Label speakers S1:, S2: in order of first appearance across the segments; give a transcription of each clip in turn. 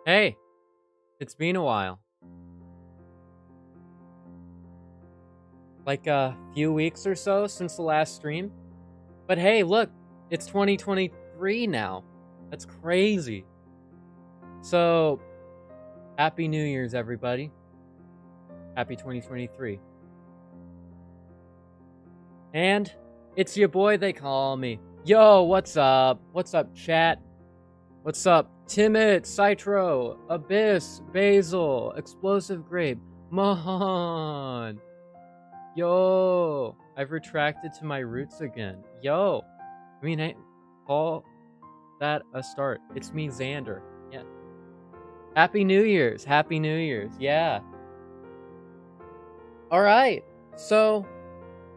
S1: Hey, it's been a while. Like a few weeks or so since the last stream. But hey, look, it's 2023 now. That's crazy. So, Happy New Year's, everybody. Happy 2023. And it's your boy, they call me. Yo, what's up? What's up, chat? What's up, Timid, Citro, Abyss, Basil, Explosive Grape, Mahan. Yo, I've retracted to my roots again. Yo, I call that a start. It's me, Xander. Yeah. Happy New Year's. Happy New Year's. Yeah. All right. So,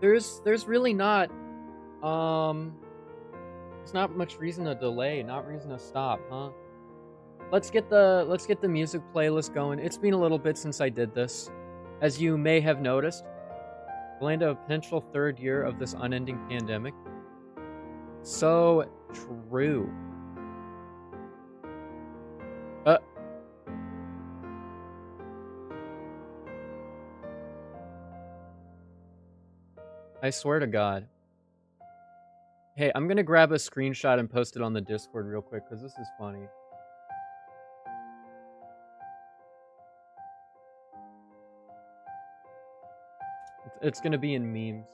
S1: there's really not there's not much reason to delay, not reason to stop, huh? Let's get the music playlist going. It's been a little bit since I did this. As you may have noticed, we'll end a potential third year of this unending pandemic. So true. I swear to God. Hey, I'm gonna grab a screenshot and post it on the Discord real quick, because this is funny. It's gonna be in memes.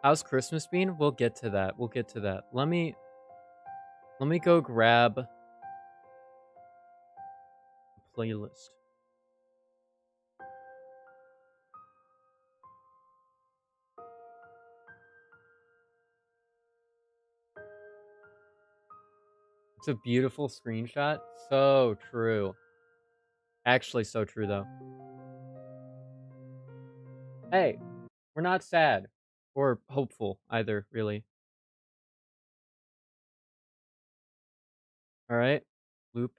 S1: How's Christmas been? We'll get to that. We'll get to that. Let me go grab the playlist. It's a beautiful screenshot. So true. Actually, so true, though. Hey, we're not sad. Or hopeful, either, really. Alright. Loop.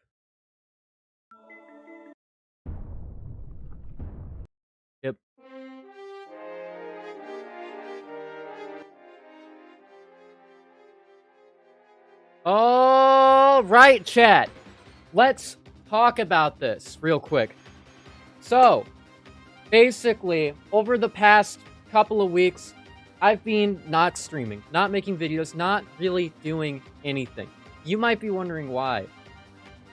S1: Yep. All right, chat. Let's talk about this real quick. So, basically, over the past couple of weeks, I've been not streaming, not making videos, not really doing anything. You might be wondering why.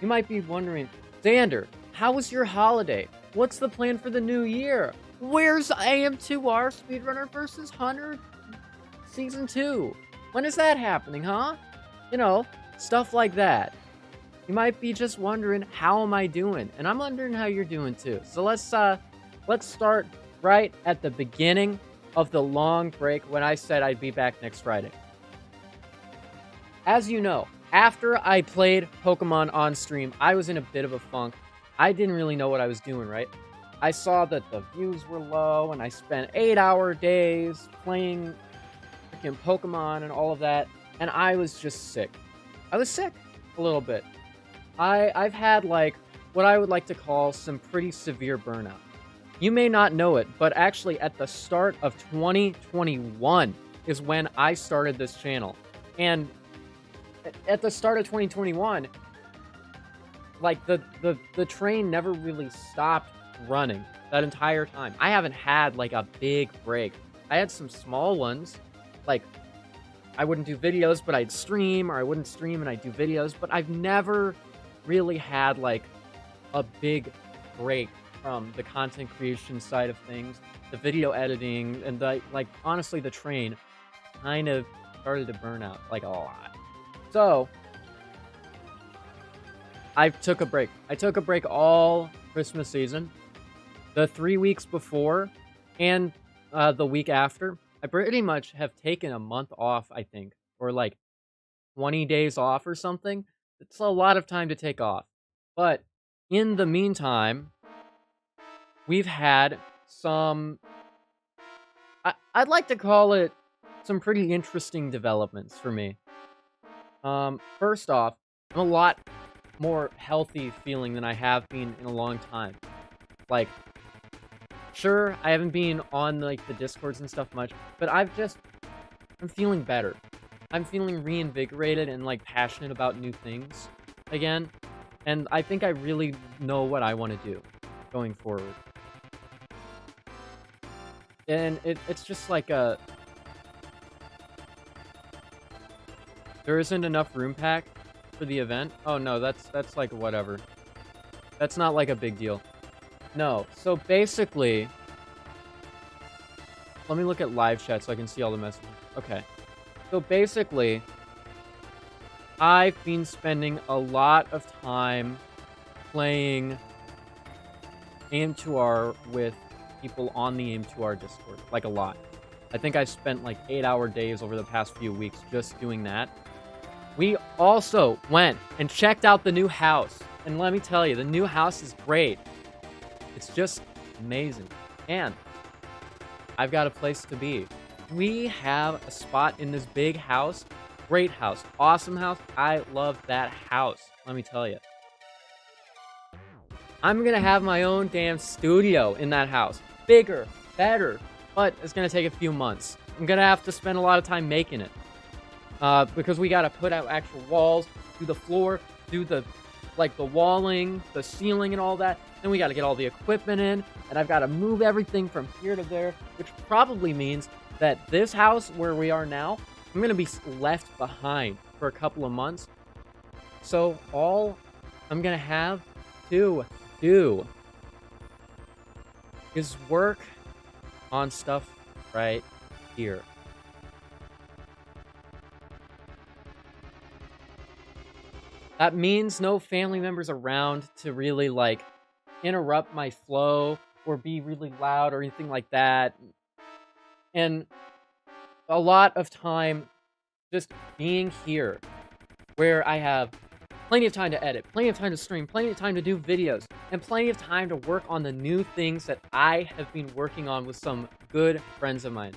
S1: You might be wondering, Xander, how was your holiday? What's the plan for the new year? Where's AM2R Speedrunner vs. Hunter Season 2? When is that happening, huh? You know, stuff like that. You might be just wondering, how am I doing? And I'm wondering how you're doing too. So let's start right at the beginning of the long break when I said I'd be back next Friday. As you know, after I played Pokemon on stream, I was in a bit of a funk. I didn't really know what I was doing, right? I saw that the views were low, and I spent 8-hour days playing freaking Pokemon and all of that, and I was just sick. I was sick a little bit. I've had, like, what I would like to call some pretty severe burnout. You may not know it, but actually at the start of 2021 is when I started this channel. And at the start of 2021, like, the train never really stopped running that entire time. I haven't had, like, a big break. I had some small ones, like, I wouldn't do videos, but I'd stream, or I wouldn't stream and I'd do videos, but I've never really had, like, a big break from the content creation side of things, the video editing, and honestly, the train kind of started to burn out, like, a lot. So, I took a break. I took a break all Christmas season. The 3 weeks before, and the week after, I pretty much have taken a month off, I think, or like 20 days off or something. It's a lot of time to take off. But in the meantime, we've had some, I'd like to call it some pretty interesting developments for me. First off, I'm a lot more healthy feeling than I have been in a long time. Like, sure, I haven't been on, like, the Discords and stuff much, but I'm feeling better. I'm feeling reinvigorated and, like, passionate about new things again, and I think I really know what I wanna do going forward. And it's just like there isn't enough room pack for the event? Oh, no, that's, like, whatever. That's not, like, a big deal. No, so basically let me look at live chat so I can see all the messages. Okay. So basically, I've been spending a lot of time playing AM2R with people on the AM2R Discord. Like, a lot. I think I spent, like, 8-hour days over the past few weeks just doing that. We also went and checked out the new house. And let me tell you, the new house is great. It's just amazing. And I've got a place to be. We have a spot in this big house. Great house. Awesome house. I love that house. Let me tell you. I'm going to have my own damn studio in that house. Bigger, better, but it's going to take a few months. I'm going to have to spend a lot of time making it. Because we got to put out actual walls, do the floor, do the walling, the ceiling and all that. Then we got to get all the equipment in, and I've got to move everything from here to there, which probably means that this house where we are now, I'm going to be left behind for a couple of months. So all I'm going to have to do is work on stuff right here. That means no family members around to really, like, interrupt my flow or be really loud or anything like that. And a lot of time just being here where I have plenty of time to edit, plenty of time to stream, plenty of time to do videos, and plenty of time to work on the new things that I have been working on with some good friends of mine.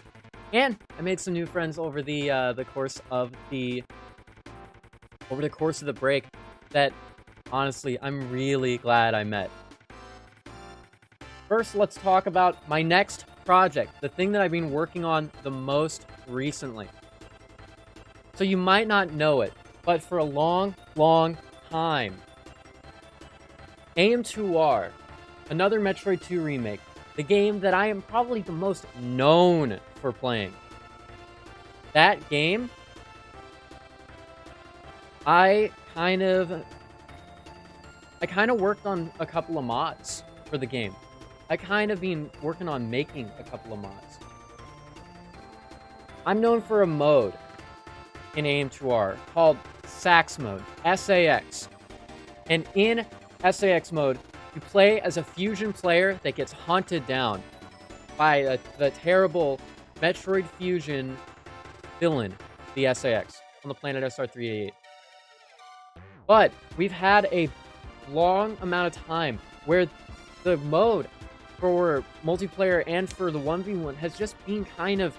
S1: And I made some new friends over the course of the break that, honestly, I'm really glad I met. First, let's talk about my next project, the thing that I've been working on the most recently. So you might not know it, but for a long, long time, AM2R, another Metroid 2 remake, the game that I am probably the most known for playing. That game, I kind of worked on a couple of mods for the game. I kind of been working on making a couple of mods. I'm known for a mode in AM2R called Sax mode, SAX. And in SAX mode, you play as a fusion player that gets hunted down by the terrible Metroid Fusion villain, the SAX, on the planet SR388. But we've had a long amount of time where the mode for multiplayer and for the 1v1 has just been kind of,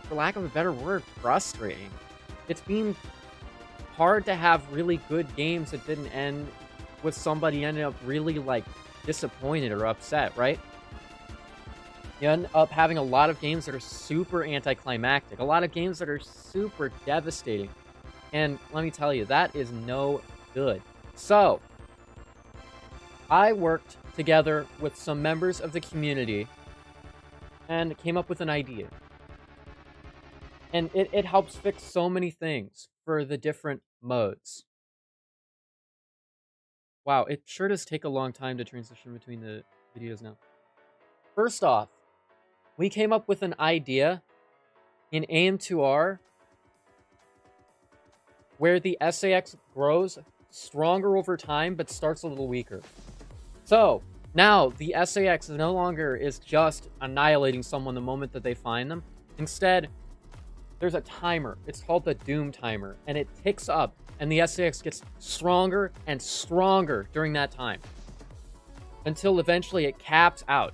S1: for lack of a better word, frustrating. It's been hard to have really good games that didn't end with somebody ending up really, like, disappointed or upset, right? You end up having a lot of games that are super anticlimactic, a lot of games that are super devastating. And let me tell you, that is no good. So, I worked together with some members of the community and came up with an idea. And it helps fix so many things for the different modes. Wow, it sure does take a long time to transition between the videos now. First off, we came up with an idea in AM2R where the SAX grows stronger over time but starts a little weaker. So, now the SAX no longer is just annihilating someone the moment that they find them. Instead, there's a timer. It's called the Doom timer, and it ticks up, and the SAX gets stronger and stronger during that time until eventually it caps out.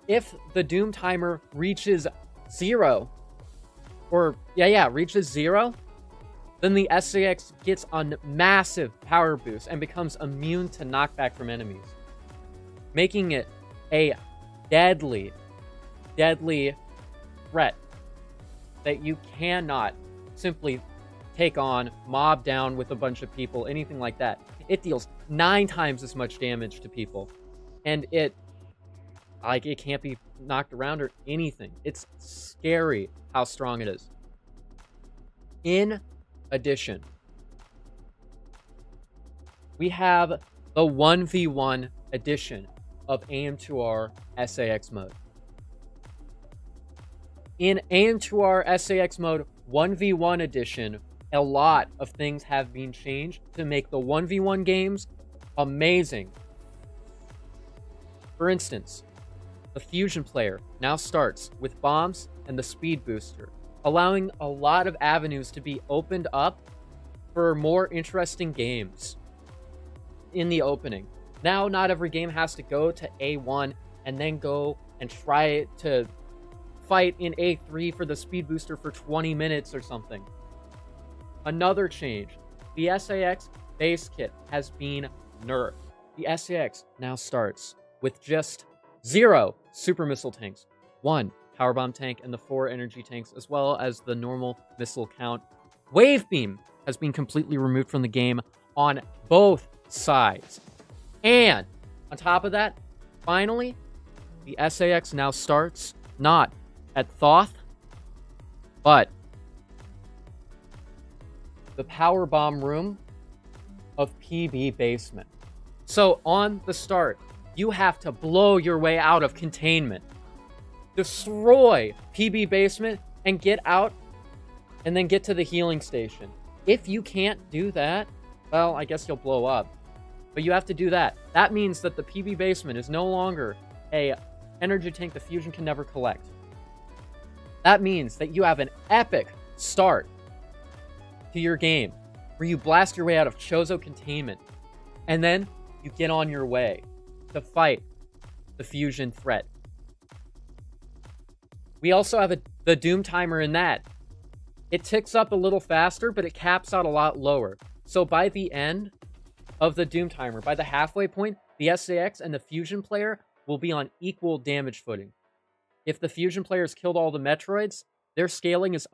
S1: If the Doom timer reaches zero, reaches zero, then the SAX gets a massive power boost and becomes immune to knockback from enemies, making it a deadly, deadly threat that you cannot simply take on, mob down with a bunch of people, anything like that. It deals 9 times as much damage to people. And it can't be knocked around or anything. It's scary how strong it is. In addition, we have the 1v1 edition of AM2R SAX mode. In AM2R SAX mode 1v1 edition, a lot of things have been changed to make the 1v1 games amazing. For instance, the Fusion player now starts with bombs and the speed booster, allowing a lot of avenues to be opened up for more interesting games in the opening. Now, not every game has to go to A1 and then go and try to fight in A3 for the speed booster for 20 minutes or something. Another change, the SAX base kit has been nerfed. The SAX now starts with just 0 super missile tanks, 1 power bomb tank, and the 4 energy tanks, as well as the normal missile count. Wave beam has been completely removed from the game on both sides. And on top of that, finally, the SAX now starts not at Thoth, but the power bomb room of PB basement. So on the start, you have to blow your way out of containment, destroy PB basement, and get out, and then get to the healing station. If you can't do that, well, I guess you'll blow up. But you have to do that. That means that the PB basement is no longer a energy tank the Fusion can never collect. That means that you have an epic start to your game where you blast your way out of Chozo containment, and then you get on your way to fight the Fusion threat. We also have the Doom timer in that. It ticks up a little faster, but it caps out a lot lower. So by the end of the Doom timer, by the halfway point, the SAX and the Fusion player will be on equal damage footing. If the Fusion players killed all the Metroids, their scaling is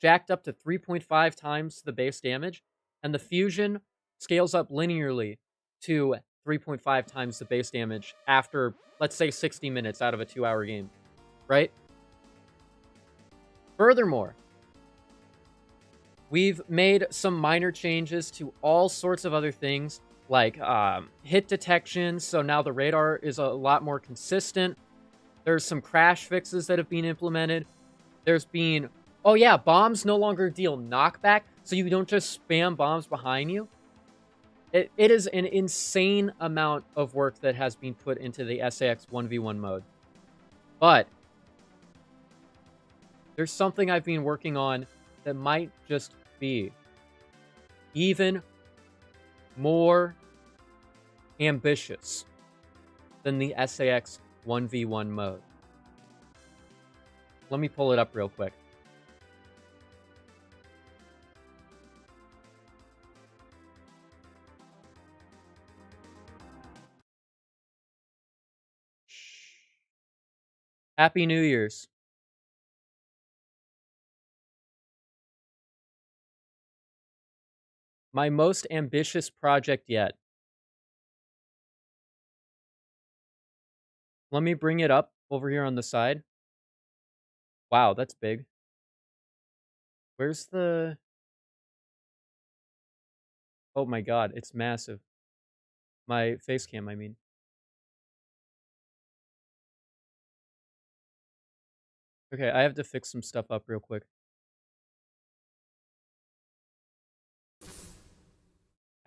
S1: jacked up to 3.5 times the base damage, and the Fusion scales up linearly to 3.5 times the base damage after, let's say, 60 minutes out of a 2-hour game, right? Furthermore, we've made some minor changes to all sorts of other things, like hit detection, so now the radar is a lot more consistent. There's some crash fixes that have been implemented. There's been, oh yeah, bombs no longer deal knockback, so you don't just spam bombs behind you. It is an insane amount of work that has been put into the SAX 1v1 mode. But there's something I've been working on that might just be even more ambitious than the SAX 1v1 mode. Let me pull it up real quick. Happy New Year's. My most ambitious project yet. Let me bring it up over here on the side. Wow, that's big. Where's the... Oh my god, it's massive. My face cam, I mean. Okay, I have to fix some stuff up real quick.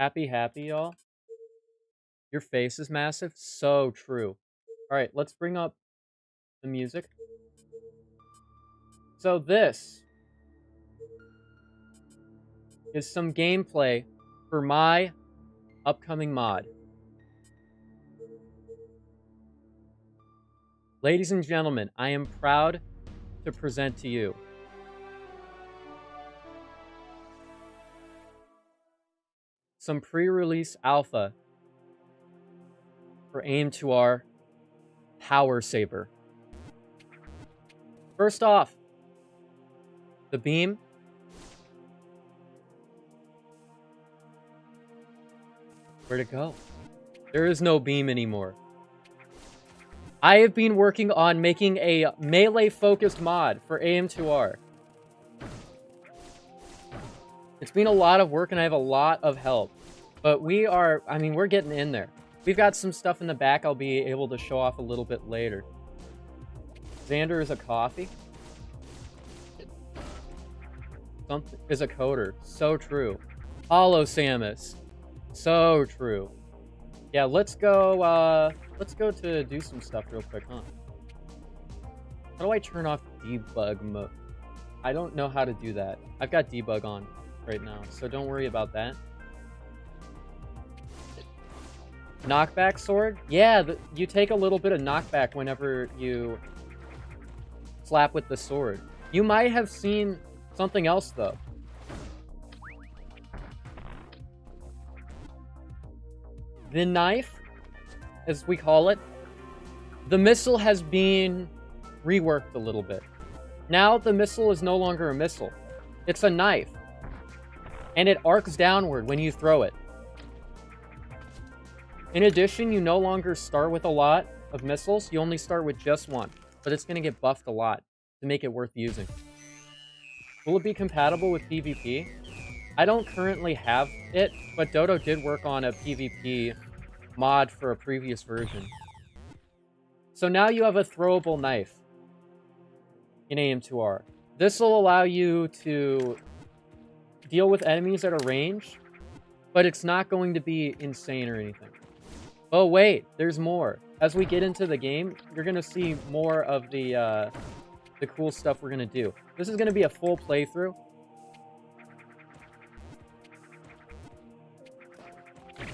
S1: Happy, y'all. Your face is massive? So true. Alright, let's bring up the music. So this is some gameplay for my upcoming mod. Ladies and gentlemen, I am proud to present to you some pre-release alpha for AM2R Power Saber. First off, The beam. Where'd it go? There is no beam anymore. I have been working on making a melee-focused mod for AM2R. It's been a lot of work and I have a lot of help. But we're getting in there. We've got some stuff in the back I'll be able to show off a little bit later. Xander is a coffee. Something is a coder. So true. Hollow Samus. So true. Yeah, let's go to do some stuff real quick, huh? How do I turn off debug mode? I don't know how to do that. I've got debug on right now, so don't worry about that. Knockback sword? Yeah, you take a little bit of knockback whenever you slap with the sword. You might have seen something else, though. The knife, as we call it, the missile has been reworked a little bit. Now the missile is no longer a missile. It's a knife. And it arcs downward when you throw it. In addition, you no longer start with a lot of missiles. You only start with just one. But it's going to get buffed a lot to make it worth using. Will it be compatible with PvP? I don't currently have it, but Dodo did work on a PvP mod for a previous version. So now you have a throwable knife in AM2R. This will allow you to deal with enemies at a range, but it's not going to be insane or anything. Oh wait, there's more. As we get into the game, you're going to see more of the cool stuff we're going to do. This is going to be a full playthrough.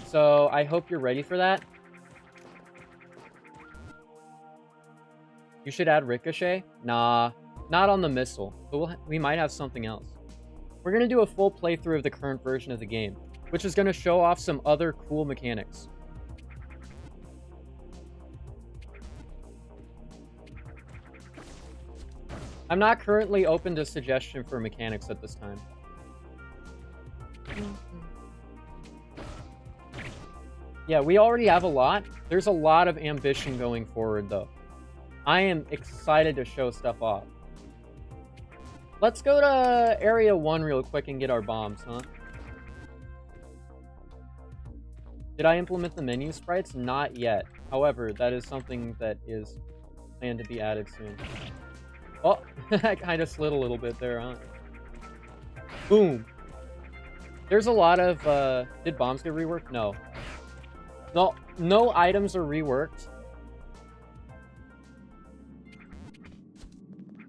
S1: So I hope you're ready for that. You should add Ricochet? Nah, not on the missile, but we might have something else. We're going to do a full playthrough of the current version of the game, which is going to show off some other cool mechanics. I'm not currently open to suggestion for mechanics at this time. Yeah, we already have a lot. There's a lot of ambition going forward, though. I am excited to show stuff off. Let's go to Area 1 real quick and get our bombs, huh? Did I implement the menu sprites? Not yet. However, that is something that is planned to be added soon. Oh, I kind of slid a little bit there, huh? Boom. There's a lot of, did bombs get reworked? No. No items are reworked.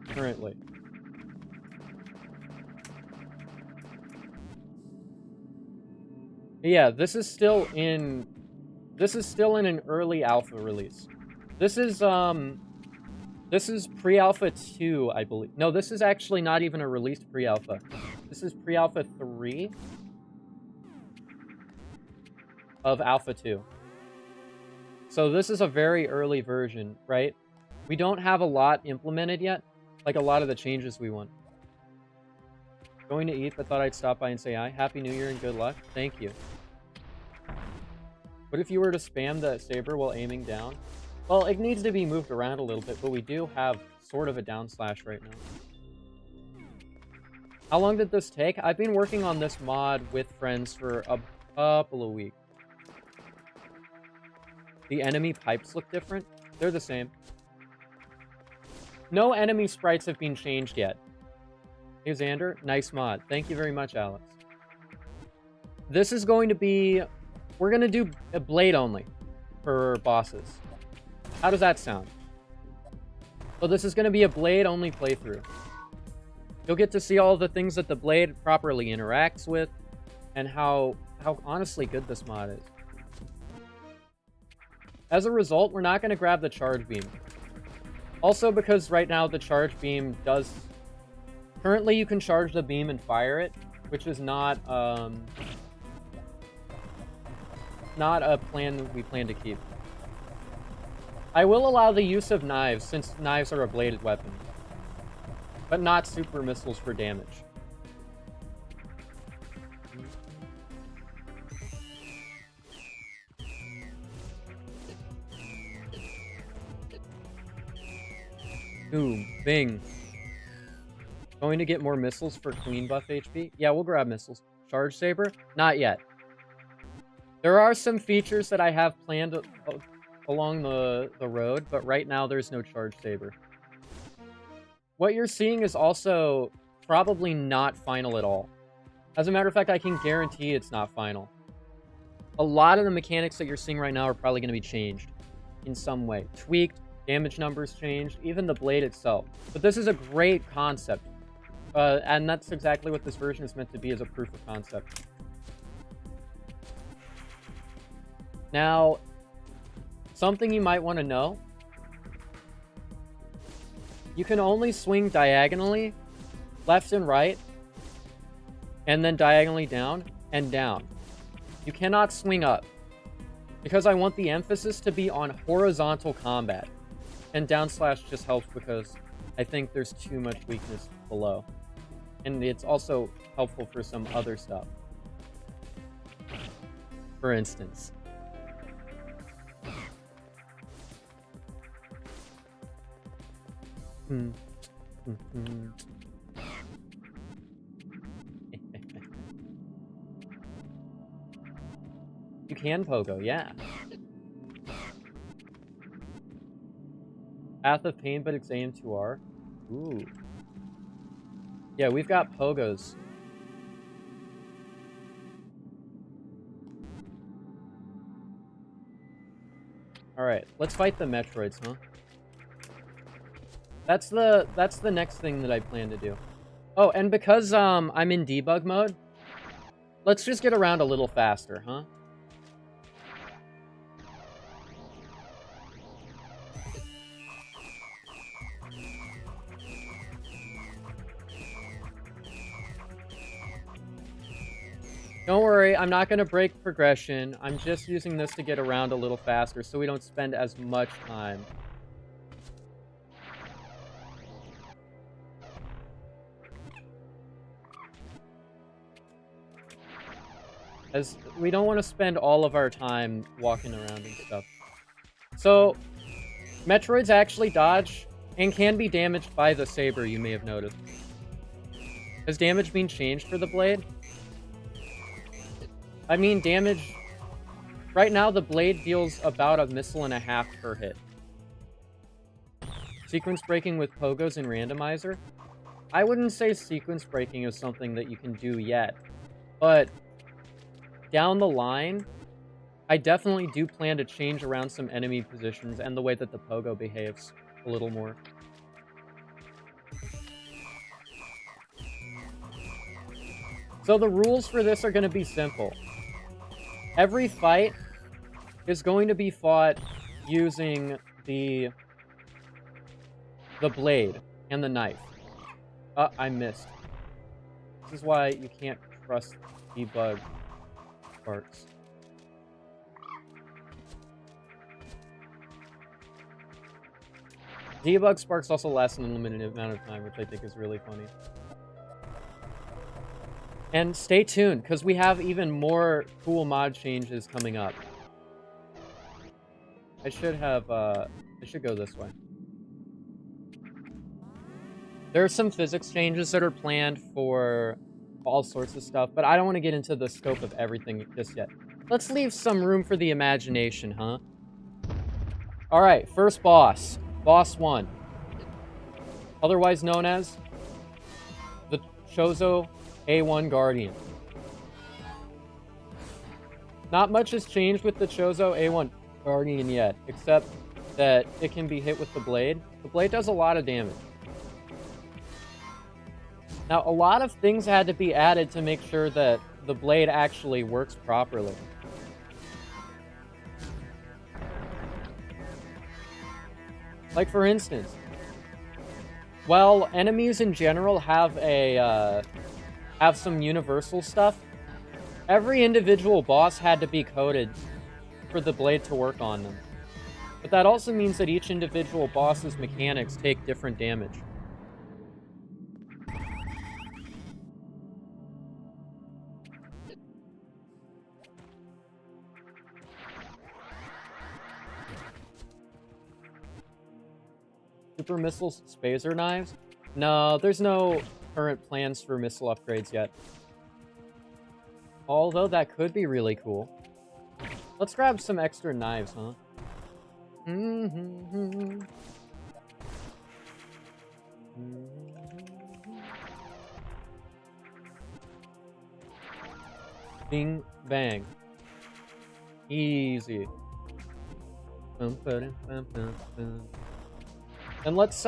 S1: Currently. Yeah, this is still in an early alpha release. This is pre-alpha 2, I believe. No, this is actually not even a released pre-alpha. This is pre-alpha 3 of alpha 2. So this is a very early version, right? We don't have a lot implemented yet, like a lot of the changes we want. Going to eat, but thought I'd stop by and say hi. Happy New Year and good luck. Thank you. What if you were to spam the saber while aiming down? Well, it needs to be moved around a little bit, but we do have sort of a down slash right now. How long did this take? I've been working on this mod with friends for a couple of weeks. The enemy pipes look different. They're the same. No enemy sprites have been changed yet. Hey, Xander, nice mod. Thank you very much, Alex. This is going to be... We're going to do a blade only for bosses. How does that sound? So this is going to be a blade only playthrough. You'll get to see all the things that the blade properly interacts with and how honestly good this mod is. As a result, we're not going to grab the charge beam. Also, because right now the charge beam does... Currently, you can charge the beam and fire it, which is not a plan that we plan to keep. I will allow the use of knives, since knives are a bladed weapon. but not super missiles for damage. Boom. Bing. Going to get more missiles for queen buff HP? Yeah, we'll grab missiles. Charge saber? Not yet. There are some features that I have planned along the road, but right now there's no charge saber. What you're seeing is also probably not final at all. As a matter of fact, I can guarantee it's not final. A lot of the mechanics that you're seeing right now are probably going to be changed in some way. Tweaked, damage numbers changed, even the blade itself. But this is a great concept. And that's exactly what this version is meant to be, as a proof of concept. Now, something you might want to know. You can only swing diagonally, left and right, and then diagonally down and down. You cannot swing up, because I want the emphasis to be on horizontal combat. And down slash just helps because I think there's too much weakness below. And it's also helpful for some other stuff. For instance. You can pogo, yeah. Path of Pain, but it's AM2R. Ooh. Yeah, we've got pogos. Alright, let's fight the Metroids, huh? That's the next thing that I plan to do. Oh, and because I'm in debug mode, let's just get around a little faster, huh? Don't worry, I'm not going to break progression. I'm just using this to get around a little faster so we don't spend as much time. As we don't want to spend all of our time walking around and stuff. So, Metroids actually dodge and can be damaged by the saber, you may have noticed. Has damage been changed for the blade? I mean, damage... Right now, the blade deals about 1.5 missiles per hit. Sequence breaking with pogos and randomizer? I wouldn't say sequence breaking is something that you can do yet. But down the line, I definitely do plan to change around some enemy positions and the way that the pogo behaves a little more. So the rules for this are going to be simple. Every fight is going to be fought using the blade and the knife. I missed. This is why you can't trust debug parts. Debug sparks also last an unlimited amount of time, which I think is really funny. And stay tuned, because we have even more cool mod changes coming up. I should go this way. There are some physics changes that are planned for all sorts of stuff, but I don't want to get into the scope of everything just yet. Let's leave some room for the imagination, huh? Alright, first boss. Boss 1. Otherwise known as the Chozo A1 Guardian. Not much has changed with the Chozo A1 Guardian yet, except that it can be hit with the blade. The blade does a lot of damage. Now, a lot of things had to be added to make sure that the blade actually works properly. Like, for instance, while enemies in general have some universal stuff, every individual boss had to be coded for the blade to work on them. But that also means that each individual boss's mechanics take different damage. Super missiles, spacer knives? No, there's no current plans for missile upgrades yet. Although that could be really cool. Let's grab some extra knives, huh? Bing, bang. Easy. And let's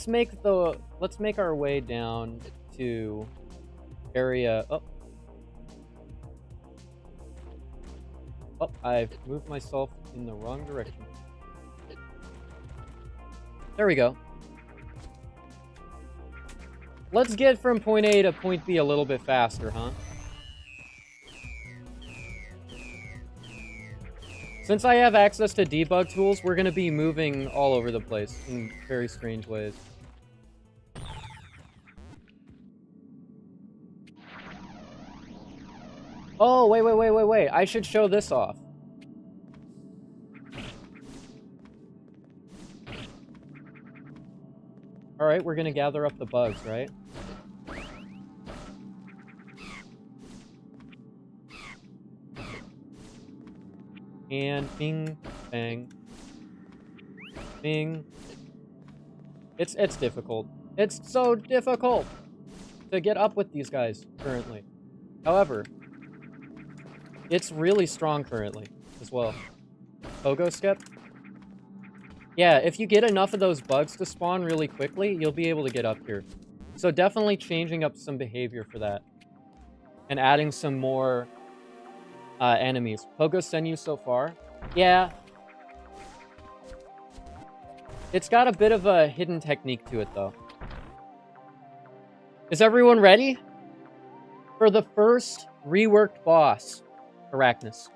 S1: make our way down to area. Oh, I've moved myself in the wrong direction. There we go. Let's get from point A to point B a little bit faster, huh? Since I have access to debug tools, we're going to be moving all over the place in very strange ways. Oh, wait. I should show this off. Alright, we're going to gather up the bugs, right? And bing, bang. Bing. It's difficult. It's so difficult to get up with these guys currently. However, it's really strong currently as well. Pogo skip? Yeah, if you get enough of those bugs to spawn really quickly, you'll be able to get up here. So definitely changing up some behavior for that. And adding some more enemies. Pogo send you so far? Yeah. It's got a bit of a hidden technique to it, though. Is everyone ready? For the first reworked boss, Arachnus.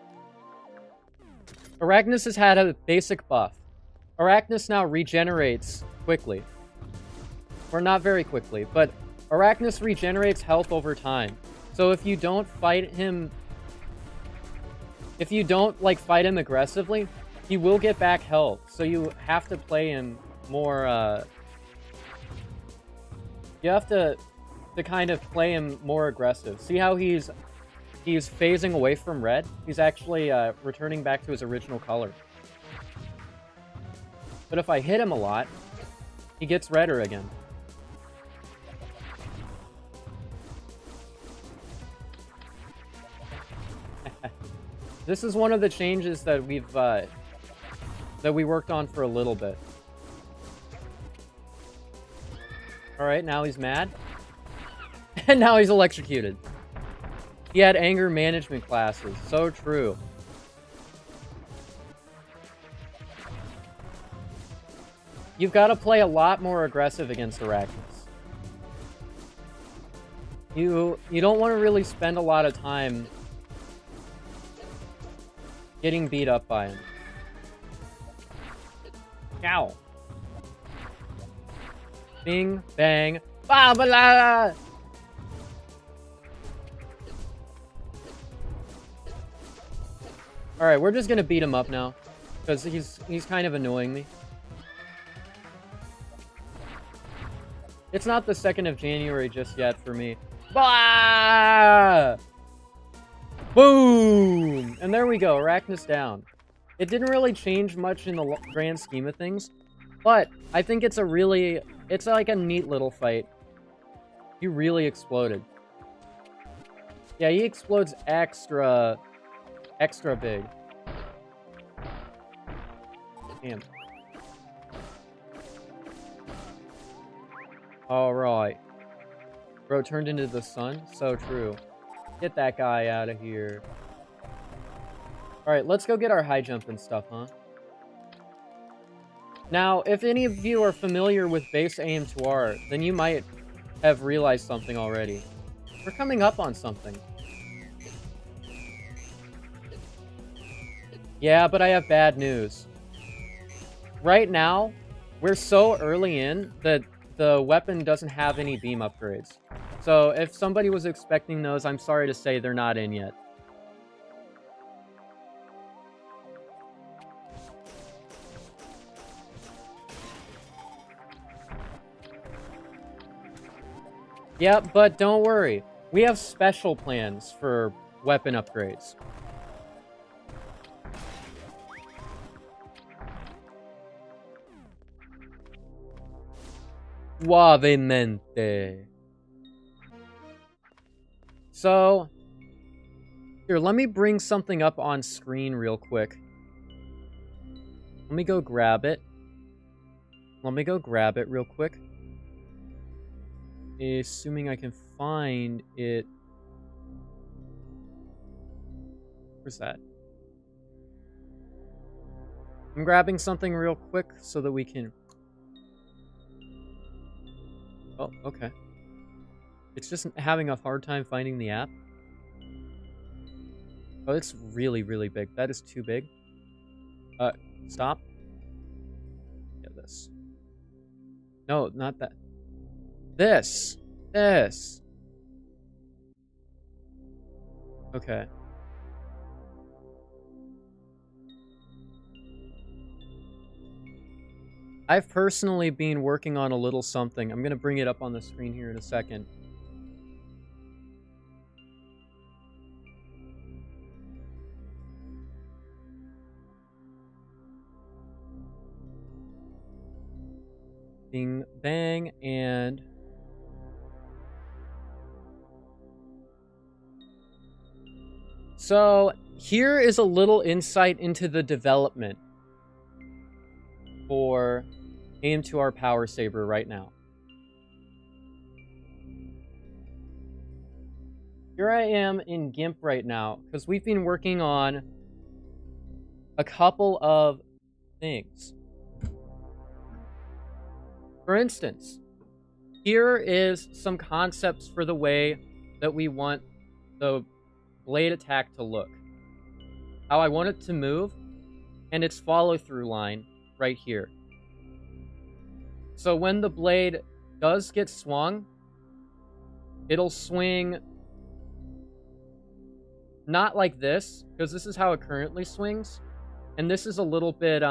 S1: Arachnus has had a basic buff. Arachnus now regenerates quickly. Or not very quickly, but Arachnus regenerates health over time. So if you don't fight him... If you don't, like, fight him aggressively, he will get back health. So you have to play him more, You have to kind of play him more aggressive. See how he's phasing away from red? He's actually returning back to his original color. But if I hit him a lot, he gets redder again. This is one of the changes that we worked on for a little bit. Alright, now he's mad. And now he's electrocuted. He had anger management classes. So true. You've got to play a lot more aggressive against Arachnus. You don't want to really spend a lot of time getting beat up by him. Ow. Bing, bang, ba-ba-la! Alright, we're just gonna beat him up now. Because he's kind of annoying me. It's not the 2nd of January just yet for me. Bah! Boom! And there we go, Arachnus down. It didn't really change much in the grand scheme of things, but I think it's like a neat little fight. He really exploded. Yeah, he explodes extra big. Damn. Alright. Bro turned into the sun? So true. Get that guy out of here. Alright, let's go get our high jump and stuff, huh? Now, if any of you are familiar with base AIM2R, then you might have realized something already. We're coming up on something. Yeah, but I have bad news. Right now, we're so early in that the weapon doesn't have any beam upgrades. So if somebody was expecting those, I'm sorry to say they're not in yet. Yeah, but don't worry. We have special plans for weapon upgrades. Suavemente. So, here, let me bring something up on screen real quick. Let me go grab it. Let me go grab it real quick. Assuming I can find it. Where's that? I'm grabbing something real quick so that we can... Oh, okay. It's just having a hard time finding the app. Oh, it's really, really big. That is too big. Stop. Yeah, this. No, not that. This. This. Okay. I've personally been working on a little something. I'm going to bring it up on the screen here in a second. Bing, bang, and... So, here is a little insight into the development for Aim to our Power Saber right now. Here I am in GIMP right now, because we've been working on a couple of things. For instance, here is some concepts for the way that we want the blade attack to look. How I want it to move, and its follow-through line right here. So when the blade does get swung, it'll swing not like this, because this is how it currently swings. And this is a little bit,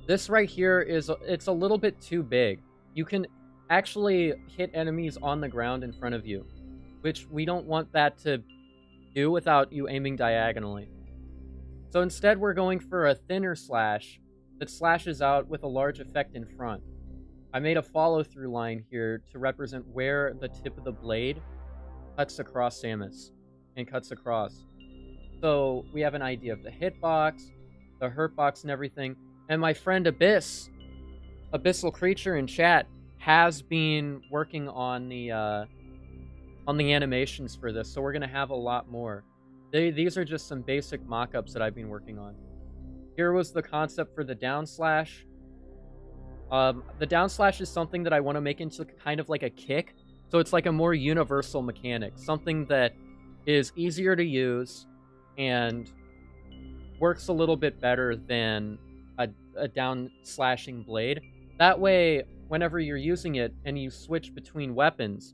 S1: this right here it's a little bit too big. You can actually hit enemies on the ground in front of you, which we don't want that to do without you aiming diagonally. So instead, we're going for a thinner slash that slashes out with a large effect in front. I made a follow-through line here to represent where the tip of the blade cuts across Samus and cuts across. So we have an idea of the hitbox, the hurtbox, and everything. And my friend Abyss, Abyssal Creature in chat, has been working on the animations for this, so we're gonna have a lot more. These are just some basic mock-ups that I've been working on. Here was the concept for the down slash. The down slash is something that I want to make into kind of like a kick, so it's like a more universal mechanic, something that is easier to use and works a little bit better than a down slashing blade. That way, whenever you're using it and you switch between weapons,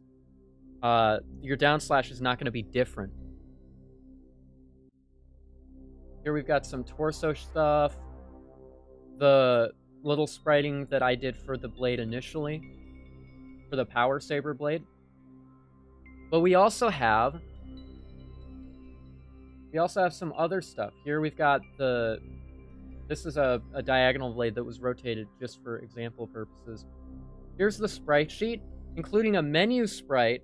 S1: your down slash is not going to be different. Here we've got some torso stuff. The little spriting that I did for the blade initially, for the Power Saber blade. But we also have some other stuff. Here we've got this is a diagonal blade that was rotated just for example purposes. Here's the sprite sheet, including a menu sprite.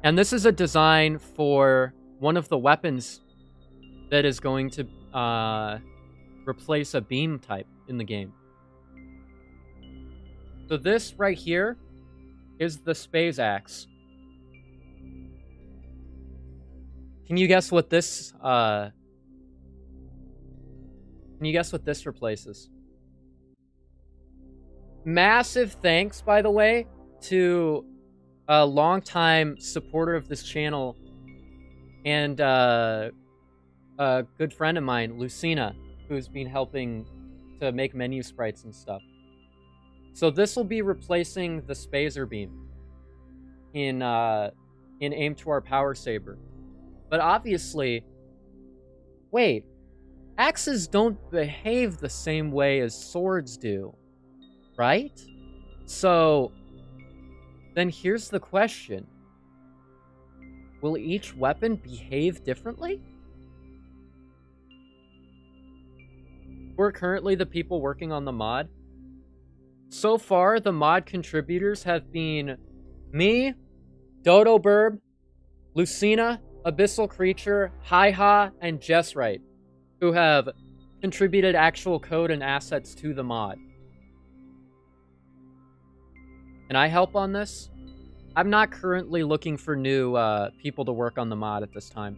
S1: And this is a design for one of the weapons that is going to replace a beam type in the game. So this right here is the Space Axe. Can you guess what this replaces? Massive thanks, by the way, to a longtime supporter of this channel and a good friend of mine, Lucina, who's been helping to make menu sprites and stuff. So this will be replacing the Spazer Beam in Aim to Our Power Saber. But obviously, wait, axes don't behave the same way as swords do, right? So, then here's the question. Will each weapon behave differently? We're currently the people working on the mod. So far, the mod contributors have been me, Dodo Burb, Lucina, Abyssal Creature, Hi-Ha, and Jessright, who have contributed actual code and assets to the mod. Can I help on this? I'm not currently looking for new people to work on the mod at this time.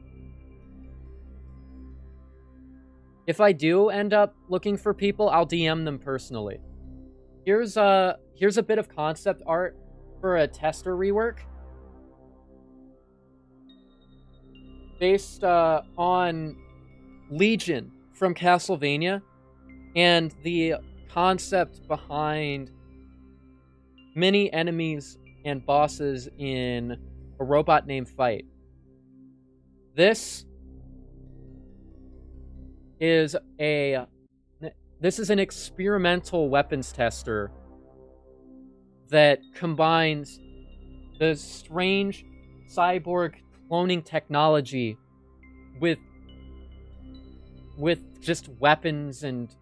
S1: If I do end up looking for people, I'll DM them personally. Here's a bit of concept art for a tester rework. Based on Legion from Castlevania and the concept behind many enemies and bosses in a robot named Fight. This is an experimental weapons tester that combines the strange cyborg cloning technology with just weapons and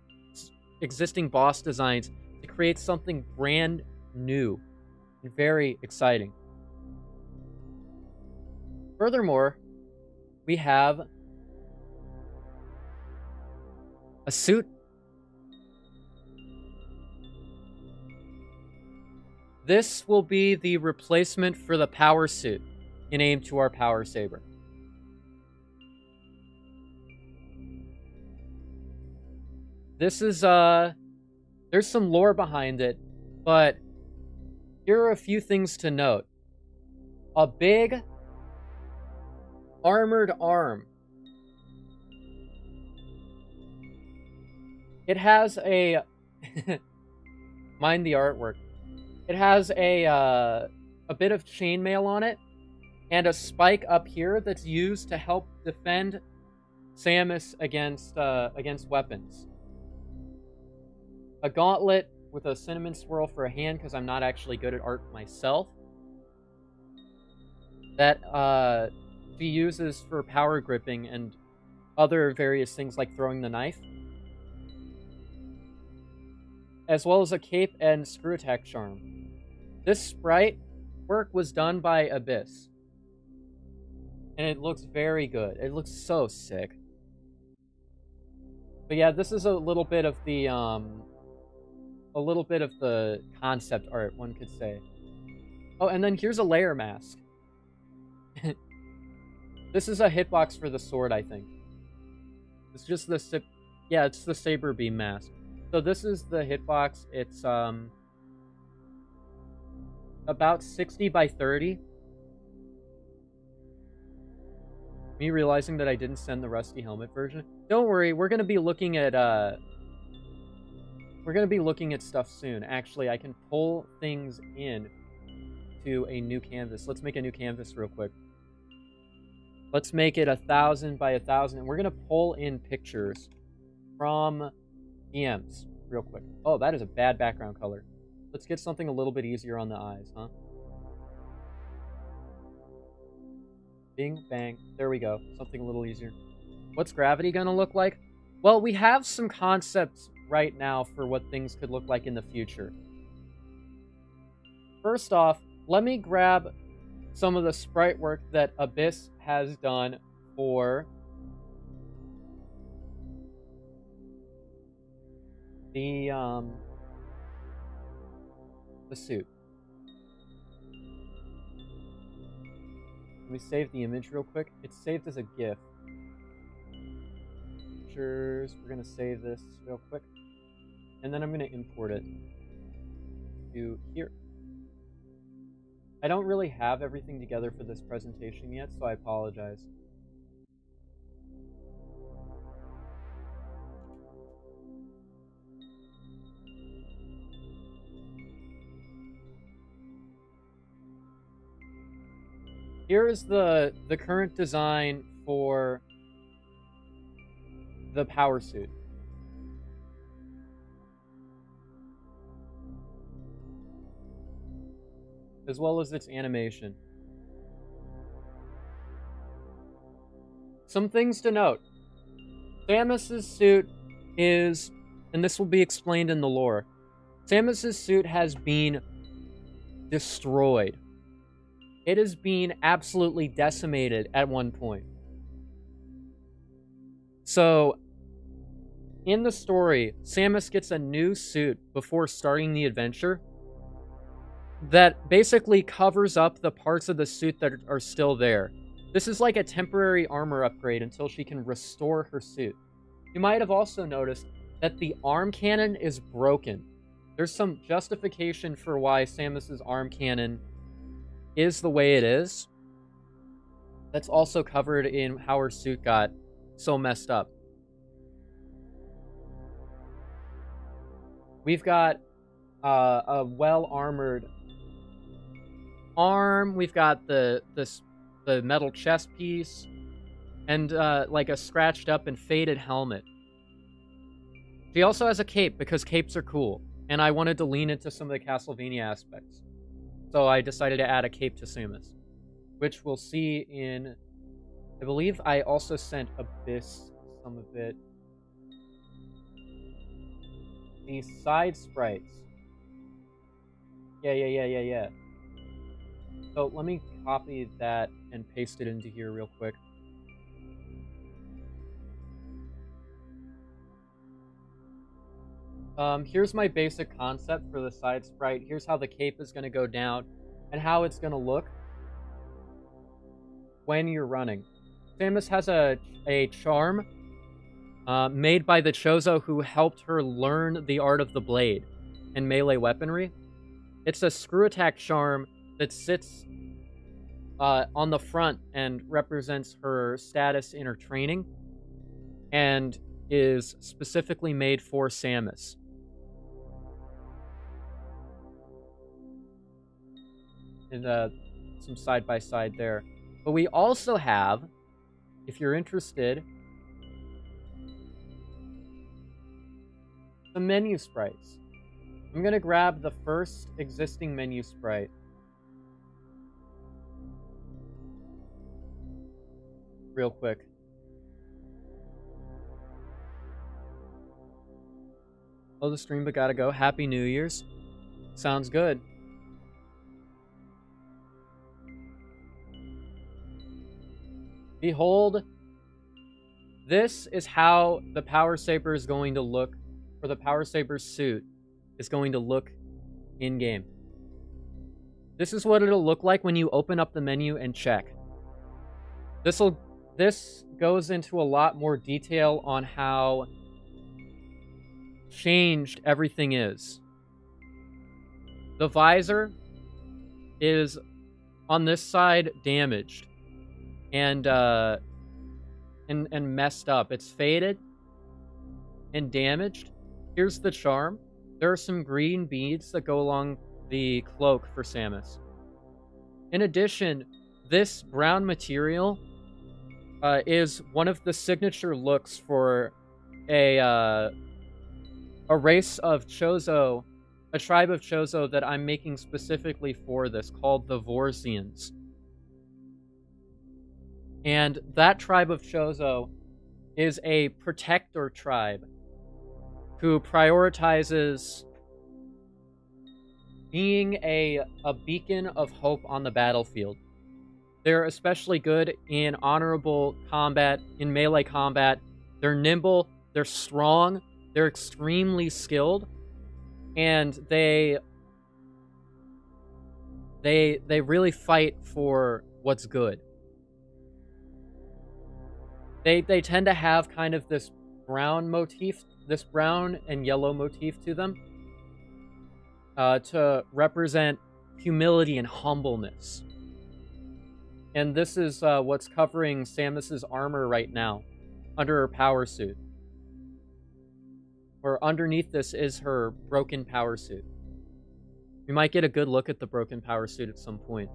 S1: existing boss designs to create something brand new and very exciting. Furthermore, we have a suit. This will be the replacement for the power suit in Aim to our power saber. This is, there's some lore behind it, but here are a few things to note. A big armored arm. It has a... mind the artwork. It has a bit of chainmail on it, and a spike up here that's used to help defend Samus against weapons. A gauntlet with a cinnamon swirl for a hand, because I'm not actually good at art myself. That she uses for power gripping and other various things like throwing the knife. As well as a cape and screw attack charm. This sprite work was done by Abyss. And it looks very good. It looks so sick. But yeah, this is a little bit of the concept art, one could say. Oh, and then here's a layer mask. This is a hitbox for the sword, I think. It's just the it's the saber beam mask. So this is the hitbox. It's about 60 by 30. Me realizing that I didn't send the rusty helmet version. Don't worry, we're gonna be looking at stuff soon. Actually, I can pull things in to a new canvas. Let's make a new canvas real quick. Let's make it 1,000 by 1,000, and we're gonna pull in pictures from DMs real quick. Oh, that is a bad background color. Let's get something a little bit easier on the eyes, huh? Bing, bang. There we go. Something a little easier. What's gravity gonna look like? Well, we have some concepts right now for what things could look like in the future. First off, let me grab some of the sprite work that Abyss has done for the suit. Let me save the image real quick. It's saved as a GIF. Pictures. We're gonna save this real quick, and then I'm gonna import it to here. I don't really have everything together for this presentation yet, so I apologize. Here is the current design for the power suit. as well as its animation. Some things to note. Samus's suit is, and this will be explained in the lore, Samus's suit has been destroyed. It has been absolutely decimated at one point. So, in the story, Samus gets a new suit before starting the adventure that basically covers up the parts of the suit that are still there. This is like a temporary armor upgrade until she can restore her suit. You might have also noticed that the arm cannon is broken. There's some justification for why Samus's arm cannon is the way it is. That's also covered in how her suit got so messed up. We've got a well-armored arm. We've got the metal chest piece, and like a scratched up and faded helmet. She also has a cape because capes are cool, and I wanted to lean into some of the Castlevania aspects. So I decided to add a cape to Samus, which we'll see in, I believe I also sent Abyss some of it. These side sprites. Yeah. So let me copy that and paste it into here real quick. Here's my basic concept for the side sprite. Here's how the cape is going to go down and how it's going to look when you're running. Samus has a charm made by the Chozo who helped her learn the art of the blade and melee weaponry. It's a screw attack charm that sits on the front and represents her status in her training and is specifically made for Samus. And some side-by-side there. But we also have, if you're interested, some menu sprites. I'm going to grab the first existing menu sprite. Real quick. Oh, the stream, but gotta go. Happy New Year's. Sounds good. Behold, this is how the Power Saber is going to look, or the Power Saber suit is going to look in-game. This is what it'll look like when you open up the menu and check. This goes into a lot more detail on how changed everything is. The visor is, on this side, damaged and messed up. It's faded and damaged. Here's the charm. There are some green beads that go along the cloak for Samus. In addition, this brown material is one of the signature looks for a race of Chozo, a tribe of Chozo that I'm making specifically for this, called the Vorsians. And that tribe of Chozo is a protector tribe who prioritizes being a beacon of hope on the battlefield. They're especially good in honorable combat, in melee combat. They're nimble, they're strong, they're extremely skilled, and they really fight for what's good. They tend to have kind of this brown motif, this brown and yellow motif to them, to represent humility and humbleness. And this is what's covering Samus's armor right now, under her power suit. Or underneath this is her broken power suit. We might get a good look at the broken power suit at some point.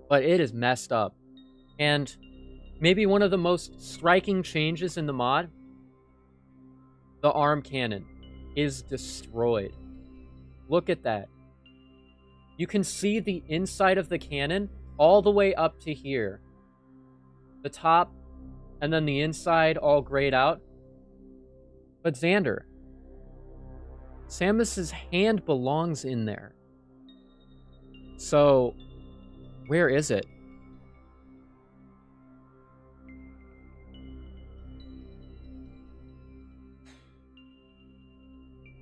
S1: But it is messed up. And maybe one of the most striking changes in the mod, the arm cannon is destroyed. Look at that. You can see the inside of the cannon all the way up to here. The top, and then the inside all grayed out. But Xander, Samus's hand belongs in there. So, where is it?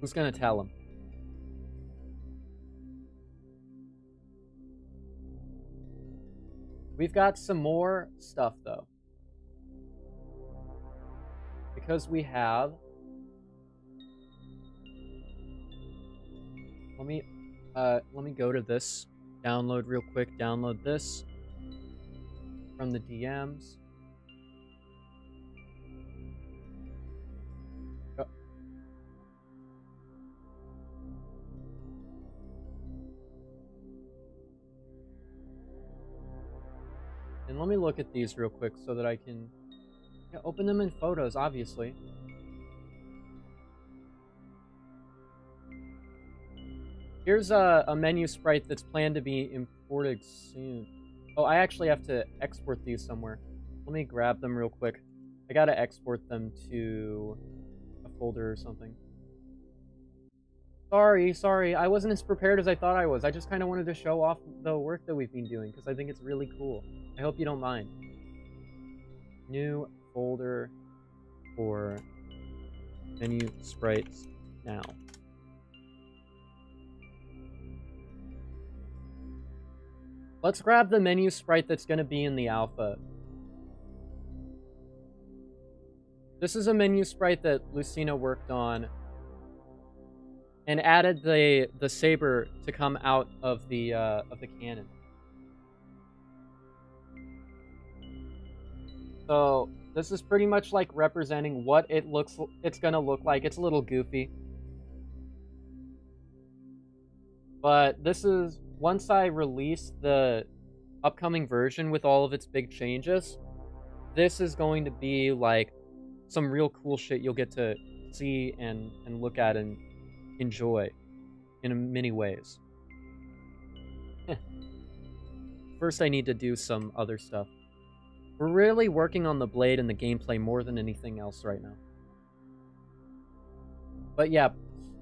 S1: Who's gonna tell him? We've got some more stuff, though. Because we have... Let me go to this. Download real quick. Download this. From the DMs. Oh. And let me look at these real quick so that I can open them in photos, obviously. Here's a menu sprite that's planned to be imported soon. Oh, I actually have to export these somewhere. Let me grab them real quick. I gotta export them to a folder or something. Sorry. I wasn't as prepared as I thought I was. I just kind of wanted to show off the work that we've been doing because I think it's really cool. I hope you don't mind. New folder for menu sprites now. Let's grab the menu sprite that's going to be in the alpha. This is a menu sprite that Lucina worked on and added the saber to come out of the cannon. So this is pretty much like representing what it's gonna look like. It's a little goofy, but this is once I release the upcoming version with all of its big changes. This is going to be like some real cool shit you'll get to see and look at and enjoy in many ways. First, I need to do some other stuff. We're really working on the blade and the gameplay more than anything else right now. But yeah,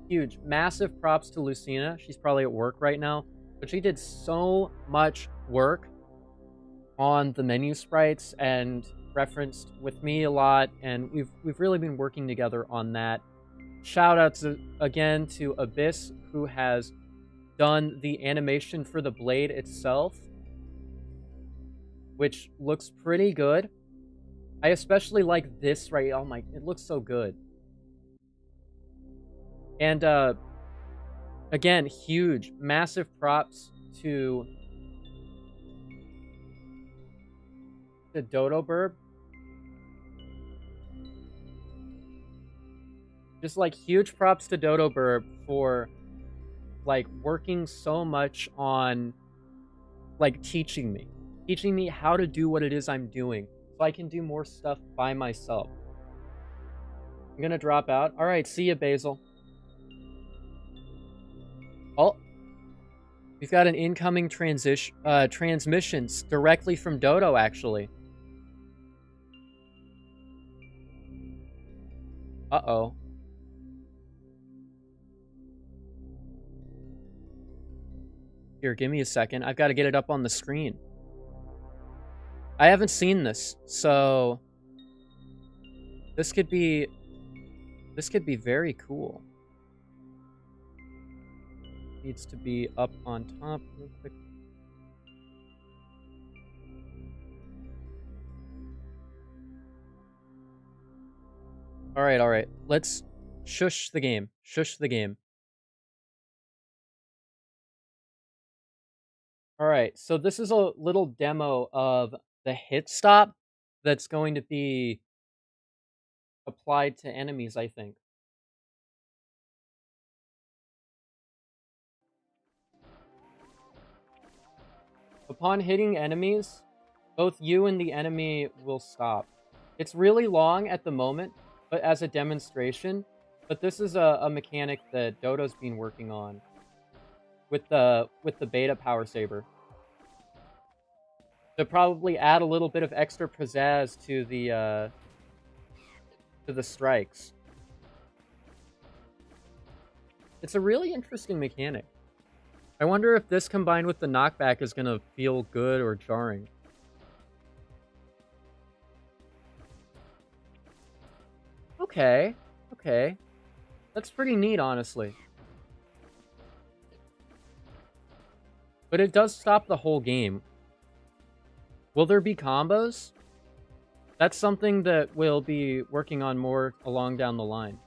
S1: huge, massive props to Lucina. She's probably at work right now, but she did so much work on the menu sprites and referenced with me a lot, and we've really been working together on that. Shout out again to Abyss, who has done the animation for the blade itself, which looks pretty good. I especially like this right. Oh my, it looks so good. And again, huge, massive props to Dodo Burb. Just like huge props to Dodo Burb for like working so much on like teaching me how to do what it is I'm doing so I can do more stuff by myself. I'm gonna drop out. All right, see ya, Basil. Oh, we've got an incoming transmissions directly from Dodo, actually. Uh-oh. Here, give me a second. I've got to get it up on the screen. I haven't seen this, so this could be very cool. Needs to be up on top real quick. All right. Let's shush the game. Shush the game. All right, so this is a little demo of the hit stop that's going to be applied to enemies, I think. Upon hitting enemies, both you and the enemy will stop. It's really long at the moment, but as a demonstration. But this is a mechanic that Dodo's been working on, with the beta power saber. To probably add a little bit of extra pizzazz to the strikes. It's a really interesting mechanic. I wonder if this combined with the knockback is gonna feel good or jarring. Okay, okay. That's pretty neat, honestly. But it does stop the whole game. Will there be combos? That's something that we'll be working on more along down the line.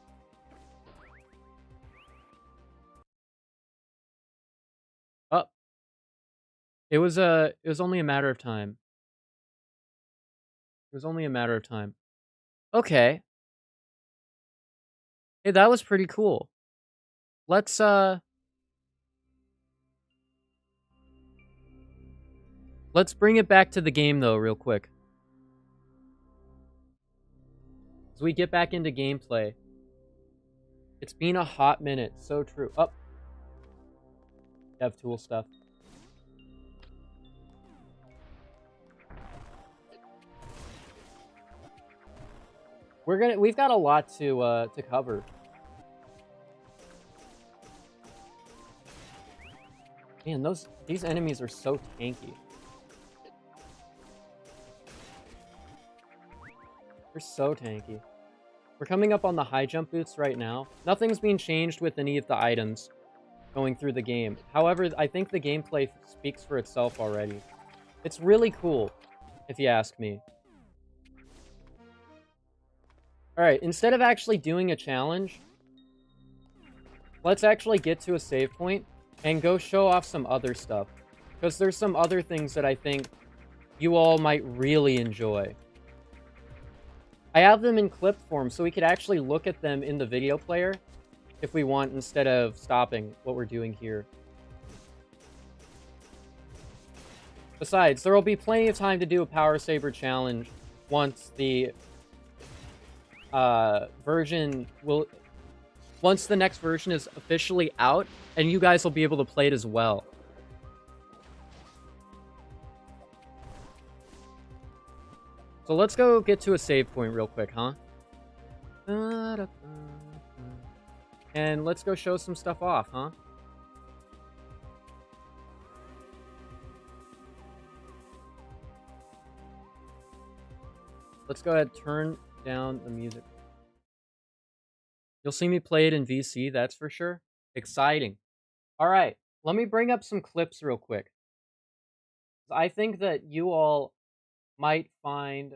S1: Oh. It was only a matter of time. It was only a matter of time. Okay. Hey, that was pretty cool. Let's bring it back to the game though, real quick. As we get back into gameplay. It's been a hot minute. So true. Up. Dev tool stuff. We've got a lot to cover. Man, these enemies are so tanky. They're so tanky. We're coming up on the high jump boots right now. Nothing's being changed with any of the items going through the game. However, I think the gameplay speaks for itself already. It's really cool, if you ask me. Alright, instead of actually doing a challenge, let's actually get to a save point and go show off some other stuff. Because there's some other things that I think you all might really enjoy. I have them in clip form, so we could actually look at them in the video player if we want, instead of stopping what we're doing here. Besides, there will be plenty of time to do a Power Saber challenge once the once the next version is officially out, and you guys will be able to play it as well. So let's go get to a save point real quick, huh? And let's go show some stuff off, huh? Let's go ahead and turn down the music. You'll see me play it in VC, that's for sure. Exciting. All right, let me bring up some clips real quick. I think that you all might find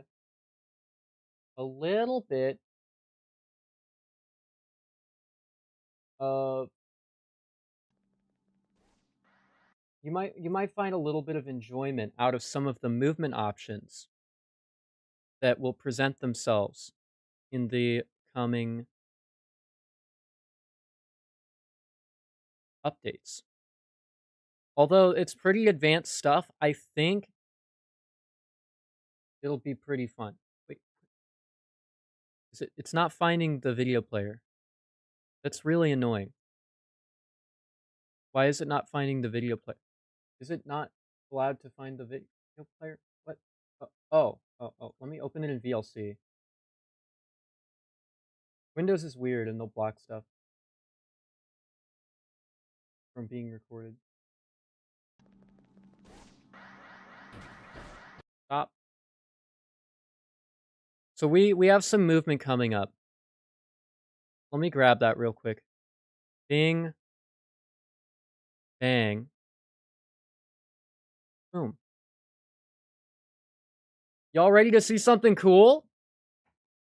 S1: a little bit of you might find a little bit of enjoyment out of some of the movement options that will present themselves in the coming updates. Although it's pretty advanced stuff, I think it'll be pretty fun. Wait, it's not finding the video player. That's really annoying. Why is it not finding the video player? Is it not allowed to find the video player? What? Oh. Let me open it in VLC. Windows is weird and they'll block stuff from being recorded. Stop. So we have some movement coming up. Let me grab that real quick. Bing. Bang. Boom. Y'all ready to see something cool?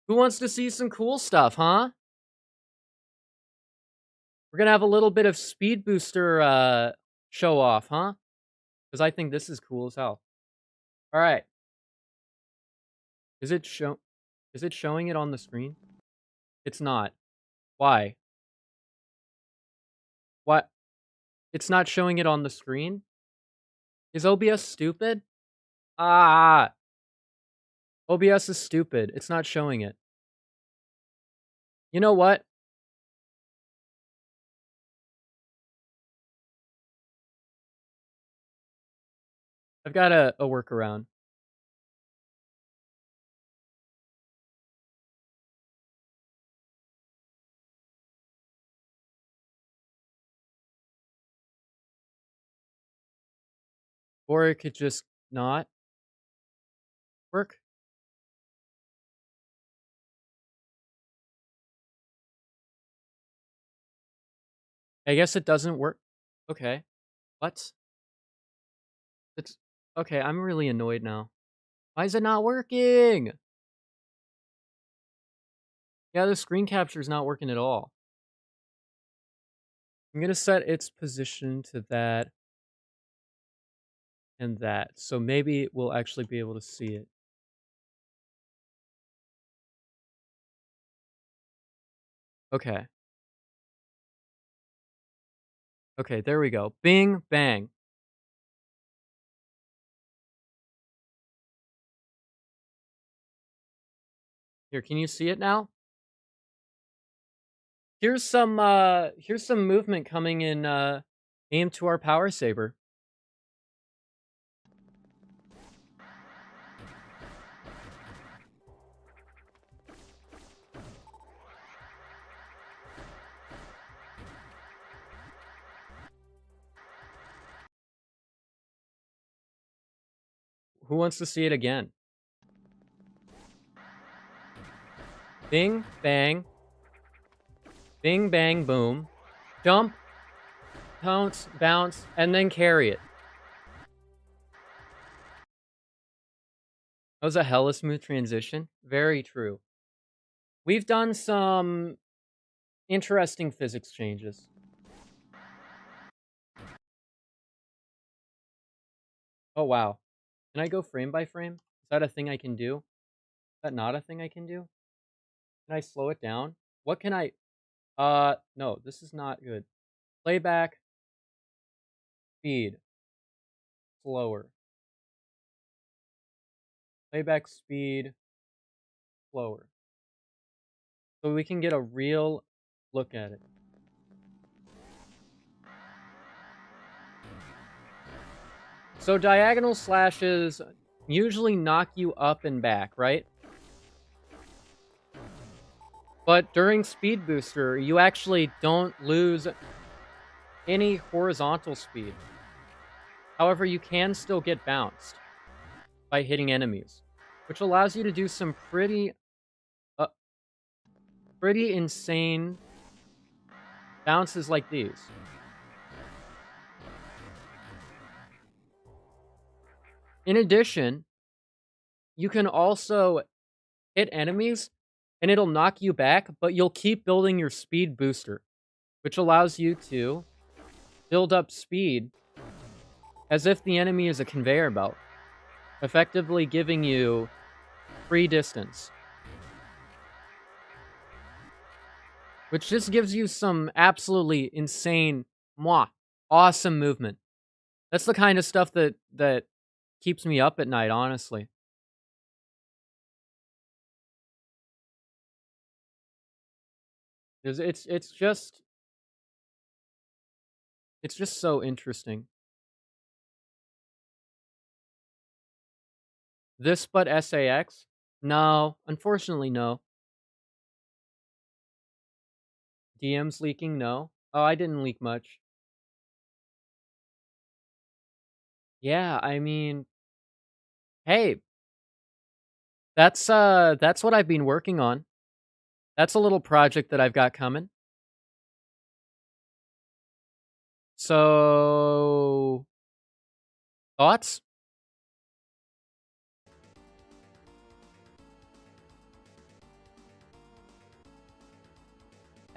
S1: Who wants to see some cool stuff, huh? We're gonna have a little bit of speed booster show off, huh? Because I think this is cool as hell. All right. Is it showing it on the screen? It's not. Why? What? It's not showing it on the screen? Is OBS stupid? Ah! OBS is stupid. It's not showing it. You know what? I've got a workaround. Or it could just not work. I guess it doesn't work. Okay. What? It's okay, I'm really annoyed now. Why is it not working? Yeah, the screen capture is not working at all. I'm gonna set its position to that and that, so maybe we'll actually be able to see it. Okay. Okay, there we go. Bing, bang. Here, can you see it now? Here's some movement coming in aim to our power saber. Who wants to see it again? Bing, bang. Bing, bang, boom. Jump, pounce, bounce, and then carry it. That was a hella smooth transition. Very true. We've done some interesting physics changes. Oh, wow. Can I go frame by frame? Is that a thing I can do? Is that not a thing I can do? Can I slow it down? What can I... no, this is not good. Playback. Speed. Slower. Playback speed. Slower. So we can get a real look at it. So diagonal slashes usually knock you up and back, right? But during Speed Booster, you actually don't lose any horizontal speed. However, you can still get bounced by hitting enemies, which allows you to do some pretty insane bounces like these. In addition, you can also hit enemies and it'll knock you back, but you'll keep building your speed booster, which allows you to build up speed as if the enemy is a conveyor belt, effectively giving you free distance. Which just gives you some absolutely insane, awesome movement. That's the kind of stuff that keeps me up at night, honestly. It's just so interesting. This but SAX? No, unfortunately no. DMs leaking? No. Oh, I didn't leak much. Yeah, I mean, hey, that's what I've been working on. That's a little project that I've got coming. So, thoughts?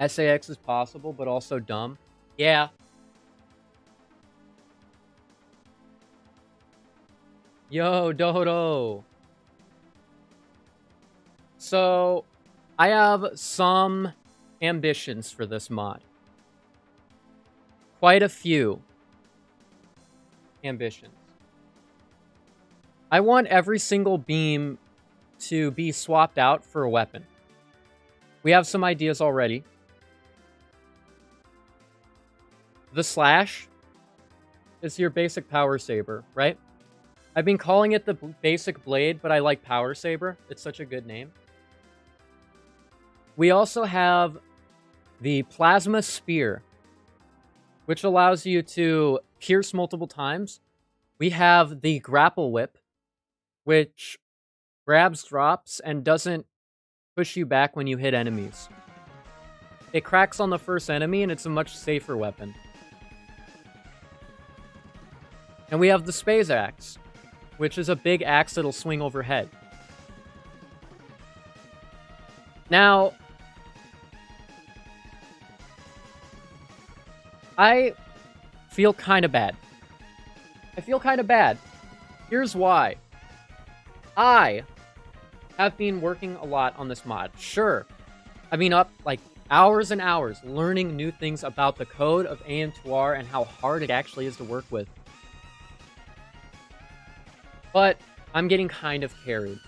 S1: SAX is possible, but also dumb. Yeah. Yo, Dodo. So, I have some ambitions for this mod. Quite a few ambitions. I want every single beam to be swapped out for a weapon. We have some ideas already. The slash is your basic power saber, right? I've been calling it the basic blade, but I like power saber. It's such a good name. We also have the plasma spear, which allows you to pierce multiple times. We have the grapple whip, which grabs drops and doesn't push you back when you hit enemies. It cracks on the first enemy, and it's a much safer weapon. And we have the Space Axe, which is a big axe that'll swing overhead. Now, I feel kind of bad. Here's why. I have been working a lot on this mod. Sure, I've been up like hours and hours learning new things about the code of AM2R and how hard it actually is to work with. But I'm getting kind of carried.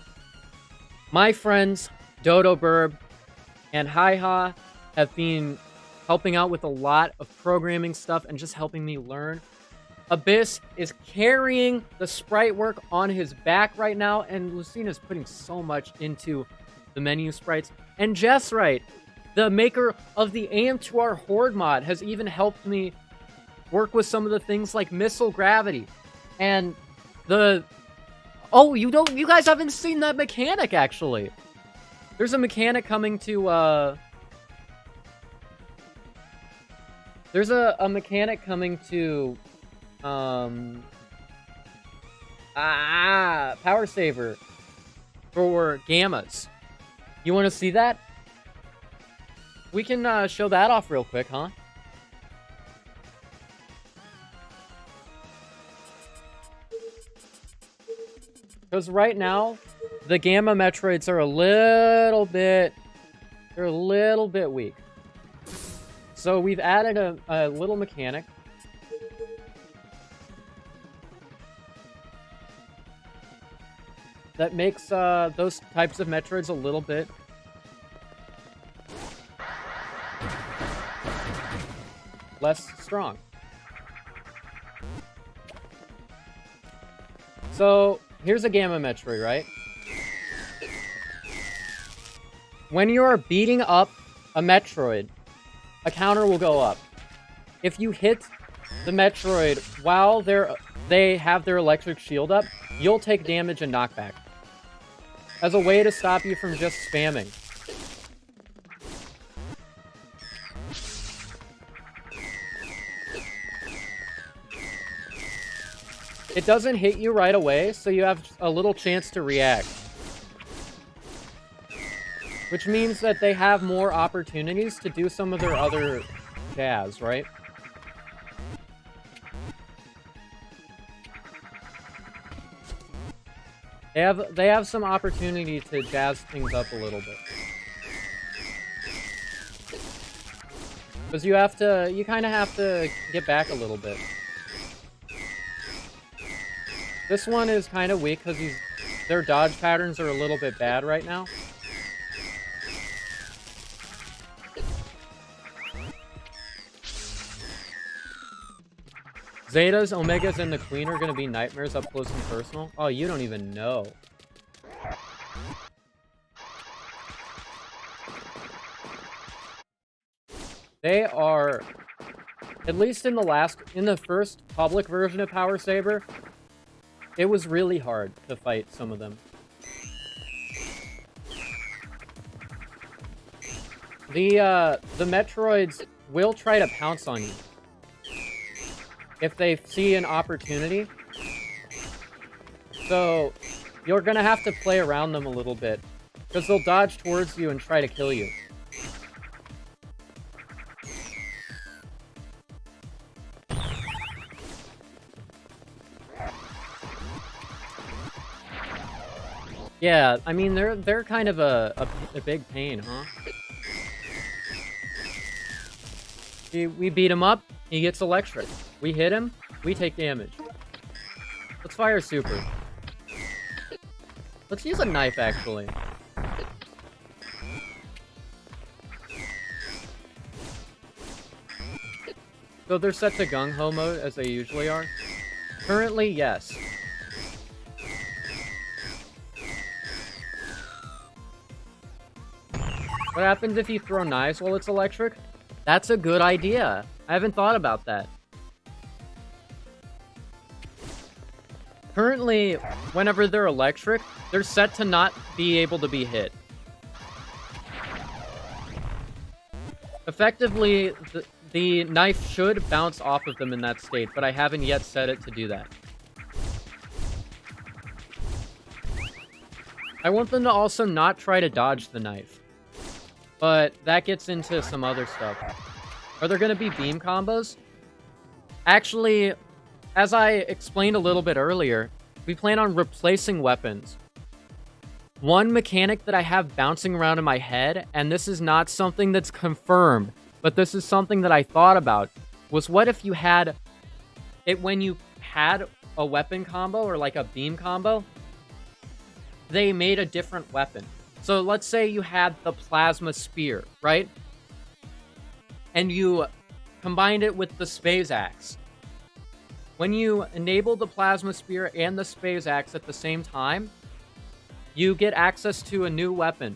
S1: My friends, Dodo Burb and Hi-Ha, have been helping out with a lot of programming stuff and just helping me learn. Abyss is carrying the sprite work on his back right now, and Lucina's putting so much into the menu sprites. And Jessright, the maker of the AM2R Horde mod, has even helped me work with some of the things like missile gravity and the... Oh, you guys haven't seen that mechanic, actually. There's a mechanic coming to, There's a mechanic coming to, Power Saver for Gammas. You want to see that? We can, show that off real quick, huh? Because right now, the Gamma Metroids are a little bit weak. So we've added a little mechanic. That makes those types of Metroids a little bit less strong. So here's a Gamma Metroid, right? When you are beating up a Metroid, a counter will go up. If you hit the Metroid while they have their electric shield up, you'll take damage and knockback. As a way to stop you from just spamming. It doesn't hit you right away, so you have a little chance to react. Which means that they have more opportunities to do some of their other jazz, right? They have some opportunity to jazz things up a little bit. Because you kind of have to get back a little bit. This one is kind of weak because their dodge patterns are a little bit bad right now. Zetas, Omegas, and the Queen are going to be nightmares up close and personal. Oh, you don't even know. They are, at least in the first public version of Power Saber, it was really hard to fight some of them. The Metroids will try to pounce on you if they see an opportunity. So you're gonna have to play around them a little bit, because they'll dodge towards you and try to kill you. Yeah, I mean, they're kind of a big pain, huh? See, we beat him up, he gets electric. We hit him, we take damage. Let's fire super. Let's use a knife, actually. So they're set to gung-ho mode, as they usually are? Currently, yes. What happens if you throw knives while it's electric? That's a good idea. I haven't thought about that. Currently, whenever they're electric, they're set to not be able to be hit. Effectively, the knife should bounce off of them in that state, but I haven't yet set it to do that. I want them to also not try to dodge the knife. But that gets into some other stuff. Are there going to be beam combos? Actually, as I explained a little bit earlier, we plan on replacing weapons. One mechanic that I have bouncing around in my head, and this is not something that's confirmed, but this is something that I thought about, was what if you had it when you had a weapon combo or like a beam combo, they made a different weapon. So let's say you had the plasma spear, right? And you combined it with the space axe. When you enable the plasma spear and the space axe at the same time, you get access to a new weapon.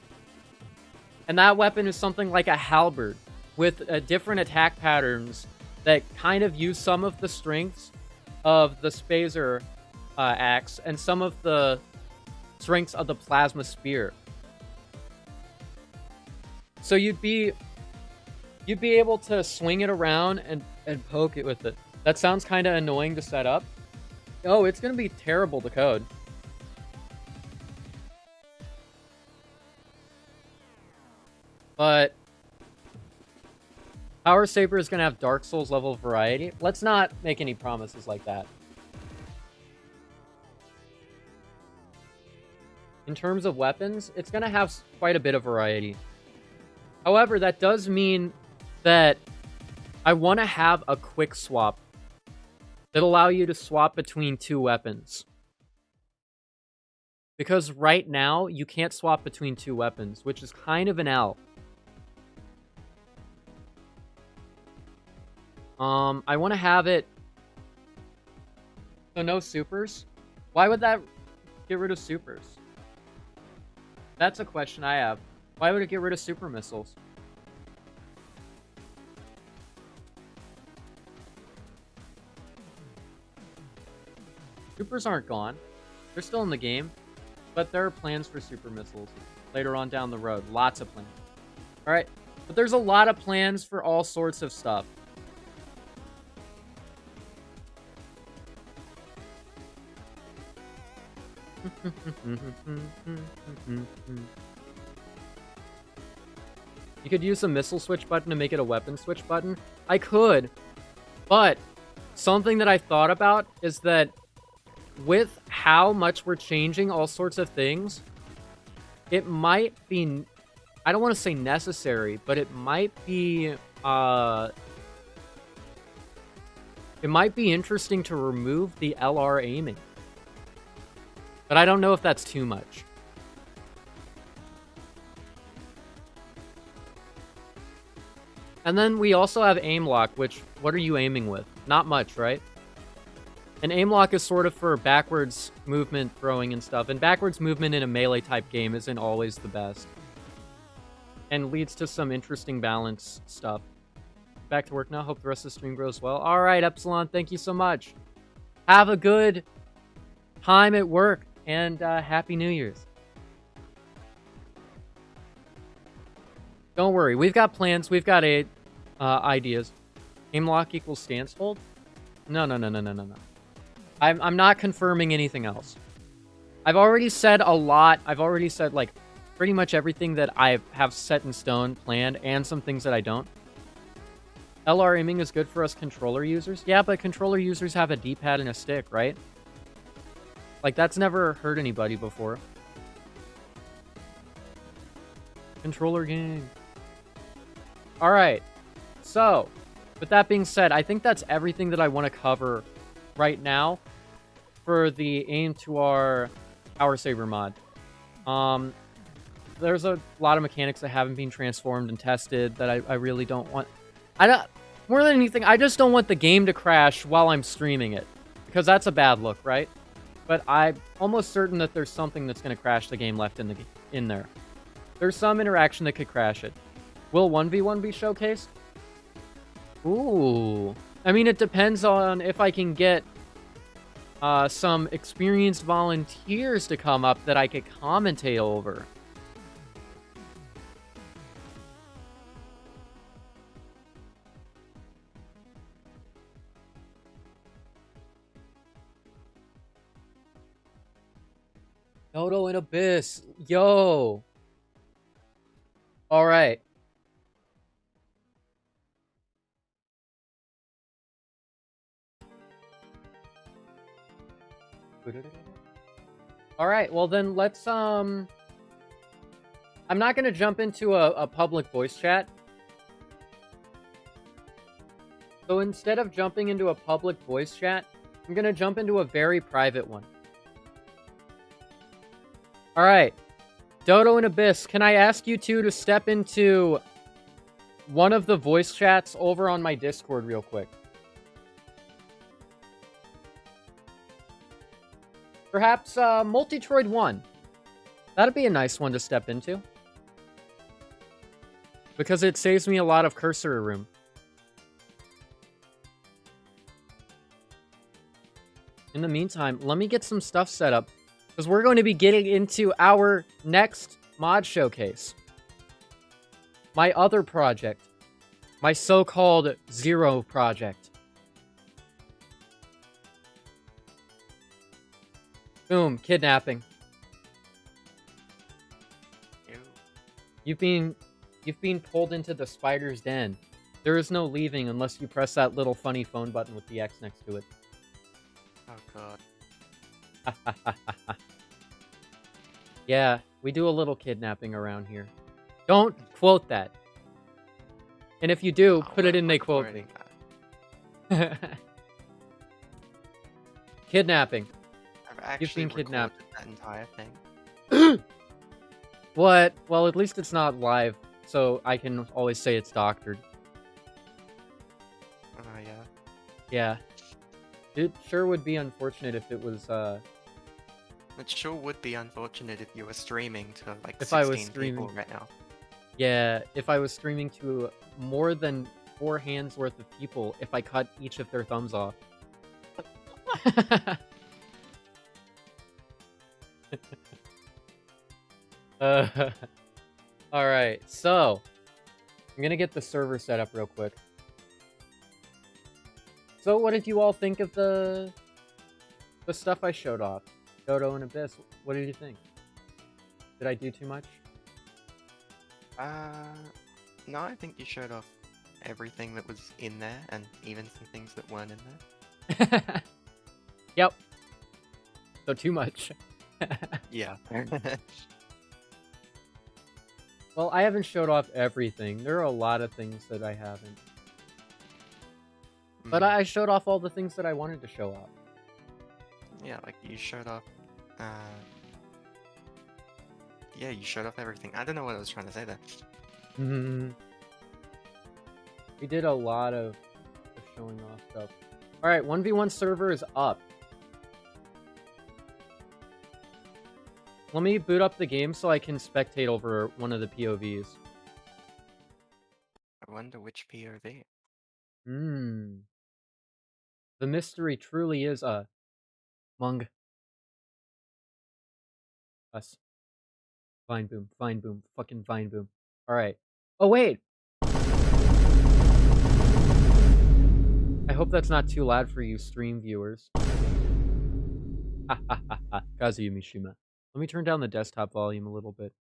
S1: And that weapon is something like a halberd with different attack patterns that kind of use some of the strengths of the spacer axe and some of the strengths of the plasma spear. So you'd be able to swing it around and poke it with it. That sounds kind of annoying to set up. Oh, it's going to be terrible to code. But Power Saber is going to have Dark Souls level variety. Let's not make any promises like that. In terms of weapons, it's going to have quite a bit of variety. However, that does mean that I want to have a quick swap that allow you to swap between two weapons. Because right now, you can't swap between two weapons, which is kind of an L. I want to have it... So no supers? Why would that get rid of supers? That's a question I have. Why would it get rid of super missiles? Supers aren't gone. They're still in the game. But there are plans for super missiles later on down the road. Lots of plans. Alright. But there's a lot of plans for all sorts of stuff. You could use a missile switch button to make it a weapon switch button. I could, but something that I thought about is that with how much we're changing all sorts of things, it might be, I don't want to say necessary, but it might be interesting to remove the LR aiming. But I don't know if that's too much. And then we also have aim lock, which, what are you aiming with? Not much, right? And aim lock is sort of for backwards movement, throwing and stuff. And backwards movement in a melee type game isn't always the best. And leads to some interesting balance stuff. Back to work now. Hope the rest of the stream goes well. Alright, Epsilon, thank you so much. Have a good time at work. And Happy New Year's. Don't worry, we've got plans, we've got ideas. Aim lock equals stance hold? No. I'm not confirming anything else. I've already said a lot. I've already said, like, pretty much everything that I have set in stone, planned, and some things that I don't. LR aiming is good for us controller users. Yeah, but controller users have a D-pad and a stick, right? Like, that's never hurt anybody before. Controller game. Alright. So, with that being said, I think that's everything that I want to cover right now for the aim to our Power Saber mod. There's a lot of mechanics that haven't been transformed and tested that I really don't want. More than anything, I just don't want the game to crash while I'm streaming it. Because that's a bad look, right? But I'm almost certain that there's something that's going to crash the game left in there. There's some interaction that could crash it. Will 1v1 be showcased? Ooh. I mean, it depends on if I can get some experienced volunteers to come up that I could commentate over. Dodo and Abyss. Yo. All right. All right. Well, then let's I'm not going to jump into a public voice chat. So instead of jumping into a public voice chat, I'm going to jump into a very private one. All right. Dodo and Abyss, can I ask you two to step into one of the voice chats over on my Discord real quick? Perhaps Multitroid 1. That'd be a nice one to step into. Because it saves me a lot of cursor room. In the meantime, let me get some stuff set up. Because we're going to be getting into our next mod showcase. My other project. My so-called Zero project. Boom, kidnapping.
S2: Ew.
S1: You've been pulled into the spider's den. There is no leaving unless you press that little funny phone button with the X next to it.
S2: Oh god.
S1: Yeah, we do a little kidnapping around here. Don't quote that. And if you do, put it in They Quote Me. Kidnapping.
S2: I've actually
S1: been kidnapped.
S2: recorded that entire thing.
S1: What? Well, at least it's not live, so I can always say it's doctored.
S2: Oh yeah.
S1: Yeah. It sure would be unfortunate if it was,
S2: It sure would be unfortunate if you were streaming to like
S1: If
S2: 16
S1: I was
S2: people
S1: streaming.
S2: right now.
S1: Yeah, if I was streaming to more than 4 hands worth of people, if I cut each of their thumbs off. Alright, so I'm gonna get the server set up real quick. So what did you all think of the stuff I showed off? Dodo and Abyss, what did you think? Did I do too much?
S2: No, I think you showed off everything that was in there, and even some things that weren't in there.
S1: Yep. So too much.
S2: Yeah.
S1: Well, I haven't showed off everything. There are a lot of things that I haven't. But I showed off all the things that I wanted to show off.
S2: Yeah, like you showed off, yeah, you showed off everything. I don't know what I was trying to say there.
S1: We did a lot of showing off stuff. Alright, 1v1 server is up. Let me boot up the game so I can spectate over one of the POVs.
S2: I wonder which POV.
S1: The mystery truly is among us. Vine boom, fucking vine boom. Alright. Oh, wait! I hope that's not too loud for you stream viewers. Ha ha ha ha. Kazuya Mishima. Let me turn down the desktop volume a little bit.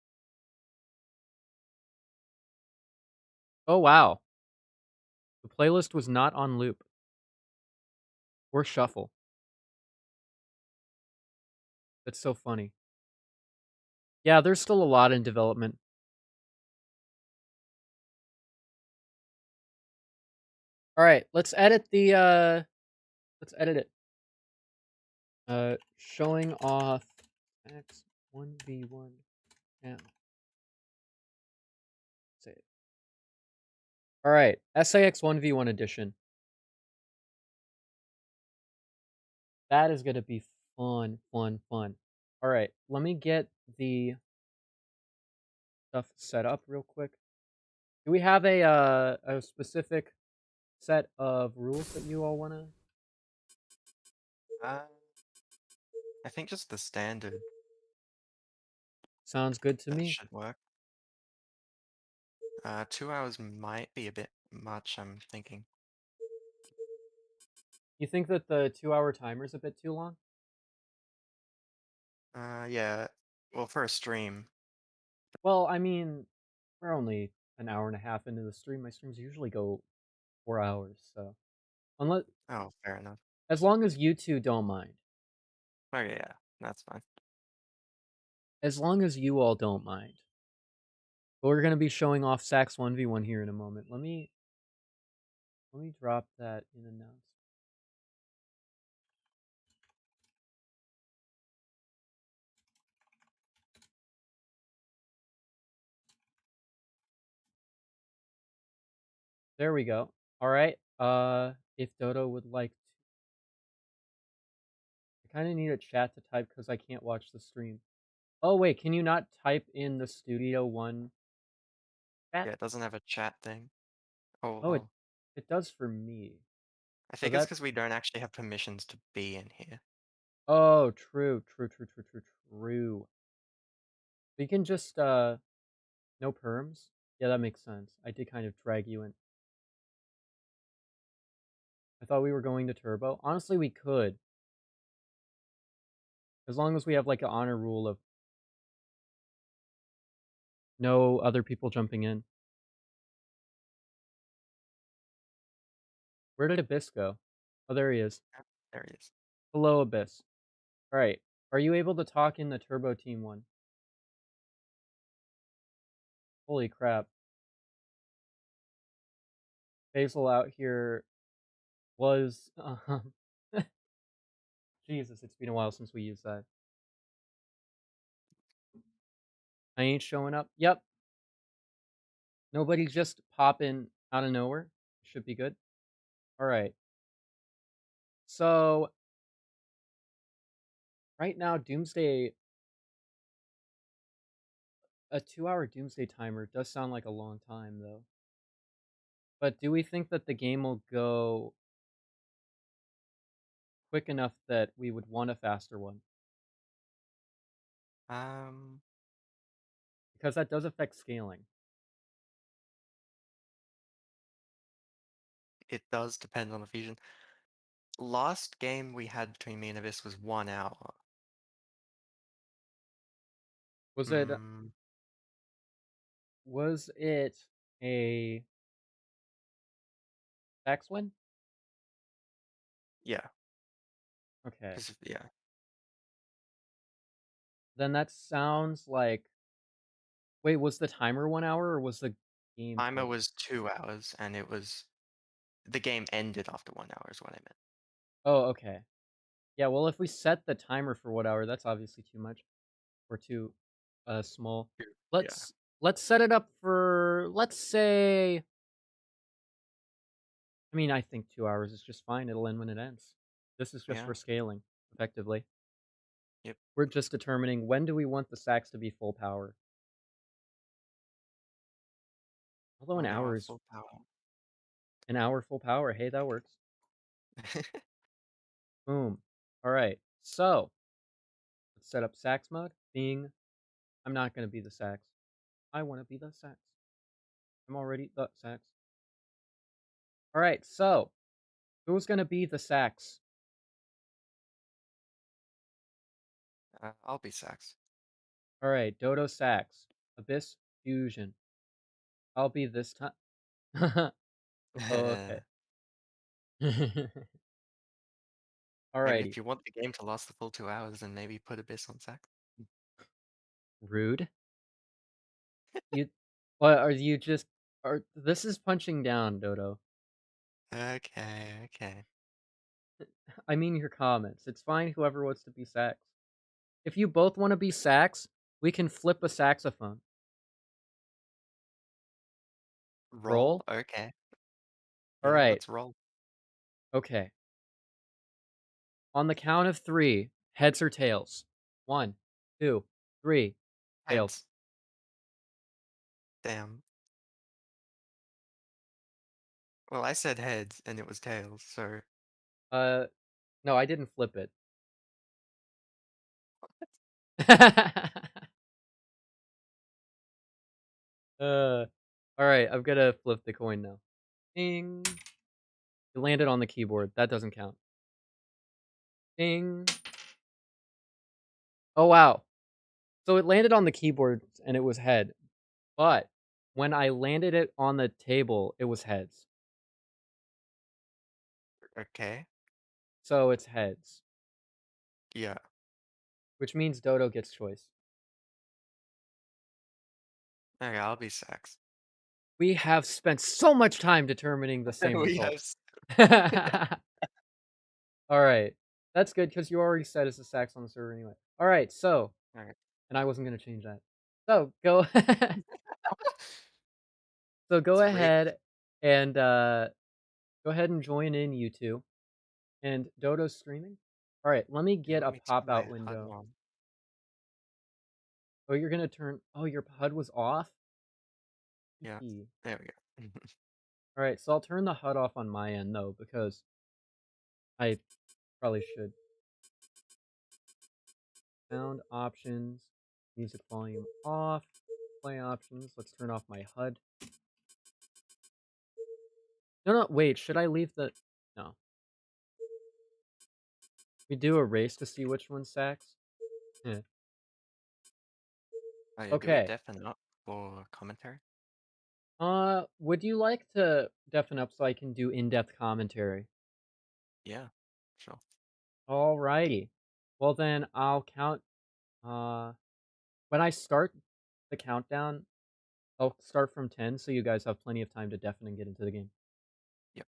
S1: Oh, wow. The playlist was not on loop. Or shuffle. That's so funny. Yeah, there's still a lot in development. Alright, let's edit the, let's edit it. Showing off X 1v1 now. Say it. Alright, SAX 1v1 edition. That is gonna be fun. Alright, let me get the stuff set up real quick. Do we have a specific set of rules that you all wanna?
S2: Uh, I think just the standard
S1: Sounds good to
S2: that
S1: me.
S2: should work. 2 hours might be a bit much, I'm thinking.
S1: You think that the 2-hour timer is a bit too long?
S2: Yeah. Well, for a stream.
S1: Well, I mean, we're only an hour and a half into the stream. My streams usually go 4 hours, so unless
S2: Oh, fair enough.
S1: as long as you 2 don't mind.
S2: Okay, yeah, that's fine.
S1: As long as you all don't mind. But we're gonna be showing off Sax 1v1 here in a moment. Let me drop that in announce. There we go. Alright. If Dodo would like to, I kinda need a chat to type because I can't watch the stream. Oh wait, can you not type in the Studio One chat?
S2: Yeah, it doesn't have a chat thing. Oh,
S1: Oh,
S2: well.
S1: it does for me.
S2: I
S1: So
S2: think it's
S1: that
S2: because we don't actually have permissions to be in here.
S1: oh, true, true, true, true, true, true. We can just no perms. Yeah, that makes sense. I did kind of drag you in. I thought we were going to turbo. Honestly, we could, as long as we have like an honor rule of no other people jumping in. Where did Abyss go? Oh, there he is.
S2: Yep, there he is.
S1: Hello, Abyss. All right. Are you able to talk in the turbo team one? Holy crap. Basil out here was Jesus, it's been a while since we used that. I ain't showing up. Yep. Nobody just popping out of nowhere. Should be good. All right. So right now, Doomsday, a 2-hour Doomsday timer does sound like a long time though. But do we think that the game will go quick enough that we would want a faster one?
S2: Um,
S1: Because that does affect scaling.
S2: it does depend on the fusion. Last game we had between me and Abyss was 1 hour.
S1: Was it
S2: Hmm,
S1: was it a Sax win?
S2: yeah,
S1: Okay.
S2: because yeah,
S1: Then that sounds like wait, was the timer 1 hour or was the game
S2: timer
S1: total?
S2: was 2 hours, and it was the game ended after 1 hour is what I meant.
S1: Oh, okay. Yeah, well if we set the timer for 1 hour, that's obviously too much. Or too small.
S2: Yeah,
S1: Let's set it up for let's say I mean I think 2 hours is just fine. It'll end when it ends. This is just
S2: yeah,
S1: for scaling, effectively.
S2: yep.
S1: We're just determining when do we want the sax to be full power. Although
S2: 1 hour full power.
S1: an hour full power, hey, that works. Boom. Alright. So let's set up sax mode. Being I'm not gonna be the sax. I wanna be the sax. I'm already the sax. Alright, so who's gonna be the sax?
S2: I'll be Sax.
S1: Alright, Dodo sax. Abyss fusion. I'll be this time. Oh, okay.
S2: I mean, if
S1: Alrighty.
S2: you want the game to last the full 2 hours, then maybe put Abyss on Sax.
S1: Rude. You what are you just are this is punching down, Dodo.
S2: Okay, okay.
S1: I mean your comments. It's fine whoever wants to be sax. If you both want to be sax, we can flip a saxophone.
S2: Roll?
S1: Roll?
S2: Okay. Yeah,
S1: Alright.
S2: let's roll.
S1: Okay. On the count of 3, heads or tails. 1, 2, 3. Tails.
S2: Heads. Damn. Well, I said heads and it was tails, so
S1: Uh, no, I didn't flip it. All right, I'm gonna flip the coin now. Ding. It landed on the keyboard. That doesn't count. Ding. Oh wow. So it landed on the keyboard and it was head, but when I landed it on the table, it was heads.
S2: okay.
S1: So it's heads,
S2: Yeah.
S1: which means Dodo gets choice.
S2: Okay, I'll be Sax.
S1: We have spent so much time determining the same
S2: We
S1: result.
S2: have
S1: All right. That's good because you already said it's a sax on the server anyway. All right, so,
S2: Alright.
S1: and I wasn't going to change that. So, go so go
S2: It's rigged.
S1: ahead and join in, you two. And Dodo's streaming? All right, let me
S2: Yeah,
S1: get
S2: let
S1: a
S2: me turn my
S1: pop-out
S2: HUD
S1: window.
S2: on.
S1: Oh, you're going to turn Oh, your HUD was off?
S2: Yeah.
S1: Hee.
S2: There we go.
S1: All right, so I'll turn the HUD off on my end though because I probably should. Sound options, music volume off, play options. Let's turn off my HUD. No, no, wait, should I leave the... No. We do a race to see which one's sax? Yeah.
S2: Oh yeah, do we
S1: Okay.
S2: deafen up for commentary?
S1: Would you like to deafen up so I can do in-depth commentary?
S2: Yeah, sure.
S1: Alrighty. Well then, I'll count, uh... when I start the countdown, I'll start from 10 so you guys have plenty of time to deafen and get into the game.
S2: Yep.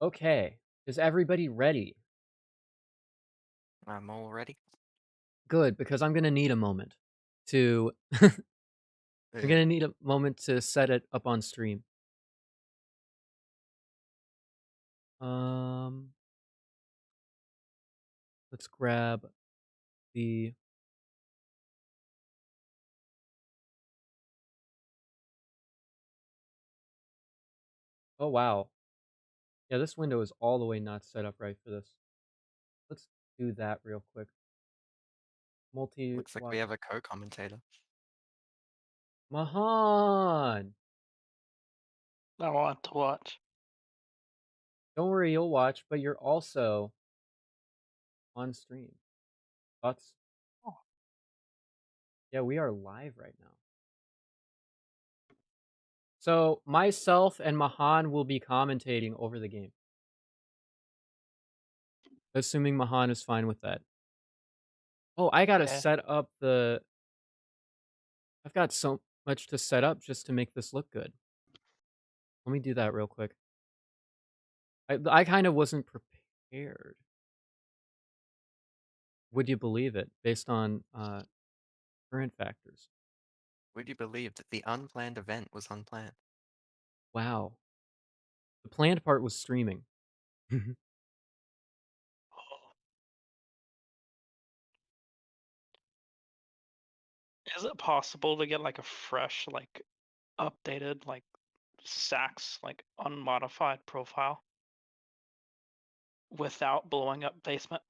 S1: Okay. Is everybody ready?
S2: I'm all ready.
S1: Good, because I'm gonna need a moment to... I'm
S2: Okay.
S1: gonna need a moment to set it up on stream. Um, let's grab the... Oh, wow. Yeah, this window is all the way not set up right for this. Let's do that real quick.
S2: Looks like we
S1: Multi-watch.
S2: have a co-commentator.
S1: Mahan!
S3: I want to watch.
S1: Don't worry, you'll watch, but you're also on stream. Thoughts?
S3: Oh.
S1: Yeah, we are live right now. So, myself and Mahan will be commentating over the game. Assuming Mahan is fine with that. Oh, I gotta
S3: Okay.
S1: set up the... I've got so much to set up just to make this look good. Let me do that real quick. I kind of wasn't prepared. Would you believe it? Based on current factors.
S2: Would you believe that the unplanned event was unplanned?
S1: Wow. The planned part was streaming.
S3: Is it possible to get like a fresh, like updated, like Sax, like unmodified profile without blowing up basement?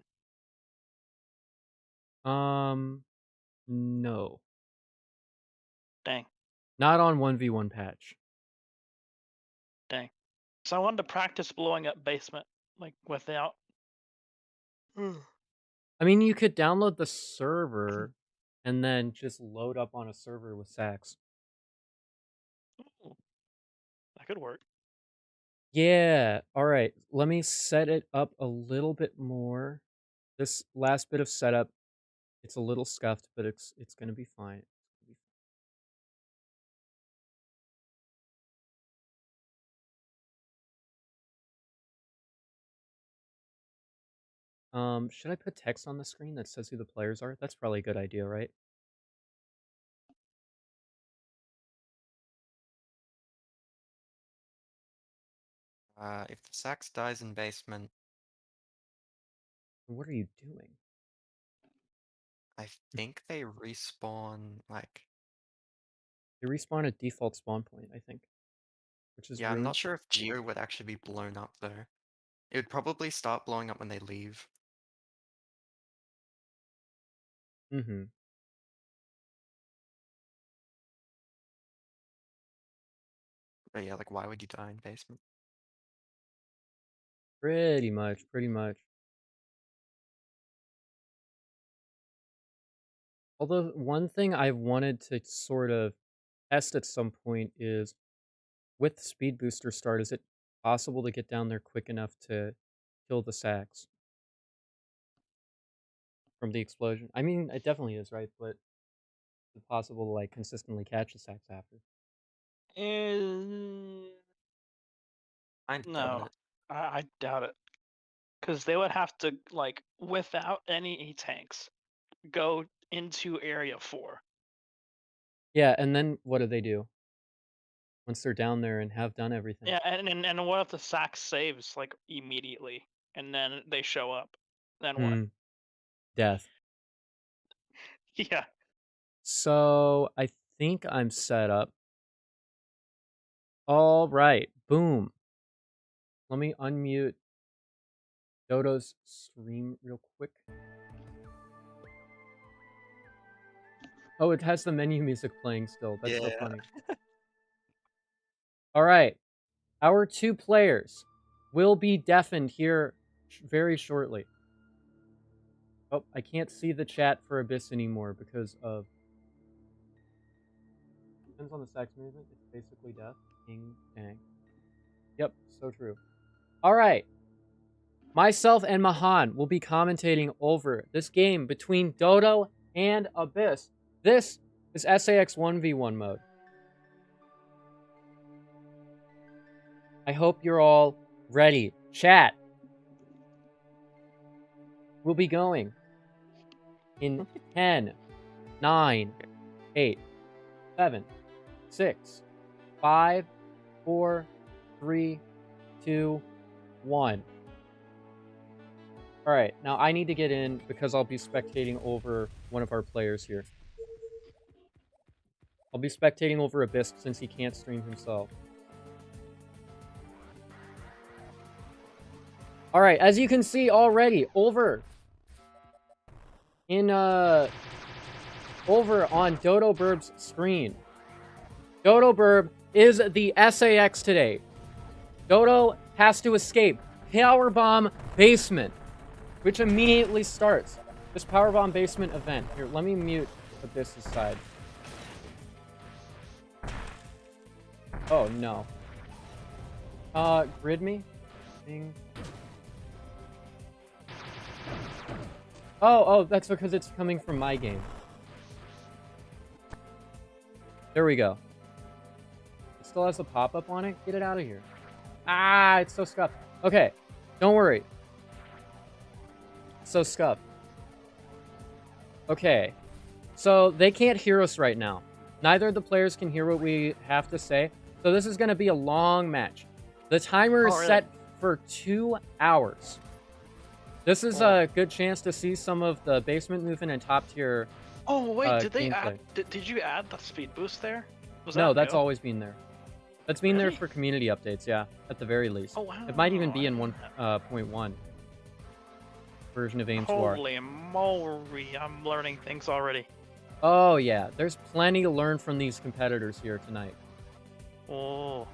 S1: No.
S3: Dang,
S1: Not on 1v1 patch.
S3: dang. So I wanted to practice blowing up basement, like without.
S1: I mean, you could download the server and then just load up on a server with Sax.
S3: Ooh, that could work.
S1: Yeah, alright. Let me set it up a little bit more. This last bit of setup, it's a little scuffed, but it's gonna be fine. Should I put text on the screen that says who the players are? That's probably a good idea, right?
S2: If the Sax dies in basement,
S1: What are you doing?
S2: I think they respawn like
S1: They respawn at default spawn point, I think. Which is
S2: Yeah, I'm
S1: rude.
S2: not sure if Geo would actually be blown up though. It would probably start blowing up when they leave.
S1: Mm-hmm.
S2: But yeah, like why would you die in basement?
S1: Pretty much, pretty much. Although one thing I've wanted to sort of test at some point is with speed booster start, is it possible to get down there quick enough to kill the sacks from the explosion? I mean, it definitely is, right? But is it possible to like consistently catch the sacks after?
S3: Eh,
S2: I doubt
S3: no,
S2: it.
S3: I doubt it. Because they would have to, like, without any tanks, go into Area 4.
S1: Yeah, and then what do they do once they're down there and have done everything?
S3: Yeah, and what if the sack saves, like, immediately, and then they show up? Then what?
S1: Death.
S3: Yeah.
S1: So I think I'm set up. All right, boom. Let me unmute Dodo's stream real quick. Oh, it has the menu music playing still. That's so
S2: Yeah.
S1: funny. All right. Our 2 players will be deafened here very shortly. Oh, I can't see the chat for Abyss anymore because of... Depends on the sax movement. It's basically death. King, dang. Yep, so true. All right. Myself and Mahan will be commentating over this game between Dodo and Abyss. This is SAX 1v1 mode. I hope you're all ready. Chat. We'll be going in 10, 9, 8, 7, 6, 5, 4, 3, 2, 1. All right, now I need to get in because I'll be spectating over one of our players here. I'll be spectating over Abyss since he can't stream himself. All right, as you can see already, over on Dodo Burb's screen, Dodo Burb is the SAX today. Dodo has to escape Powerbomb Basement, which immediately starts this Powerbomb Basement event. Here, let me mute Abyss's side. Oh, no. Grid me? Ding. Oh, that's because it's coming from my game. There we go. It still has a pop-up on it? Get it out of here. Ah, it's so scuffed. Okay, don't worry. It's so scuffed. Okay, so they can't hear us right now. Neither of the players can hear what we have to say. So this is going to be a long match. The timer is set for 2 hours. This is a good chance to see some of the basement movement and top tier.
S3: Oh wait, did they
S1: gameplay.
S3: add? Did you add the speed boost there? Was
S1: No,
S3: that
S1: that's
S3: new?
S1: always been there. That's been there
S3: Really?
S1: for community updates, yeah, at the very least.
S3: Oh wow.
S1: It might even be in 1.1 version of Ames War.
S3: Holy moly, I'm learning things already.
S1: Oh yeah, there's plenty to learn from these competitors here tonight.
S3: Oh.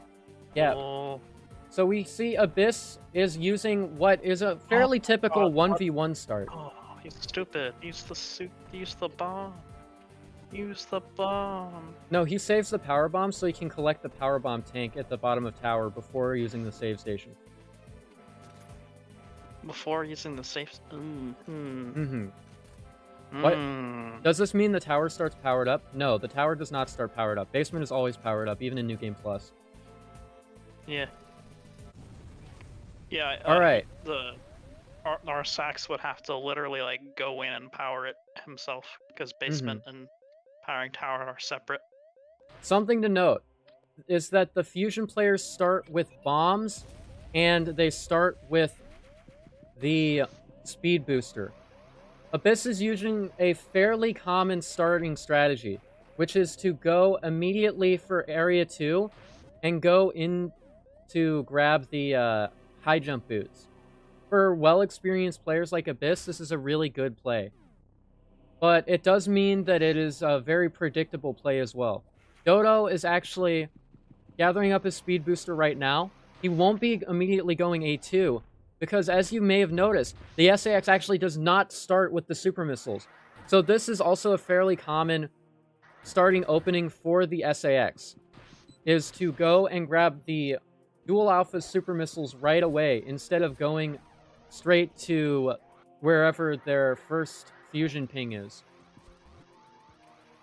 S1: Yeah.
S3: Oh.
S1: So we see Abyss is using what is a fairly typical 1v1 start.
S3: Oh, he's stupid. Use the bomb. Use the bomb.
S1: No, he saves the power bomb so he can collect the power bomb tank at the bottom of tower before using the save station.
S3: Before using the safe.
S1: What? Does this mean the tower starts powered up? No, the tower does not start powered up. Basement is always powered up, even in New Game Plus.
S3: Yeah. Yeah.
S1: All right.
S3: Our Sax would have to literally like go in and power it himself because basement and powering tower are separate.
S1: Something to note is that the fusion players start with bombs and they start with the speed booster. Abyss is using a fairly common starting strategy. which is to go immediately for area 2 and go in to grab the high jump boots. For well-experienced players like Abyss, this is a really good play. But it does mean that it is a very predictable play as well. Dodo is actually gathering up his speed booster right now. He won't be immediately going A2, because as you may have noticed, the SAX actually does not start with the super missiles. So this is also a fairly common starting opening for the SAX, is to go and grab the dual alpha super missiles right away, instead of going straight to wherever their first fusion ping is.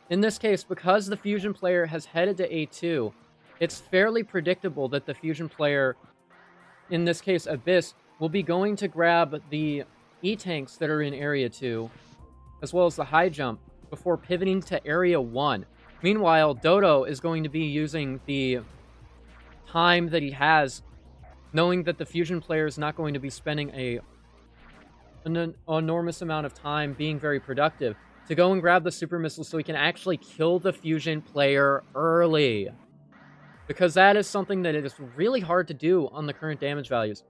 S1: In this case, because the fusion player has headed to A2, it's fairly predictable that the fusion player, in this case Abyss, will be going to grab the E-tanks that are in Area 2, as well as the high jump, before pivoting to Area 1. Meanwhile, Dodo is going to be using the time that he has, knowing that the fusion player is not going to be spending an enormous amount of time being very productive, to go and grab the super missile so he can actually kill the fusion player early. Because that is something that is really hard to do on the current damage values,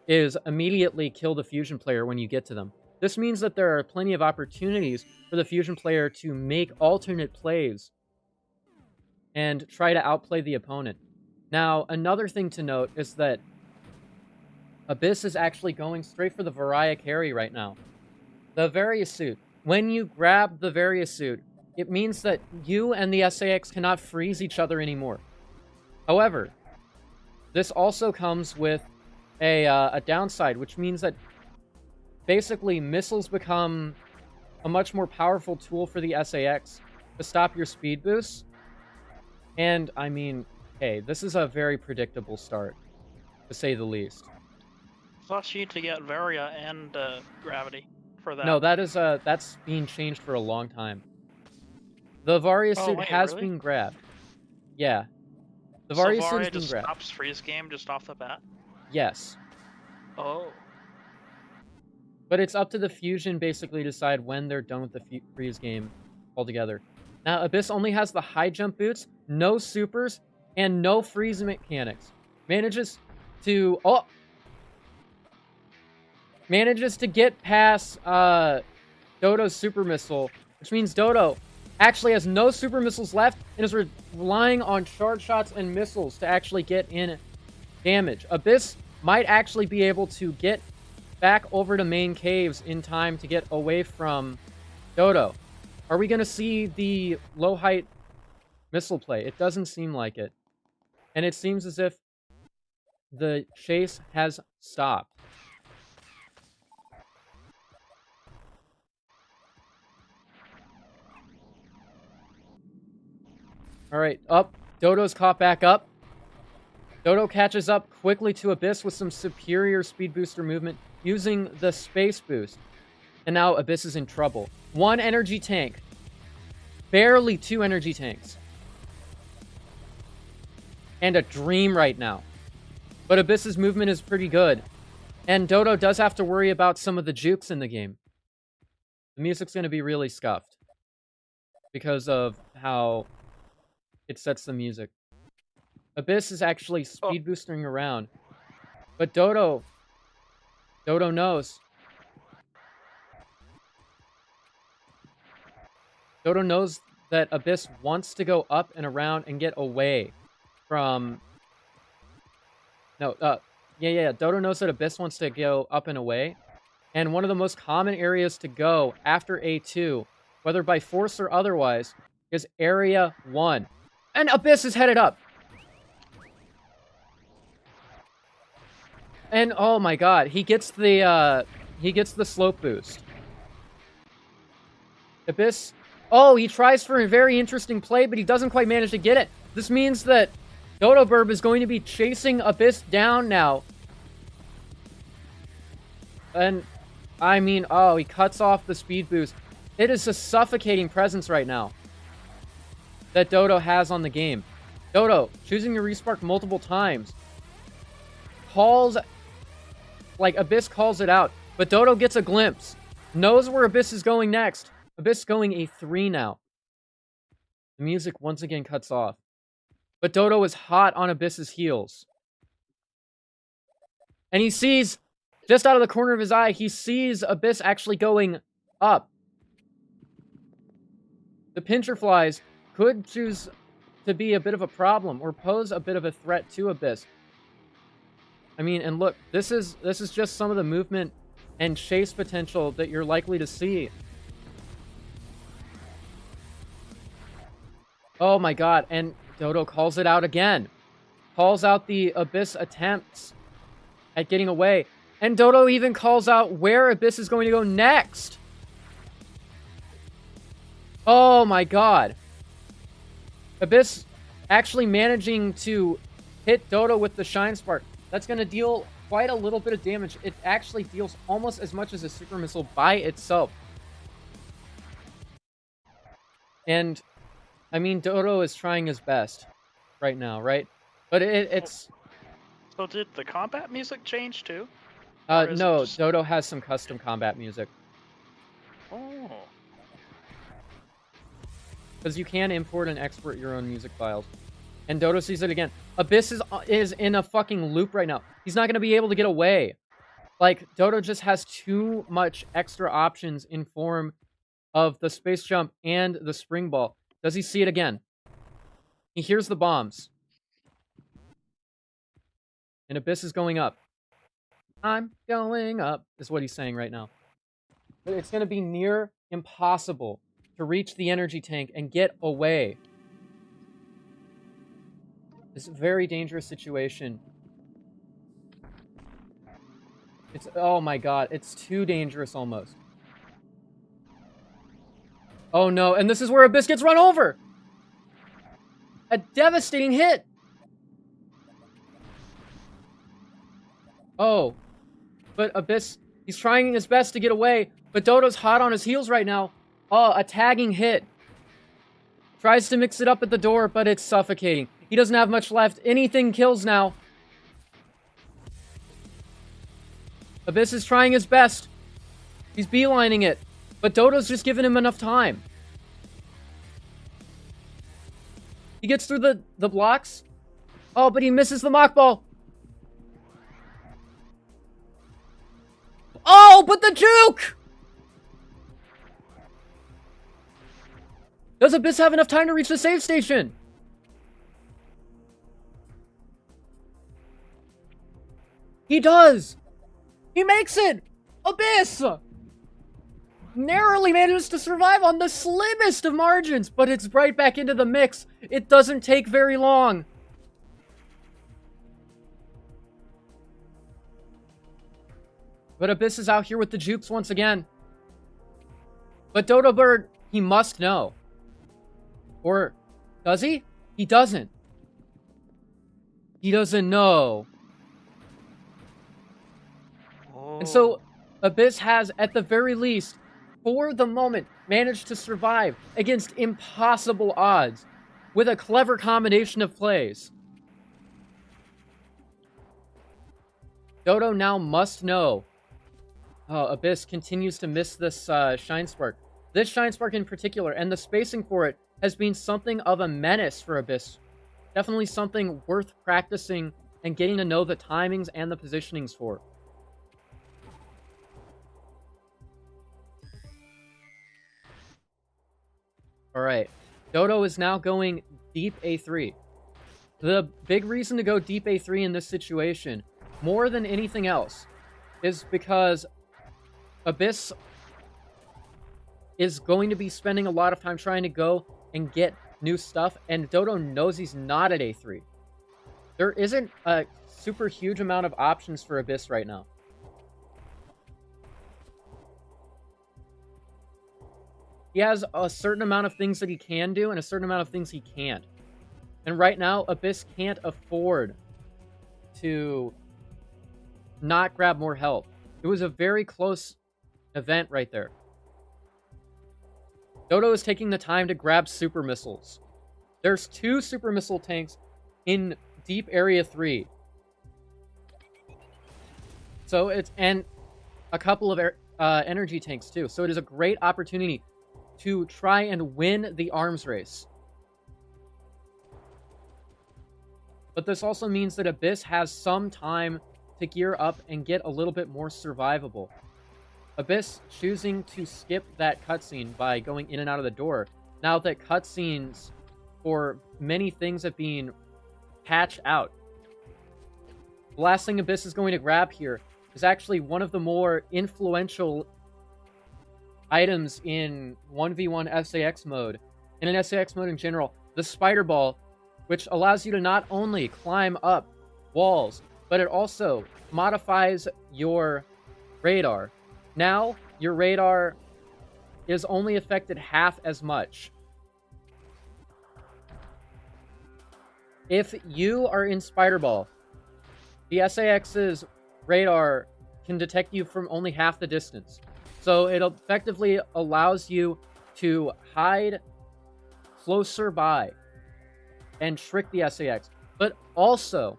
S1: is immediately kill the fusion player when you get to them. This means that there are plenty of opportunities for the fusion player to make alternate plays and try to outplay the opponent. Now, another thing to note is that Abyss is actually going straight for the Varia carry right now. The Various Suit. When you grab the Various Suit, it means that you and the SAX cannot freeze each other anymore. However, this also comes with a downside, which means that basically missiles become a much more powerful tool for the SAX to stop your speed boosts. And, I mean, hey, this is a very predictable start, to say the least.
S3: Plus, you need to get Varia and Gravity for that.
S1: No, that's being changed for a long time. The Varia suit has been grabbed. Yeah. The Varia suit has been grabbed.
S3: Stops freeze game just off the bat?
S1: Yes.
S3: Oh.
S1: But it's up to the fusion basically to decide when they're done with the freeze game altogether. Now, Abyss only has the high jump boots, no supers, and no freeze mechanics. Manages to get past Dodo's super missile, which means Dodo actually has no super missiles left and is relying on charge shots and missiles to actually get in damage. Abyss might actually be able to get back over to main caves in time to get away from Dodo. Are we going to see the low height missile play? It doesn't seem like it. And it seems as if the chase has stopped. Alright, up. Dodo's caught back up. Dodo catches up quickly to Abyss with some superior speed booster movement using the space boost. And now Abyss is in trouble. One energy tank. Barely two energy tanks. And a dream right now. But Abyss's movement is pretty good. And Dodo does have to worry about some of the jukes in the game. The music's going to be really scuffed because of how it sets the music. Abyss is actually speed boosting around. But Dodo knows. Dodo knows that Abyss wants to go up and around and get away from... Dodo knows that Abyss wants to go up and away. And one of the most common areas to go after A2, whether by force or otherwise, is Area 1. And Abyss is headed up. And oh my god, he gets the slope boost. Abyss, he tries for a very interesting play, but he doesn't quite manage to get it. This means that Dodo Burb is going to be chasing Abyss down now. And, I mean, he cuts off the speed boost. It is a suffocating presence right now that Dodo has on the game. Dodo, choosing to respark multiple times. Abyss calls it out. But Dodo gets a glimpse. Knows where Abyss is going next. Abyss going A3 now. The music once again cuts off. But Dodo is hot on Abyss's heels. And he sees, just out of the corner of his eye, he sees Abyss actually going up. The pincher flies could choose to be a bit of a problem or pose a bit of a threat to Abyss. I mean, and look, this is just some of the movement and chase potential that you're likely to see. Oh my god, and Dodo calls it out again. Calls out the Abyss attempts at getting away. And Dodo even calls out where Abyss is going to go next. Oh my god. Abyss actually managing to hit Dodo with the Shine Spark. That's going to deal quite a little bit of damage. It actually deals almost as much as a Super Missile by itself. And, I mean, Dodo is trying his best right now, right? But it's...
S3: So did the combat music change too?
S1: No, Dodo has some custom combat music.
S3: Oh.
S1: Because you can import and export your own music files. And Dodo sees it again. Abyss is in a fucking loop right now. He's not going to be able to get away. Like, Dodo just has too much extra options in form of the space jump and the spring ball. Does he see it again? He hears the bombs. And Abyss is going up. I'm going up, is what he's saying right now. But it's going to be near impossible to reach the energy tank and get away. It's a very dangerous situation. It's, oh my god, it's too dangerous almost. Oh no, and this is where Abyss gets run over! A devastating hit! Oh, but Abyss, he's trying his best to get away, but Dodo's hot on his heels right now. Oh, a tagging hit. Tries to mix it up at the door, but it's suffocating. He doesn't have much left. Anything kills now. Abyss is trying his best. He's beelining it, but Dodo's just giving him enough time. He gets through the blocks. Oh, but he misses the mock ball. Oh, but the juke! Does Abyss have enough time to reach the save station? He does! He makes it! Abyss! Narrowly manages to survive on the slimmest of margins, but it's right back into the mix. It doesn't take very long. But Abyss is out here with the jukes once again. But Dodo Bird, he must know. Or, does he? He doesn't. He doesn't know.
S3: Oh.
S1: And so, Abyss has, at the very least, for the moment, managed to survive against impossible odds with a clever combination of plays. Dodo now must know. Oh, Abyss continues to miss this Shine Spark. This Shine Spark in particular, and the spacing for it, has been something of a menace for Abyss. Definitely something worth practicing and getting to know the timings and the positionings for. Alright, Dodo is now going deep A3. The big reason to go deep A3 in this situation, more than anything else, is because Abyss is going to be spending a lot of time trying to go and get new stuff, and Dodo knows he's not at A3. There isn't a super huge amount of options for Abyss right now. He has a certain amount of things that he can do and a certain amount of things he can't. And right now, Abyss can't afford to not grab more health. It was a very close event right there. Dodo is taking the time to grab super missiles. There's 2 super missile tanks in deep area 3. So it's, and a couple of energy tanks too. So it is a great opportunity to try and win the arms race. But this also means that Abyss has some time to gear up and get a little bit more survivable. Abyss choosing to skip that cutscene by going in and out of the door, now that cutscenes for many things have been patched out. The last thing Abyss is going to grab here is actually one of the more influential items in 1v1 SAX mode, and in SAX mode in general, the Spider Ball, which allows you to not only climb up walls, but it also modifies your radar. Now, your radar is only affected half as much. If you are in Spider Ball, the SAX's radar can detect you from only half the distance. So it effectively allows you to hide closer by and trick the SAX. But also,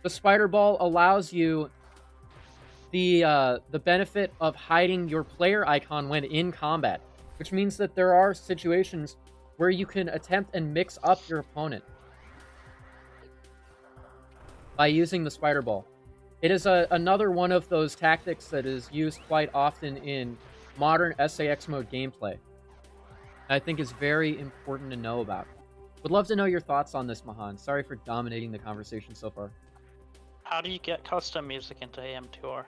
S1: the Spider Ball allows you the benefit of hiding your player icon when in combat, which means that there are situations where you can attempt and mix up your opponent by using the Spider Ball. It is another one of those tactics that is used quite often in modern SAX mode gameplay. I think is very important to know about. Would love to know your thoughts on this, Mahan. Sorry for dominating the conversation so far.
S3: How do you get custom music into AM2R?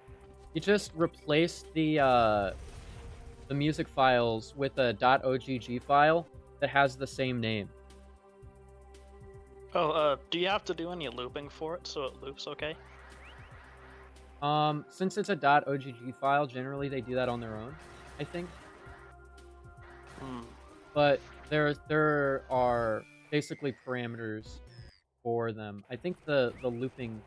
S1: You just replace the music files with a .ogg file that has the same name.
S3: Oh, do you have to do any looping for it so it loops okay?
S1: Since it's a .ogg file, generally they do that on their own, I think. But there are basically parameters for them. I think the looping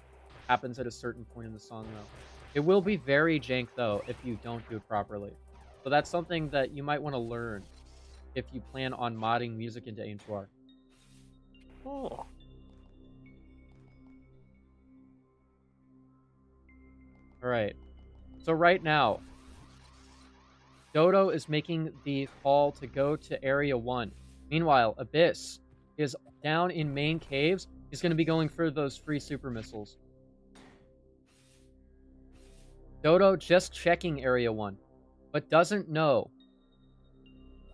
S1: happens at a certain point in the song, though. It will be very jank, though, if you don't do it properly. So that's something that you might want to learn if you plan on modding music into AM2R.
S3: Oh.
S1: Alright. So right now, Dodo is making the call to go to Area 1. Meanwhile, Abyss is down in main caves. He's going to be going for those free super missiles. Dodo just checking Area 1, but doesn't know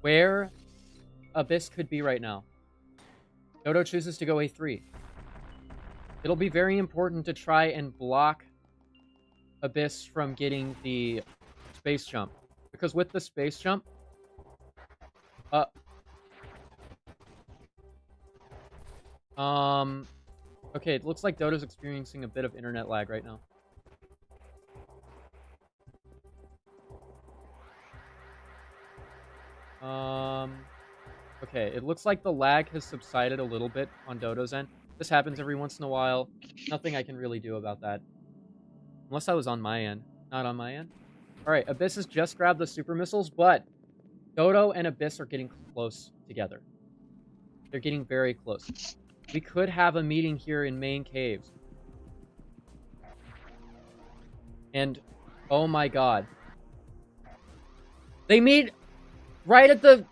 S1: where Abyss could be right now. Dodo chooses to go A3. It'll be very important to try and block Abyss from getting the space jump. Because with the space jump... Okay, it looks like Dodo's experiencing a bit of internet lag right now. Okay, it looks like the lag has subsided a little bit on Dodo's end. This happens every once in a while. Nothing I can really do about that. Unless that was on my end. Not on my end. Alright, Abyss has just grabbed the super missiles, but Dodo and Abyss are getting close together. They're getting very close. We could have a meeting here in main caves. And, oh my god. They meet right at the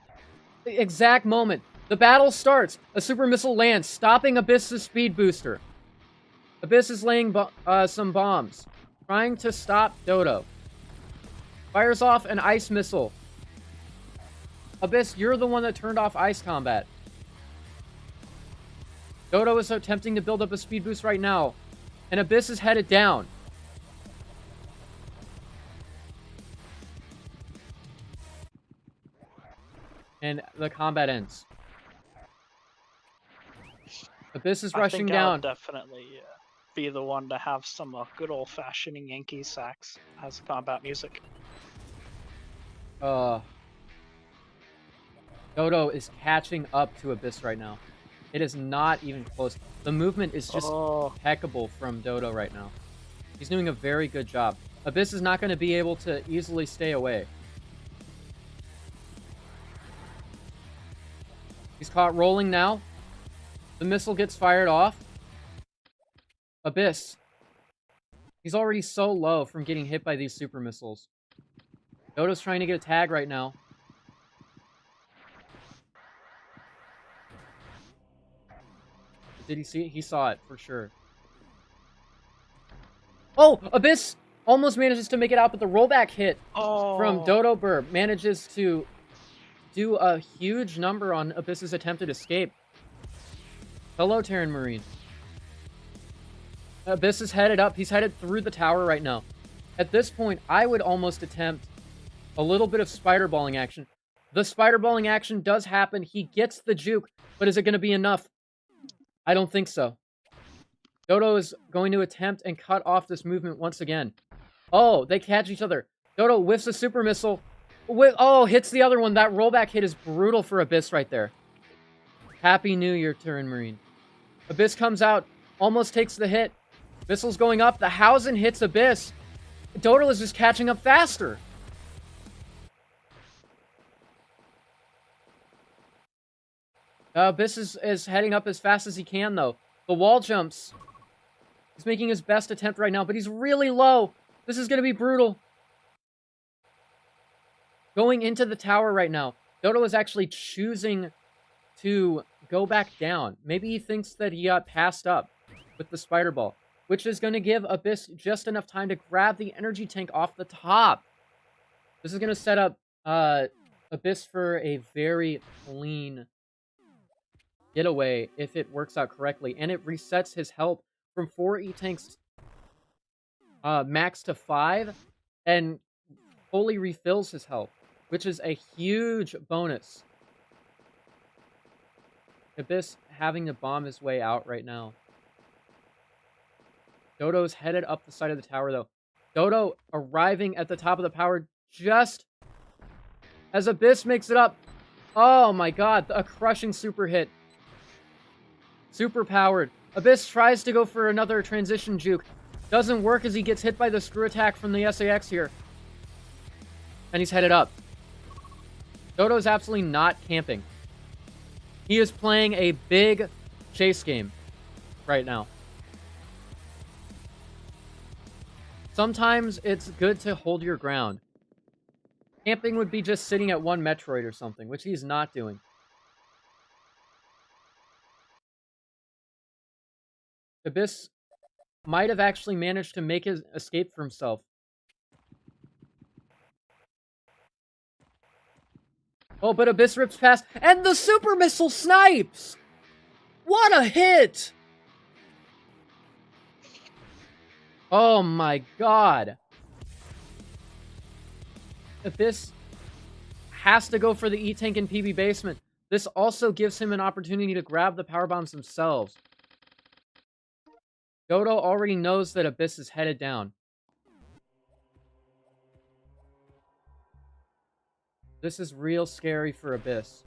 S1: exact moment. The battle starts. A super missile lands, stopping Abyss's speed booster. Abyss is laying some bombs, trying to stop Dodo. Fires off an ice missile. Abyss, you're the one that turned off ice combat. Dodo is attempting to build up a speed boost right now, and Abyss is headed down. And the combat ends. Abyss is rushing down.
S3: I'll definitely be the one to have some good old-fashioned Yankee sax as combat music.
S1: Dodo is catching up to Abyss right now. It is not even close. The movement is just impeccable from Dodo right now. He's doing a very good job. Abyss is not going to be able to easily stay away. He's caught rolling now. The missile gets fired off. Abyss. He's already so low from getting hit by these super missiles. Dodo's trying to get a tag right now. Did he see it? He saw it, for sure. Oh! Abyss almost manages to make it out, but the rollback hit from Dodo Burr manages to do a huge number on Abyss's attempted escape. Hello, Terran Marine. Abyss is headed up. He's headed through the tower right now. At this point, I would almost attempt a little bit of spider-balling action. The spider-balling action does happen. He gets the juke, but is it going to be enough? I don't think so. Dodo is going to attempt and cut off this movement once again. Oh, they catch each other. Dodo whiffs a super missile. Oh, hits the other one. That rollback hit is brutal for Abyss right there. Happy New Year, Terran Marine. Abyss comes out, almost takes the hit. Missile's going up. The Hausen hits Abyss. Dodo is just catching up faster. Abyss is heading up as fast as he can, though. The wall jumps. He's making his best attempt right now, but he's really low. This is going to be brutal. Going into the tower right now. Dodo is actually choosing to go back down. Maybe he thinks that he got passed up with the spider ball, which is going to give Abyss just enough time to grab the energy tank off the top. This is going to set up Abyss for a very clean getaway if it works out correctly, and it resets his health from 4 E-tanks max to 5 and fully refills his health, which is a huge bonus. Abyss having to bomb his way out right now. Dodo's headed up the side of the tower, though. Dodo arriving at the top of the tower just as Abyss makes it up. Oh my god, a crushing super hit. Super powered. Abyss tries to go for another transition juke. Doesn't work as he gets hit by the screw attack from the SAX here. And he's headed up. Dodo's absolutely not camping. He is playing a big chase game right now. Sometimes it's good to hold your ground. Camping would be just sitting at one Metroid or something, which he's not doing. Abyss might have actually managed to make his escape for himself. Oh, but Abyss rips past, and the super missile snipes! What a hit! Oh my god. Abyss has to go for the E-Tank in PB basement. This also gives him an opportunity to grab the power bombs themselves. Dodo already knows that Abyss is headed down. This is real scary for Abyss.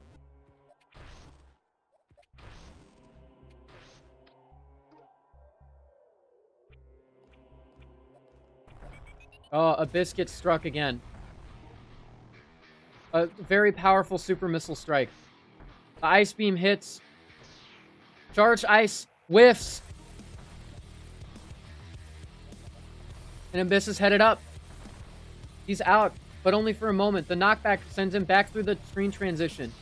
S1: Oh, Abyss gets struck again. A very powerful super missile strike. The ice beam hits. Charged ice whiffs. And Abyss is headed up. He's out, but only for a moment. The knockback sends him back through the screen transition.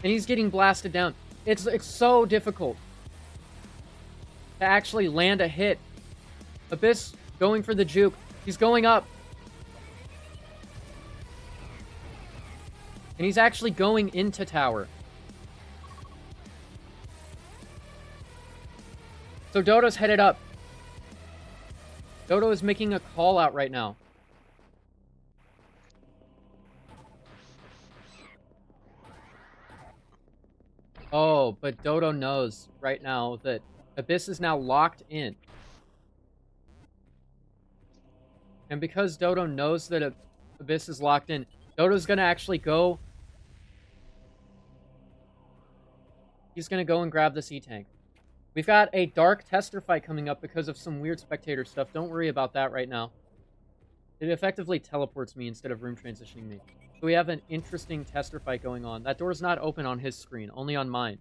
S1: And he's getting blasted down. It's so difficult to actually land a hit. Abyss going for the juke. He's going up. And he's actually going into tower. So Dodo's headed up. Dodo is making a call out right now. Oh, but Dodo knows right now that Abyss is now locked in. And because Dodo knows that Abyss is locked in, Dodo's going to actually go. He's going to go and grab this E-Tank. We've got a dark tester fight coming up because of some weird spectator stuff. Don't worry about that right now. It effectively teleports me instead of room transitioning me. So we have an interesting tester fight going on. That door's not open on his screen, only on mine.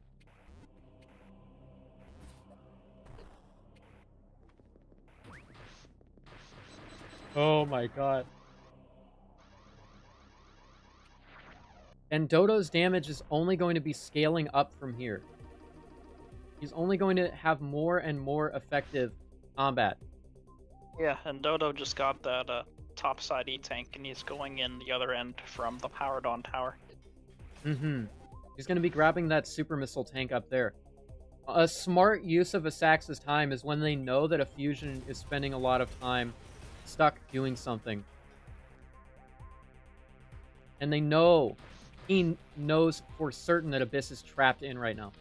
S1: Oh my god. And Dodo's damage is only going to be scaling up from here. He's only going to have more and more effective combat.
S3: Yeah, and Dodo just got that topside E-tank, and he's going in the other end from the powered-on tower.
S1: Mm-hmm. He's going to be grabbing that super missile tank up there. A smart use of a Sax's time is when they know that a fusion is spending a lot of time stuck doing something. And they know, he knows for certain that Abyss is trapped in right now.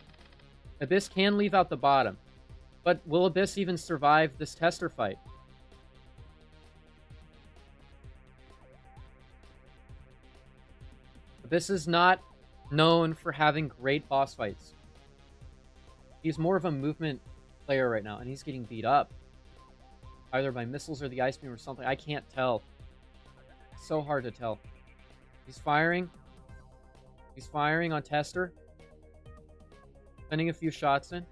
S1: Abyss can leave out the bottom, but will Abyss even survive this tester fight? Abyss is not known for having great boss fights. He's more of a movement player right now, and he's getting beat up. Either by missiles or the ice beam or something. I can't tell. It's so hard to tell. He's firing. He's firing on Tester. Sending a few shots in.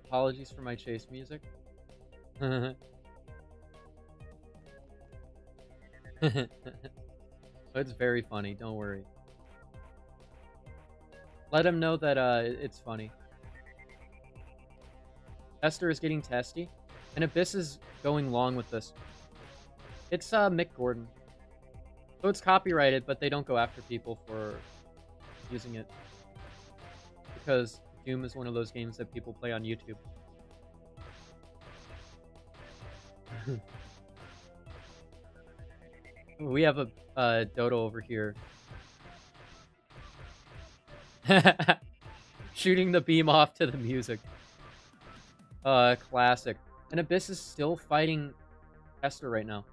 S1: Apologies for my chase music. It's very funny, don't worry. Let him know that it's funny. Tester is getting testy, and Abyss is going long with this. It's Mick Gordon. So it's copyrighted, but they don't go after people for using it. Because Doom is one of those games that people play on YouTube. We have a Dodo over here. Shooting the beam off to the music. Classic. And Abyss is still fighting Tester right now.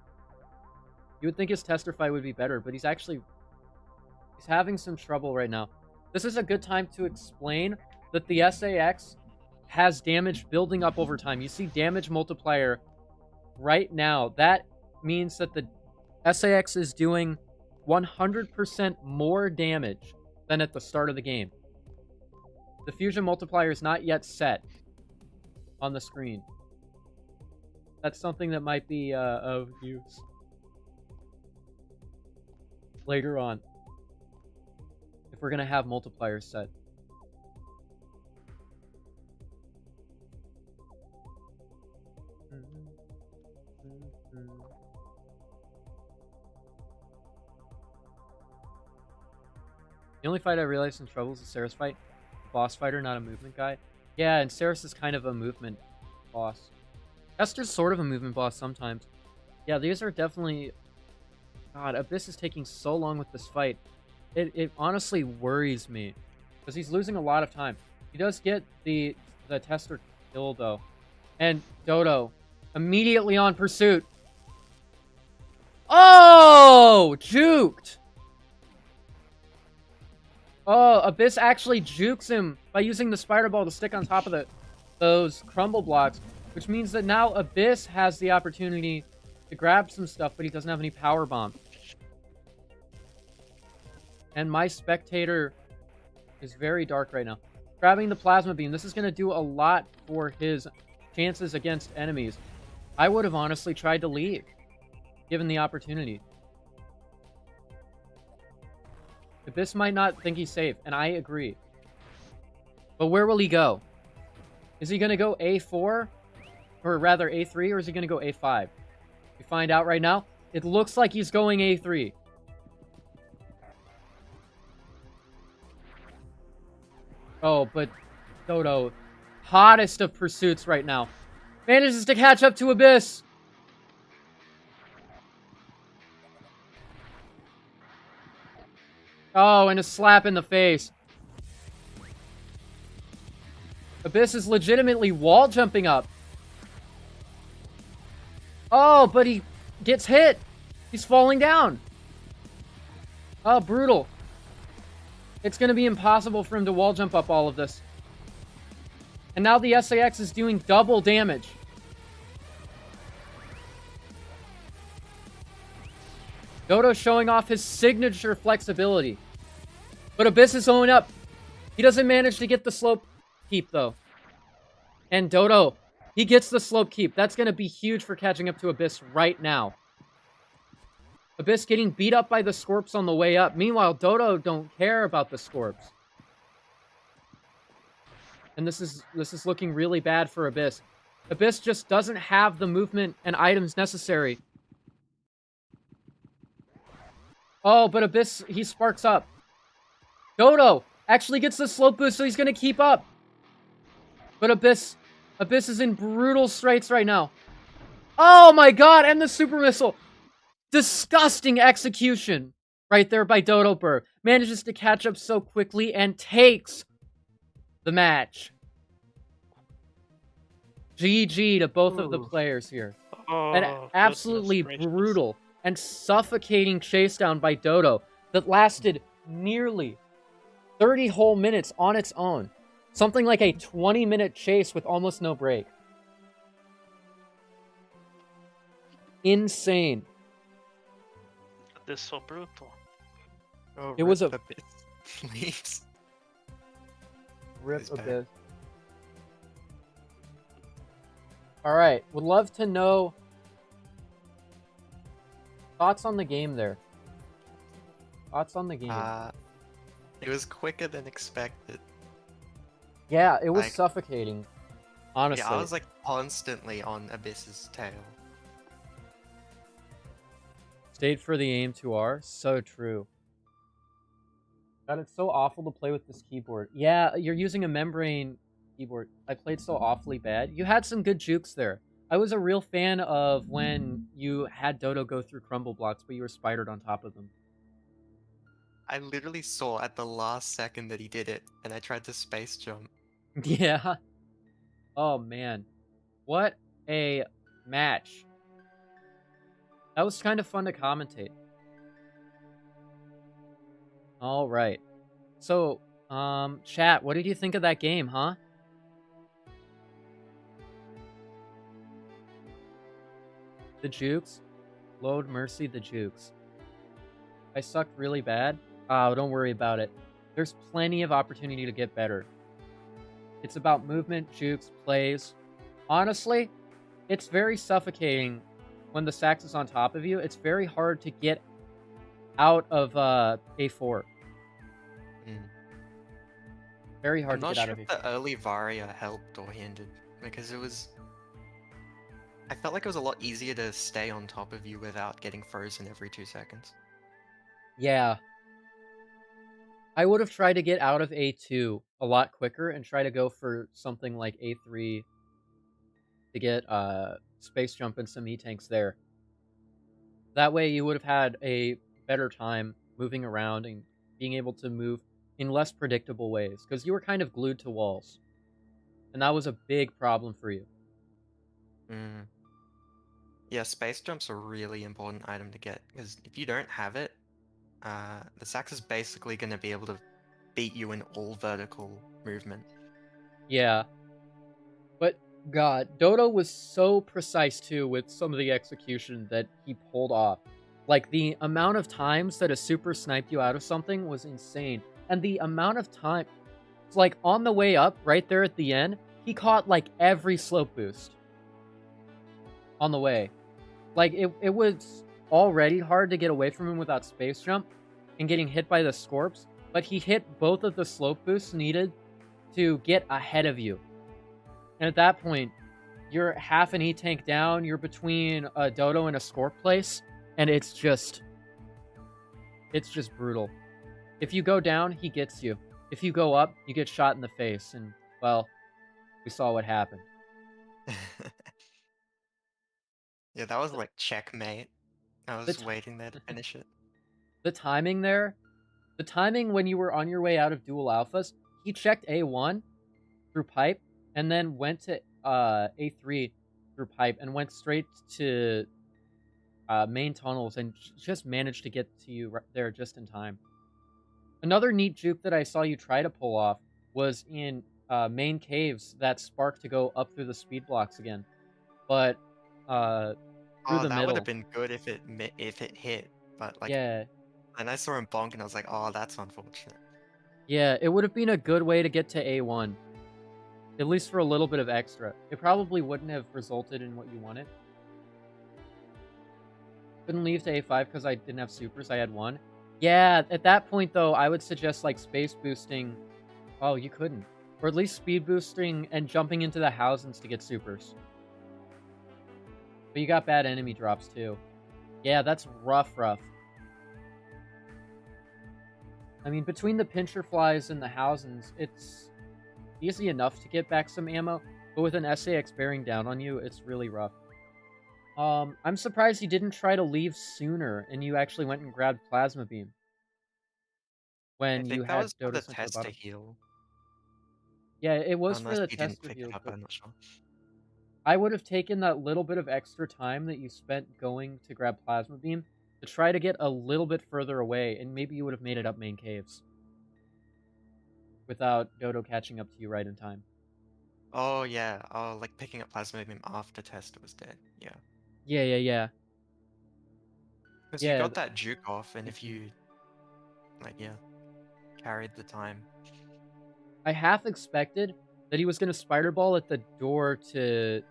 S1: You would think his Tester fight would be better, but he's having some trouble right now. This is a good time to explain that the SAX has damage building up over time. You see damage multiplier right now. That means that the SAX is doing 100% more damage than at the start of the game. The fusion multiplier is not yet set on the screen. That's something that might be of use later on, if we're gonna have multipliers set. The only fight I realized in Trouble is the Saris fight. Boss fighter, not a movement guy. Yeah, and Saris is kind of a movement boss. Tester's sort of a movement boss sometimes. Yeah, these are definitely... God, Abyss is taking so long with this fight. It honestly worries me. Because he's losing a lot of time. He does get the Tester kill, though. And Dodo, immediately on pursuit. Oh! Juked! Oh, Abyss actually jukes him by using the spider ball to stick on top of those crumble blocks, which means that now Abyss has the opportunity to grab some stuff, but he doesn't have any power bomb. And my spectator is very dark right now. Grabbing the plasma beam, this is going to do a lot for his chances against enemies. I would have honestly tried to leave, given the opportunity. Abyss might not think he's safe, and I agree. But where will he go? Is he going to go A4? Or rather A3, or is he going to go A5? We find out right now. It looks like he's going A3. Oh, but Dodo, hottest of pursuits right now, manages to catch up to Abyss. Oh, and a slap in the face. Abyss is legitimately wall jumping up. Oh, but he gets hit. He's falling down. Oh, brutal. It's going to be impossible for him to wall jump up all of this. And now the SAX is doing double damage. Dodo showing off his signature flexibility. But Abyss is owing up. He doesn't manage to get the slope keep, though. And Dodo, he gets the slope keep. That's going to be huge for catching up to Abyss right now. Abyss getting beat up by the Scorps on the way up. Meanwhile, Dodo don't care about the Scorps. And this is looking really bad for Abyss. Abyss just doesn't have the movement and items necessary. Oh, but Abyss, he sparks up. Dodo actually gets the slope boost, so he's gonna keep up. But Abyss is in brutal straits right now. Oh my god, and the super missile. Disgusting execution right there by Dodo Burr. Manages to catch up so quickly and takes the match. GG to both of the players here. An
S3: Oh,
S1: absolutely
S3: goodness gracious.
S1: brutal and suffocating chase down by Dodo that lasted nearly 30 whole minutes on its own. Something like a 20-minute chase with almost no break. Insane.
S3: This is so brutal.
S2: Oh,
S1: It was
S2: rip
S1: a-
S2: Abyss, please.
S1: Rip
S2: It's bad.
S1: Abyss. Alright, would love to know thoughts on the game there. Thoughts on the game.
S2: It was quicker than expected.
S1: Yeah, it was
S2: like-
S1: suffocating. Honestly.
S2: Yeah, I was like constantly on Abyss's tail.
S1: Stayed for the aim 2R. So true. God, it's so awful to play with this keyboard. Yeah, you're using a membrane keyboard. I played so awfully bad. You had some good jukes there. I was a real fan of when you had Dodo go through crumble blocks, but you were spidered on top of them.
S2: I literally saw at the last second that he did it, and I tried to space jump.
S1: Yeah. Oh, man. What a match. That was kind of fun to commentate. All right. So, chat, what did you think of that game, huh? The jukes? Load Mercy the jukes. I sucked really bad? Oh, don't worry about it. There's plenty of opportunity to get better. It's about movement, jukes, plays. Honestly, it's very suffocating when the sax is on top of you. It's very hard to get out of A4. Very hard
S2: I'm
S1: to
S2: not
S1: get out
S2: sure
S1: of
S2: if
S1: A4.
S2: the early Varia helped or hindered, because it was... I felt like it was a lot easier to stay on top of you without getting frozen every 2 seconds.
S1: Yeah. I would have tried to get out of A2 a lot quicker and try to go for something like A3 to get space jump and some E-tanks there. That way you would have had a better time moving around and being able to move in less predictable ways, because you were kind of glued to walls. And that was a big problem for you.
S2: Yeah, space jump's a really important item to get, because if you don't have it, the sax is basically going to be able to beat you in all vertical movement.
S1: Yeah. But, God, Dodo was so precise, too, with some of the execution that he pulled off. Like, the amount of times that a super sniped you out of something was insane. And the amount of time... It's like, on the way up, right there at the end, he caught, like, every slope boost. On the way. Like, it was already hard to get away from him without space jump and getting hit by the Scorps, but he hit both of the slope boosts needed to get ahead of you. And at that point, you're half an E-tank down, you're between a Dodo and a Scorp place, and it's just brutal. If you go down, he gets you. If you go up, you get shot in the face, and, well, we saw what happened.
S2: Yeah, that was like checkmate. I was waiting there to finish it.
S1: The timing there, the timing when you were on your way out of dual alphas, he checked A1 through pipe, and then went to A3 through pipe, and went straight to main tunnels, and just managed to get to you right there just in time. Another neat juke that I saw you try to pull off was in main caves that spark to go up through the speed blocks again. But through the
S2: that
S1: middle.
S2: would have been good if it hit, but like,
S1: Yeah.
S2: And I saw him bonk, and I was like, oh, that's unfortunate.
S1: Yeah, it would have been a good way to get to A1. At least for a little bit of extra. It probably wouldn't have resulted in what you wanted. Couldn't leave to A5 because I didn't have supers, I had one. Yeah, at that point, though, I would suggest, like, space boosting... Oh, you couldn't. Or at least speed boosting and jumping into the houses to get supers. But you got bad enemy drops too. Yeah, that's rough. I mean, between the pincher flies and the houses, it's easy enough to get back some ammo, but with an SAX bearing down on you, it's really rough. I'm surprised you didn't try to leave sooner and you actually went and grabbed Plasma Beam.
S2: I
S1: When you
S2: think that
S1: had
S2: was for
S1: Dodo
S2: the
S1: sent to the
S2: test to
S1: bottom.
S2: heal.
S1: Yeah, it was for
S2: Unless
S1: the
S2: you didn't
S1: tester
S2: pick
S1: heal,
S2: it up,
S1: but
S2: I'm not sure.
S1: I would have taken that little bit of extra time that you spent going to grab Plasma Beam to try to get a little bit further away, and maybe you would have made it up main caves. Without Dodo catching up to you right in time.
S2: Oh yeah, oh like picking up Plasma Beam after Tester was dead. Yeah.
S1: Yeah.
S2: Because you
S1: Yeah,
S2: got that juke off, and if
S1: Mhm.
S2: you carried the time.
S1: I half expected that he was going to Spider Ball at the door to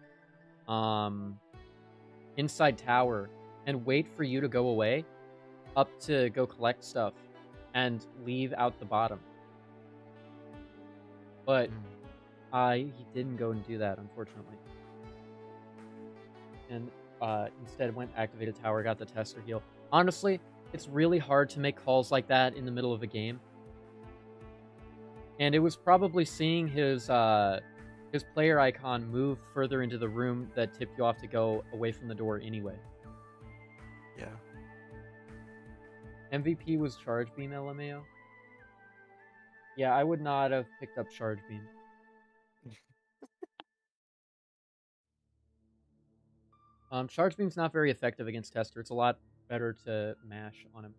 S1: inside tower and wait for you to go away up to go collect stuff and leave out the bottom. But he didn't go and do that, unfortunately. And instead went activated tower, got the tester heal. Honestly, it's really hard to make calls like that in the middle of a game. And it was probably seeing his player icon move further into the room that tipped you off to go away from the door anyway.
S2: Yeah.
S1: MVP was Charge Beam LMAO. Yeah, I would not have picked up Charge Beam. Charge Beam's not very effective against Tester. It's a lot better to mash on him.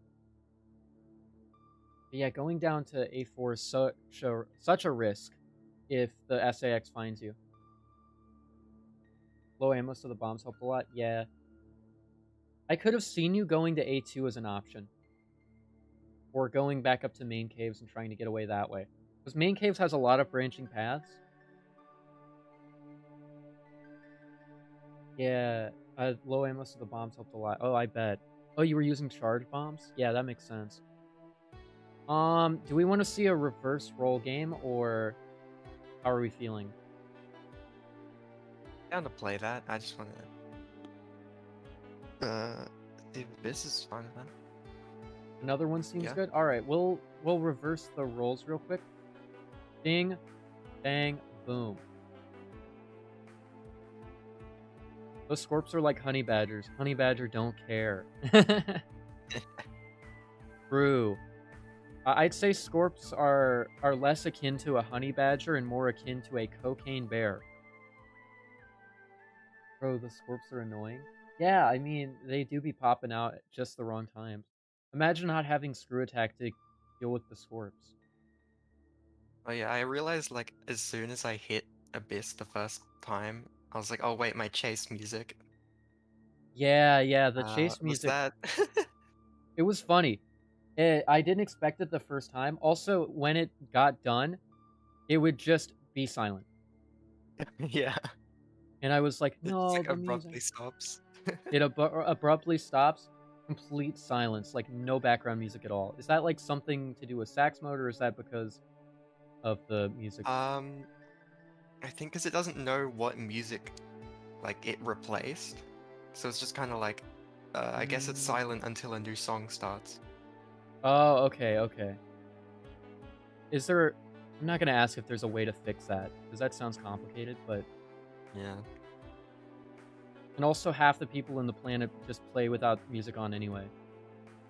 S1: But yeah, going down to A4 is such a risk if the SAX finds you. Low ammo, so the bombs helped a lot. Yeah. I could have seen you going to A2 as an option. Or going back up to main caves and trying to get away that way. Because main caves has a lot of branching paths. Yeah, low ammo, so the bombs helped a lot. Oh, I bet. Oh, you were using charge bombs? Yeah, that makes sense. Do we want to see a reverse roll game, or how are we feeling?
S2: Down to play that. I just want to. If this is fun, then.
S1: Another one seems
S2: Yeah.
S1: good. All right, we'll reverse the rolls real quick. Ding, bang, boom. Those Scorps are like honey badgers. Honey badger don't care. True. I'd say Scorps are less akin to a honey badger and more akin to a cocaine bear. Bro, the Scorps are annoying. Yeah, I mean, they do be popping out at just the wrong times. Imagine not having screw attack to deal with the Scorps.
S2: Oh yeah, I realized like as soon as I hit Abyss the first time, I was like, oh wait, my chase music.
S1: Yeah, the chase
S2: Was
S1: music.
S2: that?
S1: It was funny. I didn't expect it the first time. Also, when it got done, it would just be silent.
S2: Yeah.
S1: And I was like,
S2: It just
S1: no,
S2: like
S1: the
S2: abruptly
S1: music.
S2: stops.
S1: It abruptly stops. Complete silence, like no background music at all. Is that like something to do with sax mode, or is that because of the music?
S2: I think because it doesn't know what music like it replaced, so it's just kind of like, I guess it's silent until a new song starts.
S1: Oh, okay. Is there... I'm not going to ask if there's a way to fix that, because that sounds complicated, but...
S2: Yeah.
S1: And also half the people in the planet just play without music on anyway.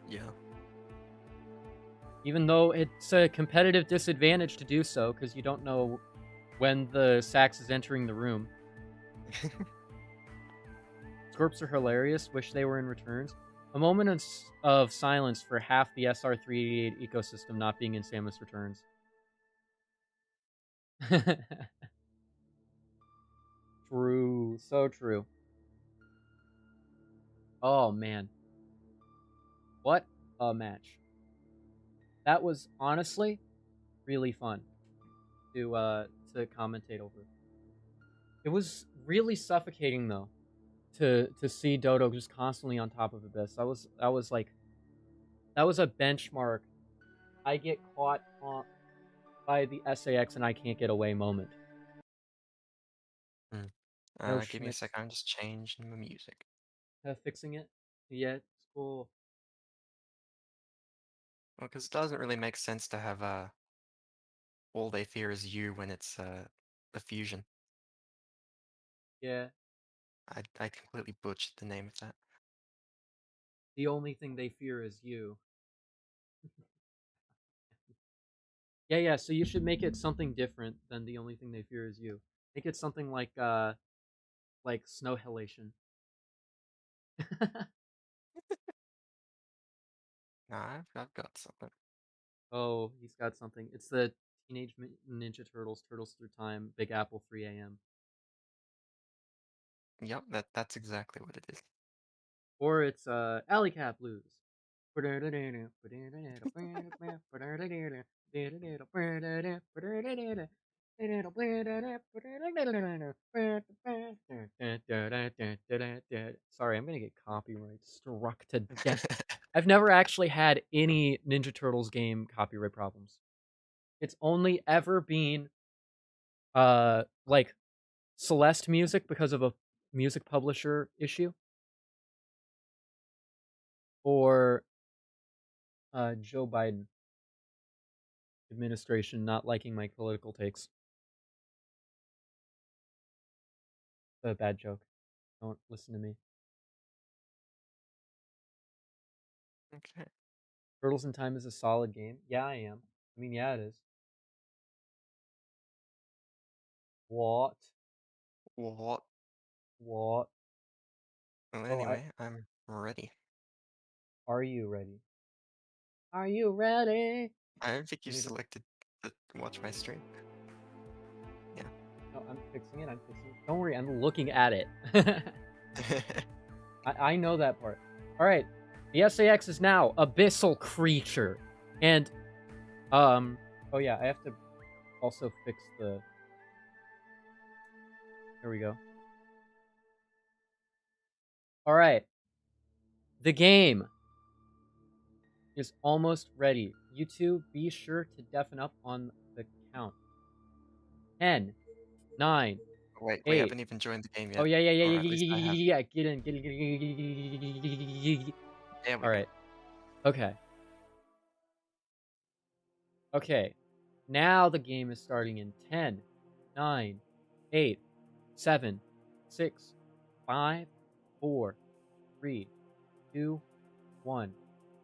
S2: Yeah.
S1: Even though it's a competitive disadvantage to do so, because you don't know when the sax is entering the room. Scorps are hilarious. Wish they were in returns. A moment of silence for half the SR388 ecosystem not being in Samus Returns. True. So true. Oh, man. What a match. That was honestly really fun to commentate over. It was really suffocating though to see Dodo just constantly on top of Abyss. That was a benchmark. I get caught on by the SAX and I can't get away moment. No
S2: Give me a
S1: schmitz.
S2: second. I'm just changing the music.
S1: Fixing it? Yeah, it's cool.
S2: Well, because it doesn't really make sense to have all they fear is you when it's a fusion.
S1: Yeah.
S2: I completely butchered the name of that.
S1: The only thing they fear is you. Yeah, so you should make it something different than the only thing they fear is you. Make it something like snow halation.
S2: Nah, I've got something.
S1: Oh, he's got something. It's the Teenage Ninja Turtles, Turtles Through Time, Big Apple 3 AM.
S2: Yep, that's exactly what it is.
S1: Or it's Alley Cat Blues. Sorry, I'm gonna get copyright struck to death. I've never actually had any Ninja Turtles game copyright problems. It's only ever been like Celeste music because of a music publisher issue, or Joe Biden administration not liking my political takes. A bad joke. Don't listen to me.
S2: Okay.
S1: Turtles in Time is a solid game. Yeah, I am. I mean, yeah, it is. What?
S2: What?
S1: What?
S2: Well,
S1: Oh,
S2: anyway, I'm ready.
S1: Are you ready? Are you ready?
S2: I don't think you
S1: You need to...
S2: selected to watch my stream. Yeah.
S1: No, I'm fixing it. Don't worry, I'm looking at it. I know that part. All right. The SAX is now Abyssal Creature. And, oh yeah, I have to also fix the... There we go. All right. The game is almost ready. You two, be sure to deafen up on the count. 10, 9,
S2: Wait, we
S1: 8.
S2: haven't even joined the game yet.
S1: Oh, yeah.
S2: Or at least I have.
S1: Get in.
S2: There we
S1: All
S2: go.
S1: right. Okay. Okay. Now the game is starting in 10, 9, 8, 7, 6, 5, 4, 3, 2, 1.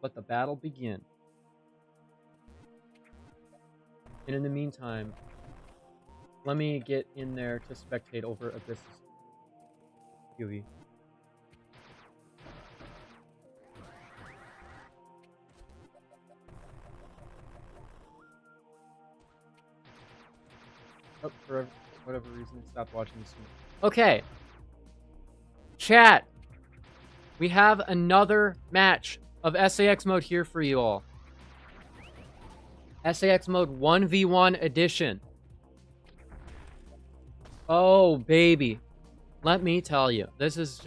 S1: Let the battle begin. And in the meantime, let me get in there to spectate over Abyss's QE. Oh, for whatever reason, it stopped watching the stream. Okay. Chat. We have another match of SAX mode here for you all. SAX mode 1v1 edition. Oh, baby. Let me tell you. This is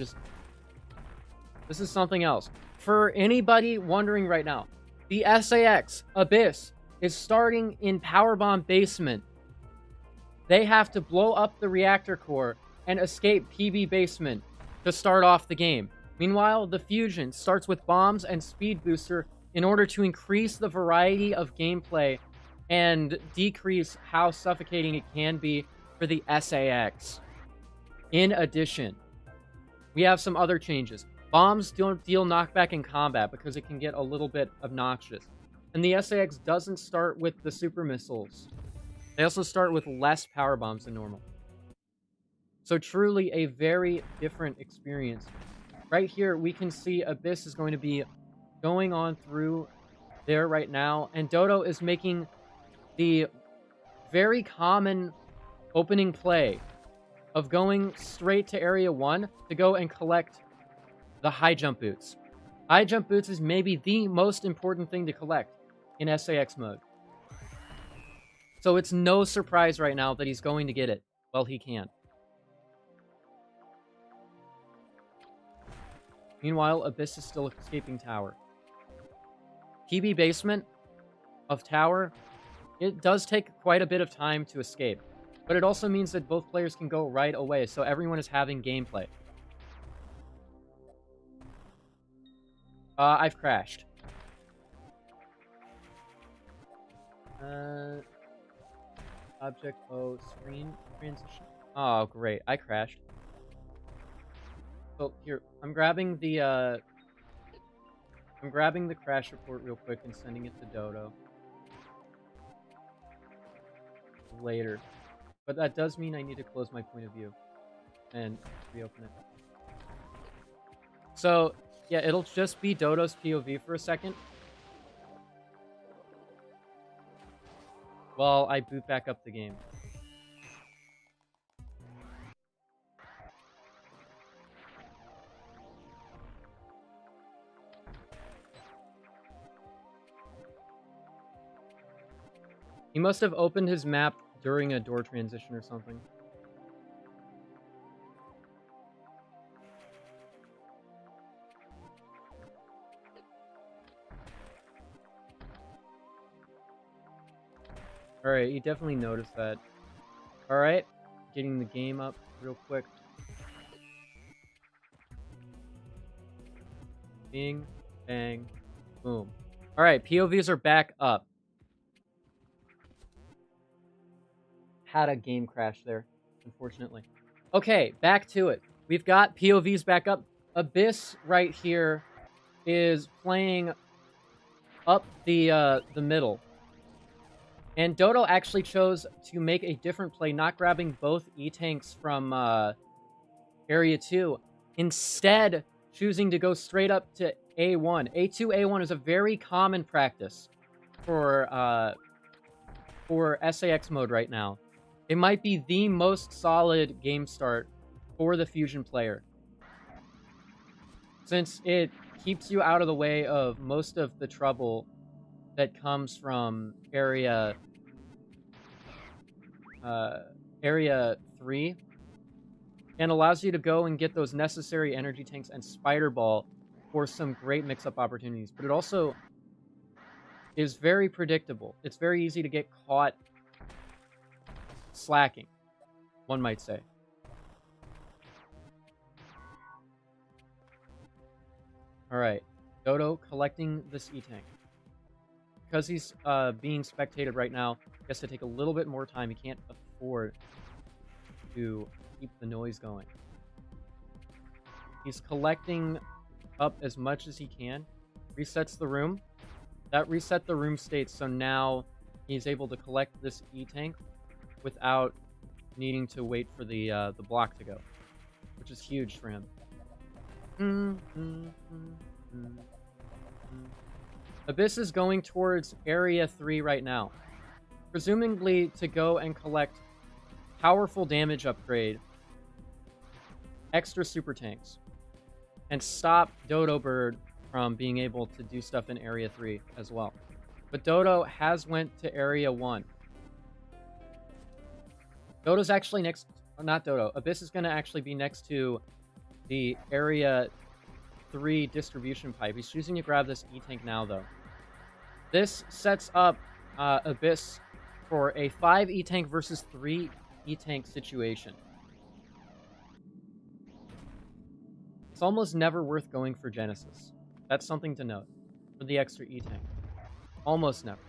S1: something else. For anybody wondering right now, the SAX Abyss is starting in Powerbomb Basement. They have to blow up the reactor core and escape PB Basement to start off the game. Meanwhile, the Fusion starts with bombs and speed booster in order to increase the variety of gameplay and decrease how suffocating it can be for the SAX. In addition, we have some other changes. Bombs don't deal knockback in combat because it can get a little bit obnoxious. And the SAX doesn't start with the super missiles. They also start with less power bombs than normal. So truly a very different experience. Right here, we can see Abyss is going to be going on through there right now. And Dodo is making the very common opening play of going straight to Area 1 to go and collect the high jump boots. High jump boots is maybe the most important thing to collect in SAX mode. So it's no surprise right now that he's going to get it. Well, he can. Meanwhile, Abyss is still escaping tower. PB Basement of tower it does take quite a bit of time to escape. But it also means that both players can go right away, so everyone is having gameplay. I've crashed. Object O screen transition. Oh, great. I crashed. So here, I'm grabbing the crash report real quick and sending it to Dodo. Later. But that does mean I need to close my point of view and reopen it. So, yeah, it'll just be Dodo's POV for a second. While I boot back up the game. He must have opened his map during a door transition or something. Alright, you definitely noticed that. Alright, getting the game up real quick. Bing, bang, boom. Alright, POVs are back up. Had a game crash there, unfortunately. Okay, back to it. We've got POVs back up. Abyss right here is playing up the middle. And Dodo actually chose to make a different play, not grabbing both E-tanks from Area 2. Instead, choosing to go straight up to A1. A2, A1 is a very common practice for SAX mode right now. It might be the most solid game start for the Fusion player, since it keeps you out of the way of most of the trouble that comes from Area 3, and allows you to go and get those necessary energy tanks and Spider Ball for some great mix-up opportunities. But it also is very predictable. It's very easy to get caught slacking, one might say. Alright, Dodo collecting this E-tank. Because he's being spectated right now, he has to take a little bit more time. He can't afford to keep the noise going. He's collecting up as much as he can. Resets the room. That reset the room state, so now he's able to collect this E-tank without needing to wait for the block to go, which is huge for him. Abyss is going towards Area 3 right now, presumably to go and collect powerful damage upgrade, extra super tanks, and stop Dodo Bird from being able to do stuff in Area 3 as well. But Dodo has went to Area 1. Dodo's actually next... Not Dodo. Abyss is going to actually be next to the Area 3 distribution pipe. He's choosing to grab this E-tank now, though. This sets up Abyss for a 5 E-tank versus 3 E-tank situation. It's almost never worth going for Genesis. That's something to note for the extra E-tank. Almost never.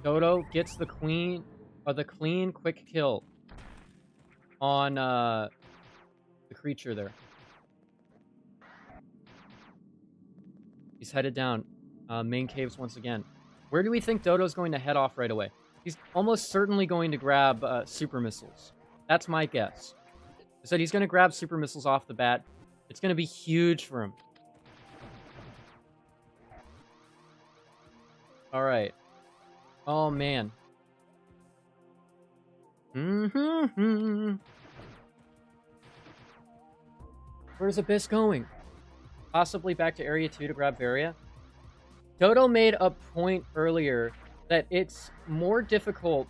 S1: Dodo gets the clean quick kill on the creature there. He's headed down main caves once again. Where do we think Dodo's going to head off right away? He's almost certainly going to grab super missiles. That's my guess. I said he's going to grab super missiles off the bat. It's going to be huge for him. All right. Oh, man. Where's Abyss going? Possibly back to Area 2 to grab Varia. Dodo made a point earlier that it's more difficult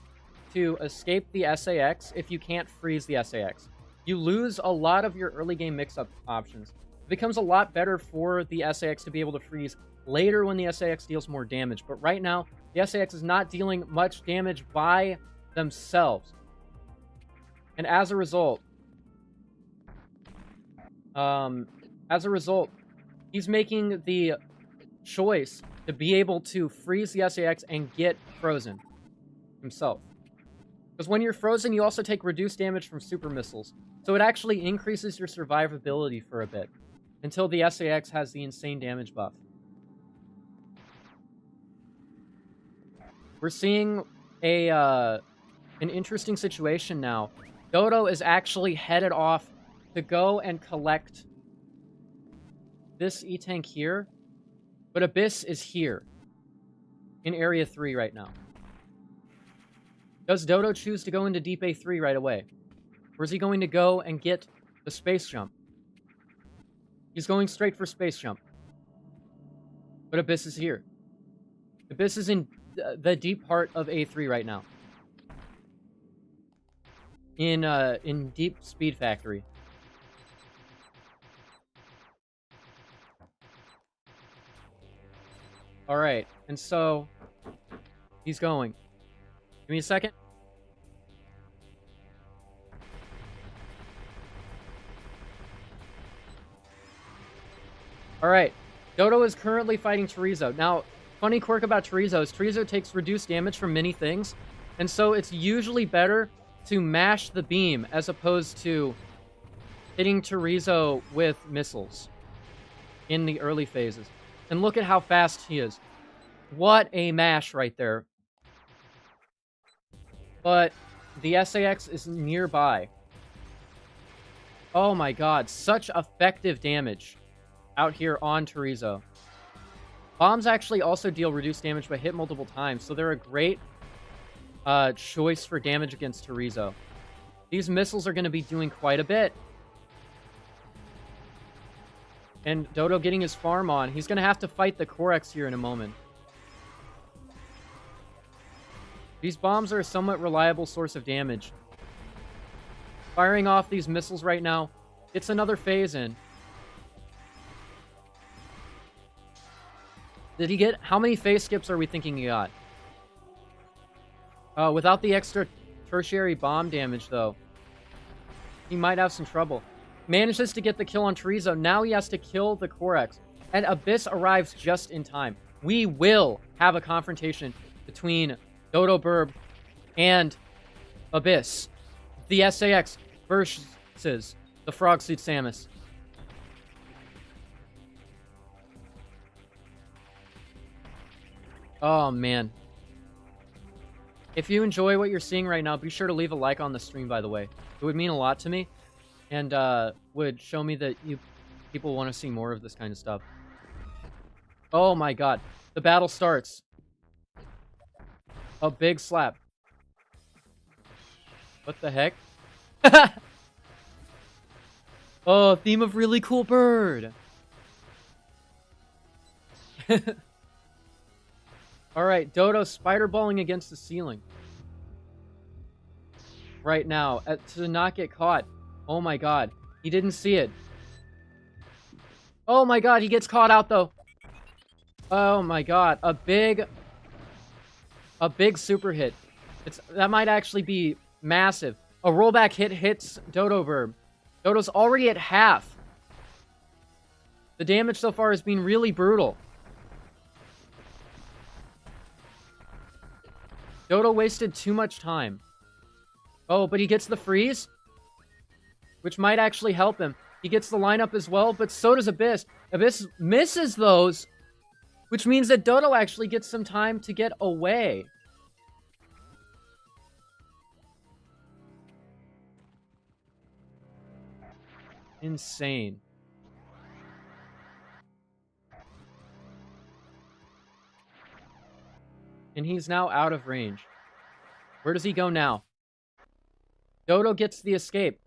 S1: to escape the SAX if you can't freeze the SAX. You lose a lot of your early game mix-up options. It becomes a lot better for the SAX to be able to freeze later when the SAX deals more damage. But right now, the SAX is not dealing much damage by themselves. And as a result, he's making the choice to be able to freeze the SAX and get frozen himself. Because when you're frozen, you also take reduced damage from super missiles. So it actually increases your survivability for a bit until the SAX has the insane damage buff. We're seeing an interesting situation now. Dodo is actually headed off to go and collect this E-Tank here, but Abyss is here in Area 3 right now. Does Dodo choose to go into Deep A3 right away? Or is he going to go and get the space jump? He's going straight for space jump. But Abyss is here. Abyss is in the deep part of A3 right now. In Deep Speed Factory. Alright, and so he's going. Give me a second. Alright, Dodo is currently fighting Chorizo. Now, funny quirk about Chorizo is Chorizo takes reduced damage from many things, and so it's usually better to mash the beam as opposed to hitting Chorizo with missiles in the early phases. And look at how fast he is. What a mash right there. But the SAX is nearby. Oh my god, such effective damage out here on Chorizo. Bombs actually also deal reduced damage but hit multiple times, so they're a great choice for damage against Chorizo. These missiles are going to be doing quite a bit. And Dodo getting his farm on. He's going to have to fight the Corex here in a moment. These bombs are a somewhat reliable source of damage. Firing off these missiles right now. It's another phase in. Did he get... How many phase skips are we thinking he got? Without the extra tertiary bomb damage, though, he might have some trouble. Manages to get the kill on Chorizo. Now he has to kill the Corex. And Abyss arrives just in time. We will have a confrontation between Dodo Burb and Abyss. The SAX versus the Frog Suit Samus. Oh, man. If you enjoy what you're seeing right now, be sure to leave a like on the stream, by the way. It would mean a lot to me, and would show me that people want to see more of this kind of stuff. Oh my god. The battle starts. A big slap. What the heck? Oh, theme of really cool bird. Alright, Dodo spider-balling against the ceiling. Right now, to not get caught. Oh my god. He didn't see it. Oh my god, he gets caught out though. Oh my god, a big super hit. That might actually be massive. A rollback hit hits Dodo Burb. Dodo's already at half. The damage so far has been really brutal. Dodo wasted too much time. Oh, but he gets the freeze, which might actually help him. He gets the lineup as well, but so does Abyss. Abyss misses those, which means that Dodo actually gets some time to get away. Insane. And he's now out of range. Where does he go now? Dodo gets the escape.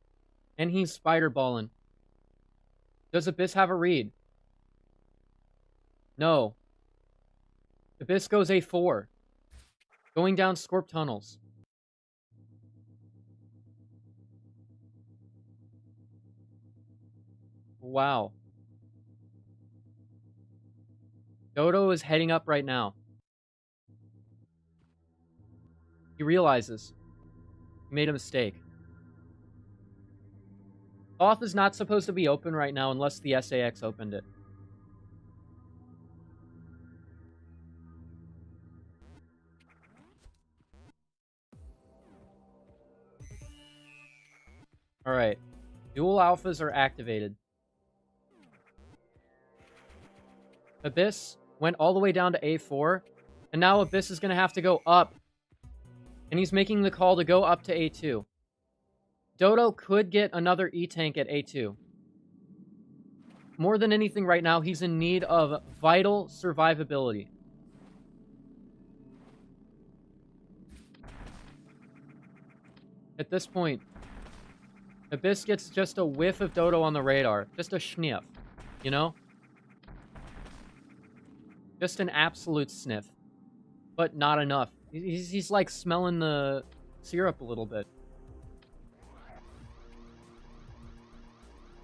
S1: And he's spider-balling. Does Abyss have a read? No. Abyss goes A4. Going down Scorp tunnels. Wow. Dodo is heading up right now. He realizes he made a mistake. Thoth is not supposed to be open right now unless the SAX opened it. Alright. Dual alphas are activated. Abyss went all the way down to A4, and now Abyss is going to have to go up. And he's making the call to go up to A2. Dodo could get another E-Tank at A2. More than anything right now, he's in need of vital survivability. At this point, Abyss gets just a whiff of Dodo on the radar. Just a sniff, you know? Just an absolute sniff. But not enough. He's like smelling the syrup a little bit.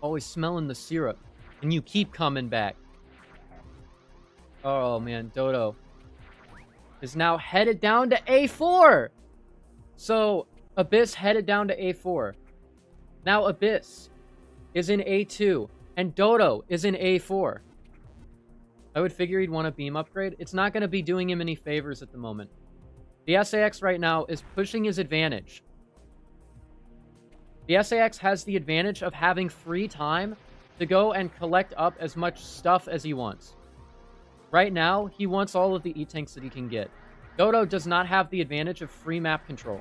S1: Always smelling the syrup. And you keep coming back. Oh man, Dodo is now headed down to A4! So, Abyss headed down to A4. Now Abyss is in A2, and Dodo is in A4. I would figure he'd want a beam upgrade. It's not going to be doing him any favors at the moment. The SAX right now is pushing his advantage. The SAX has the advantage of having free time to go and collect up as much stuff as he wants. Right now, he wants all of the E-Tanks that he can get. Dodo does not have the advantage of free map control.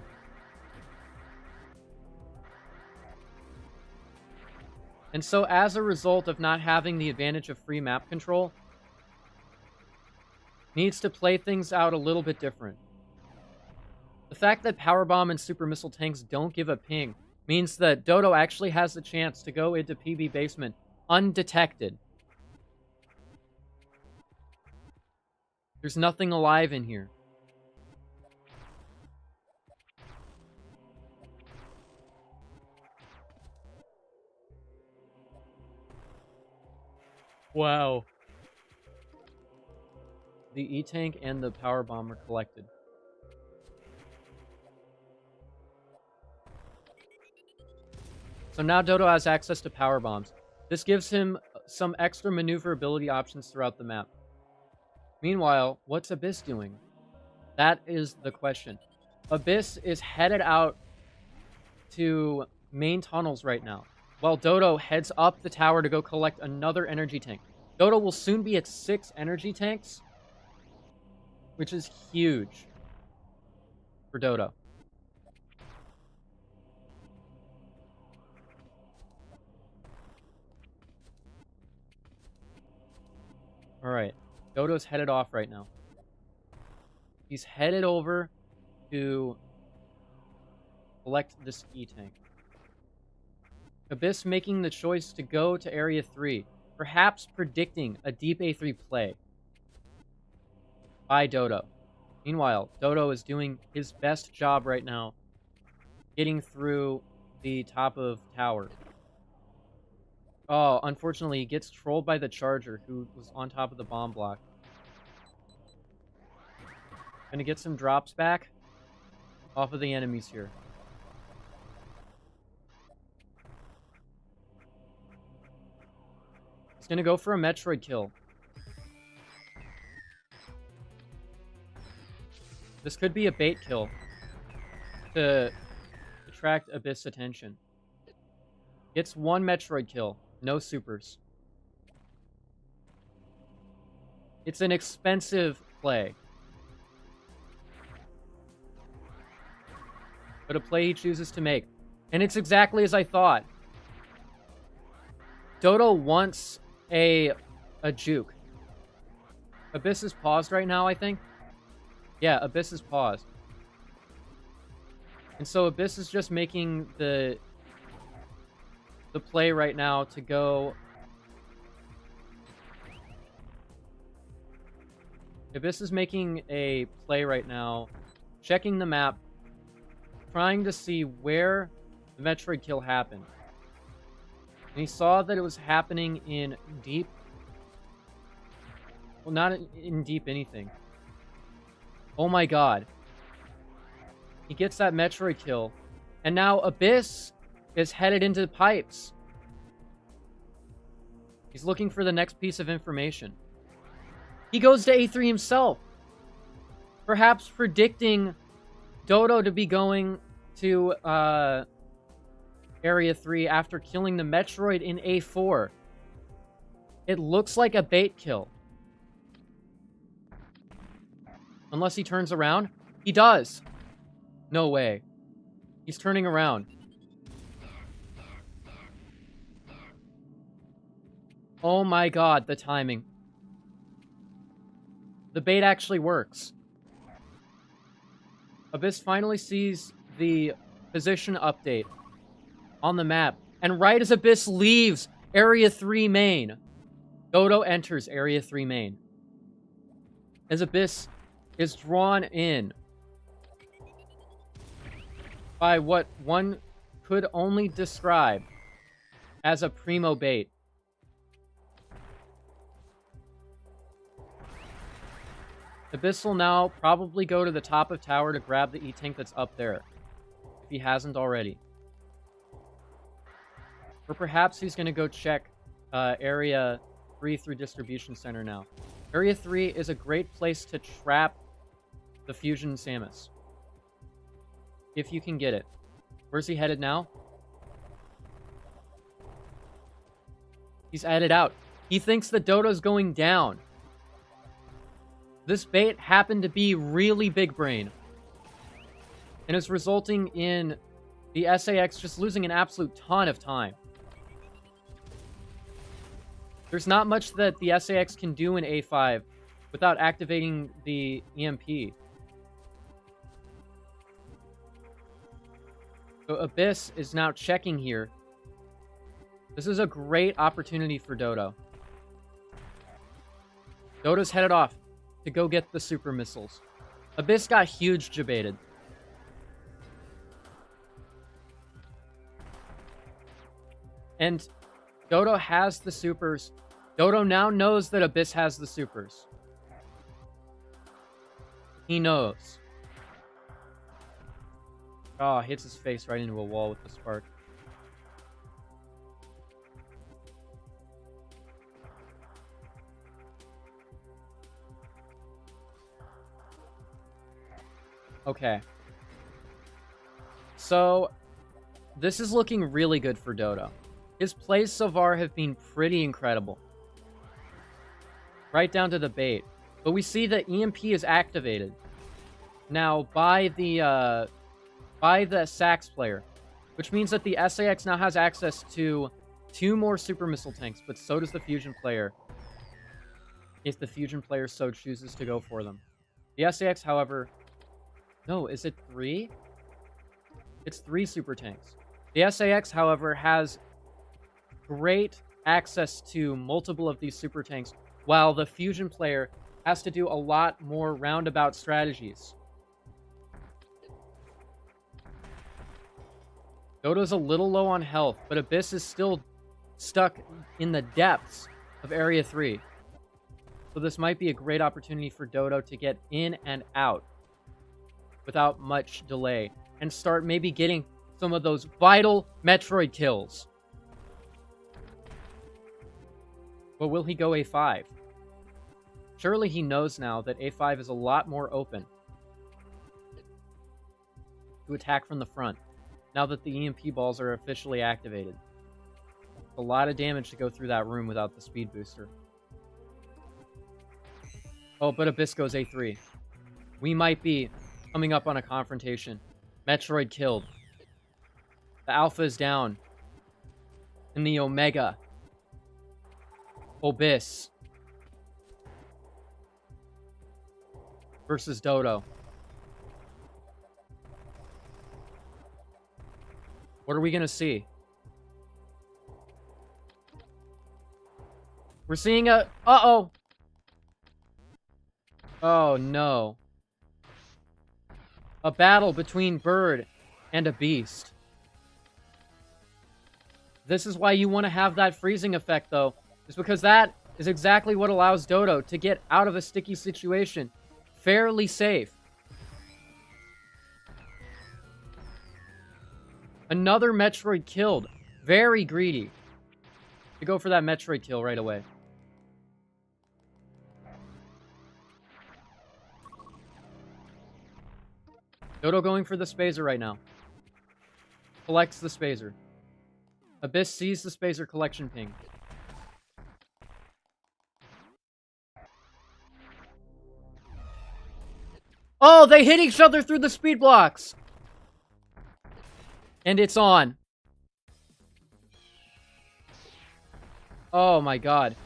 S1: And so as a result of not having the advantage of free map control, needs to play things out a little bit different. The fact that Power Bomb and Super Missile tanks don't give a ping means that Dodo actually has the chance to go into PB basement undetected. There's nothing alive in here. Wow. The E-Tank and the Power Bomb are collected. So now Dodo has access to Power Bombs. This gives him some extra maneuverability options throughout the map. Meanwhile, what's Abyss doing? That is the question. Abyss is headed out to main tunnels right now, while Dodo heads up the tower to go collect another energy tank. Dodo will soon be at 6 energy tanks, which is huge for Dodo. Alright, Dodo's headed off right now. He's headed over to collect this E-Tank. Abyss making the choice to go to Area 3, perhaps predicting a deep A3 play by Dodo. Meanwhile, Dodo is doing his best job right now, getting through the top of tower. Oh, unfortunately, he gets trolled by the Charger, who was on top of the bomb block. Gonna get some drops back off of the enemies here. He's gonna go for a Metroid kill. This could be a bait kill to attract Abyss attention. Gets 1 Metroid kill. No supers. It's an expensive play. But a play he chooses to make. And it's exactly as I thought. Dodo wants a juke. Abyss is paused right now, I think. Yeah, Abyss is paused. And so Abyss is just making the play right now to go... Abyss is making a play right now, checking the map, trying to see where the Metroid kill happened. And he saw that it was happening in deep... Well, not in deep anything. Oh my god. He gets that Metroid kill. And now Abyss is headed into the pipes. He's looking for the next piece of information. He goes to A3 himself. Perhaps predicting Dodo to be going to Area 3 after killing the Metroid in A4. It looks like a bait kill. Unless he turns around. He does. No way. He's turning around. Oh my god, the timing. The bait actually works. Abyss finally sees the position update on the map. And right as Abyss leaves Area 3 main, Dodo enters Area 3 main. As Abyss is drawn in by what one could only describe as a primo bait. Abyss will now probably go to the top of tower to grab the E-Tank that's up there, if he hasn't already. Or perhaps he's going to go check Area 3 through Distribution Center now. Area 3 is a great place to trap the Fusion Samus. If you can get it. Where's he headed now? He's headed out. He thinks the Dodo's going down. This bait happened to be really big brain. And is resulting in the SAX just losing an absolute ton of time. There's not much that the SAX can do in A5 without activating the EMP. So Abyss is now checking here. This is a great opportunity for Dodo. Dodo's headed off to go get the super missiles. Abyss got huge jebaited. And Dodo has the supers. Dodo now knows that Abyss has the supers. He knows. Oh, hits his face right into a wall with the spark. Okay. So, this is looking really good for Dodo. His plays so far have been pretty incredible. Right down to the bait. But we see that EMP is activated now by the Sax player, which means that the SAX now has access to 2 more super missile tanks, but so does the Fusion player, if the Fusion player so chooses to go for them. The SAX, however... No, is it 3? It's 3 super tanks. The SAX, however, has great access to multiple of these super tanks, while the Fusion player has to do a lot more roundabout strategies. Dodo's a little low on health, but Abyss is still stuck in the depths of Area 3. So this might be a great opportunity for Dodo to get in and out without much delay and start maybe getting some of those vital Metroid kills. But will he go A5? Surely he knows now that A5 is a lot more open to attack from the front, now that the EMP balls are officially activated. A lot of damage to go through that room without the speed booster. Oh, but Abyss goes A3. We might be coming up on a confrontation. Metroid killed. The Alpha is down. And the Omega. Abyss versus Dodo. What are we gonna see? We're seeing a... Uh-oh! Oh, no. A battle between Bird and a Beast. This is why you want to have that freezing effect, though. Is because that is exactly what allows Dodo to get out of a sticky situation fairly safe. Another Metroid killed. Very greedy to go for that Metroid kill right away. Dodo going for the Spazer right now. Collects the Spazer. Abyss sees the Spazer collection ping. Oh, they hit each other through the speed blocks! And it's on. Oh my god.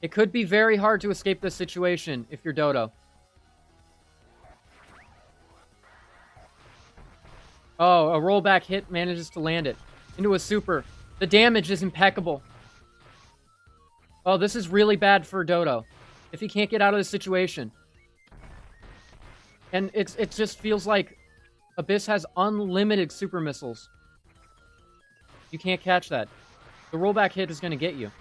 S1: It could be very hard to escape this situation if you're Dodo. Oh, a rollback hit manages to land it into a super. The damage is impeccable. Oh, this is really bad for Dodo if he can't get out of this situation. And it just feels like Abyss has unlimited super missiles. You can't catch that. The rollback hit is going to get you.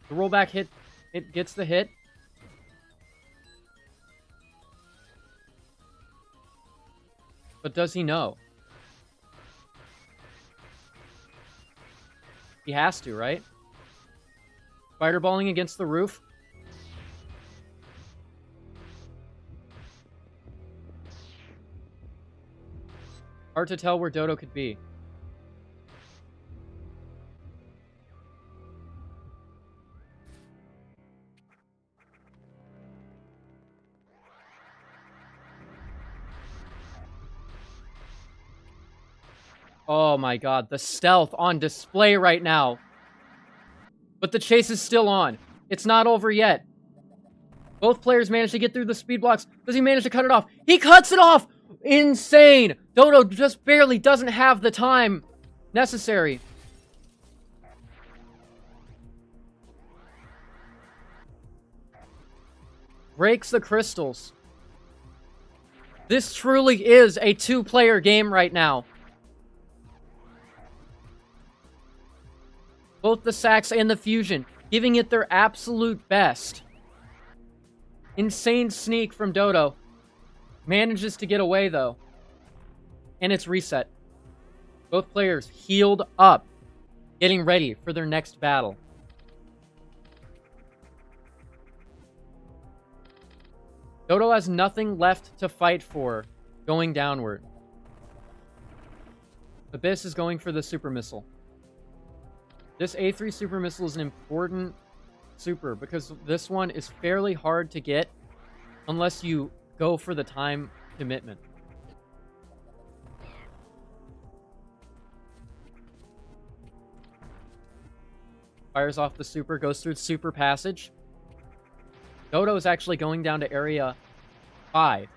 S1: The rollback hit, it gets the hit. But does he know? He has to, right? Spiderballing against the roof. Hard to tell where Dodo could be. Oh my god, the stealth on display right now. But the chase is still on. It's not over yet. Both players managed to get through the speed blocks. Does he manage to cut it off? He cuts it off! Insane! Dodo just barely doesn't have the time necessary. Breaks the crystals. This truly is a two-player game right now. Both the Sax and the Fusion giving it their absolute best. Insane sneak from Dodo. Manages to get away, though. And it's reset. Both players healed up, getting ready for their next battle. Dodo has nothing left to fight for going downward. Abyss is going for the super missile. This A3 super missile is an important super because this one is fairly hard to get unless you go for the time commitment. Fires off the super, goes through the super passage. Dodo is actually going down to area 5.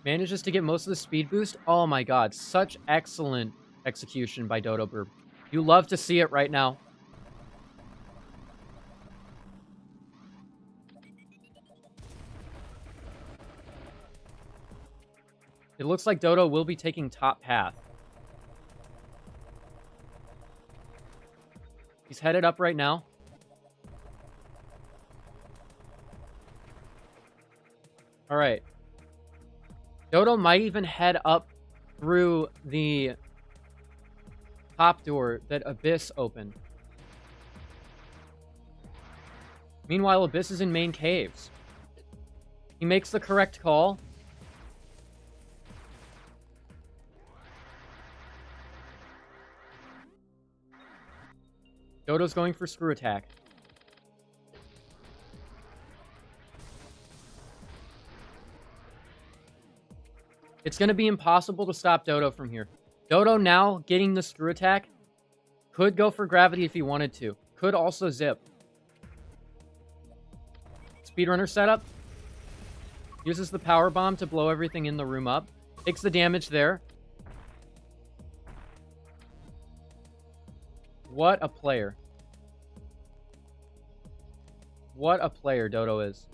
S1: Manages to get most of the speed boost. Oh my god, such excellent execution by Dodo Burb. You love to see it right now. It looks like Dodo will be taking top path. He's headed up right now. All right. Dodo might even head up through the top door that Abyss opened. Meanwhile, Abyss is in main caves. He makes the correct call. Dodo's going for screw attack. It's going to be impossible to stop Dodo from here. Dodo now getting the screw attack. Could go for gravity if he wanted to. Could also zip. Speedrunner setup. Uses the power bomb to blow everything in the room up. Takes the damage there. What a player. What a player Dodo is.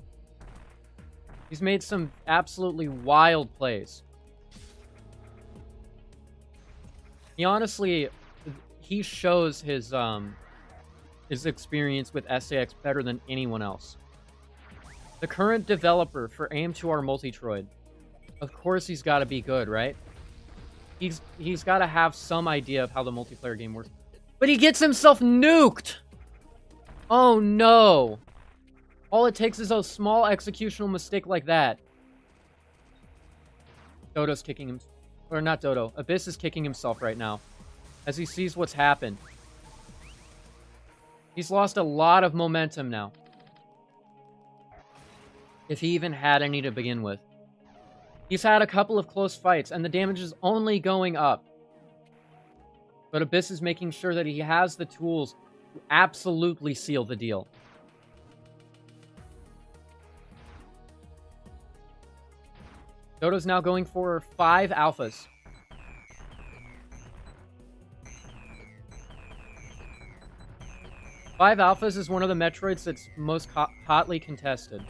S1: He's made some absolutely wild plays. He honestly, he shows his experience with SAX better than anyone else. The current developer for AIM2R Multitroid. Of course he's got to be good, right? He's got to have some idea of how the multiplayer game works. But he gets himself nuked! Oh no! All it takes is a small executional mistake like that. Dodo's kicking him... Or not Dodo. Abyss is kicking himself right now. As he sees what's happened. He's lost a lot of momentum now. If he even had any to begin with. He's had a couple of close fights, and the damage is only going up. But Abyss is making sure that he has the tools to absolutely seal the deal. Dodo's now going for 5 alphas. Five alphas is one of the Metroids that's most hotly contested.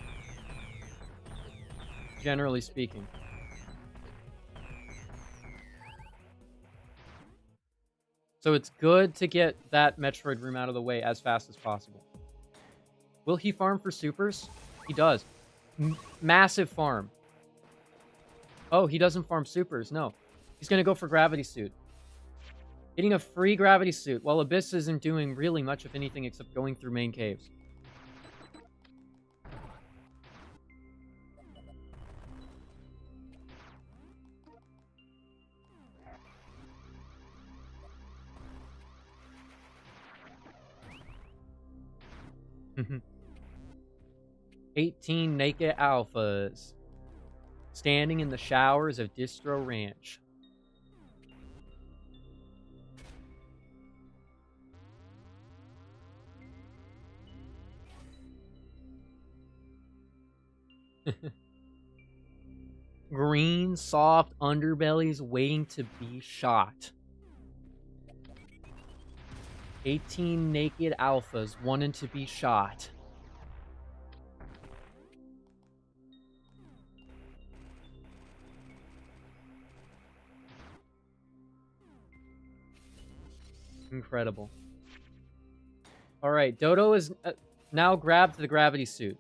S1: Generally speaking. So it's good to get that Metroid room out of the way as fast as possible. Will he farm for supers? He does. Massive farm. Oh, he doesn't farm supers. No. He's going to go for Gravity Suit. Getting a free Gravity Suit, while Abyss isn't doing really much of anything except going through main caves. Mm-hmm. 18 naked alphas. Standing in the showers of Distro Ranch. Green, soft underbellies waiting to be shot. 18 naked alphas wanting to be shot. Incredible. Alright, Dodo is now grabbed the Gravity Suit.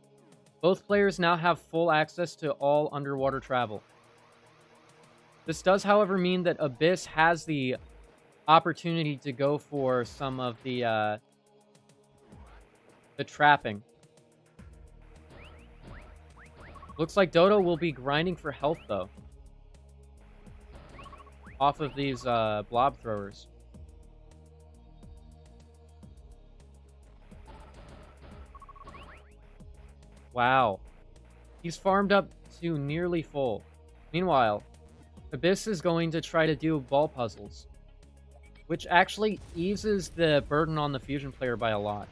S1: Both players now have full access to all underwater travel. This does, however, mean that Abyss has the opportunity to go for some of the trapping. Looks like Dodo will be grinding for health, though. Off of these blob throwers. Wow. He's farmed up to nearly full. Meanwhile, Abyss is going to try to do ball puzzles, which actually eases the burden on the fusion player by a lot.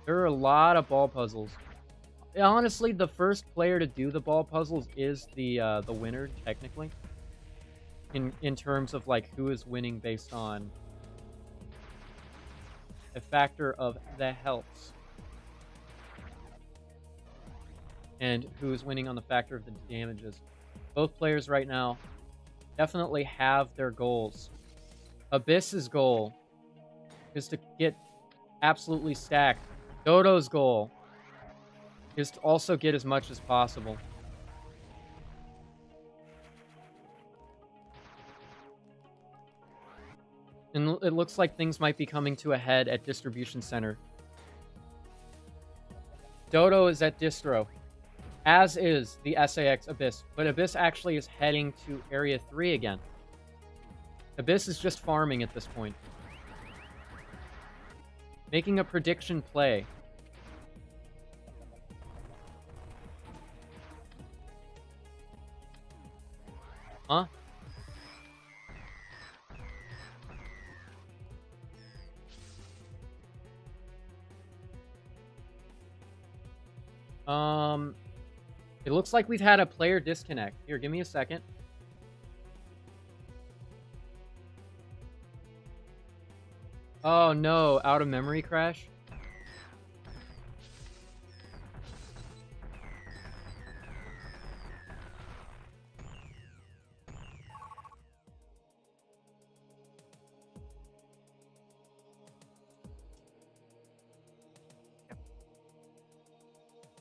S1: There are a lot of ball puzzles. Honestly, the first player to do the ball puzzles is the winner, technically. In terms of like who is winning based on a factor of the healths. And who is winning on the factor of the damages. Both players right now definitely have their goals. Abyss's goal is to get absolutely stacked. Dodo's goal is to also get as much as possible. And it looks like things might be coming to a head at Distribution Center. Dodo is at Distro, as is the SAX Abyss, but Abyss actually is heading to Area 3 again. Abyss is just farming at this point. Making a prediction play. Huh? It looks like we've had a player disconnect. Here, give me a second. Oh no, out of memory crash?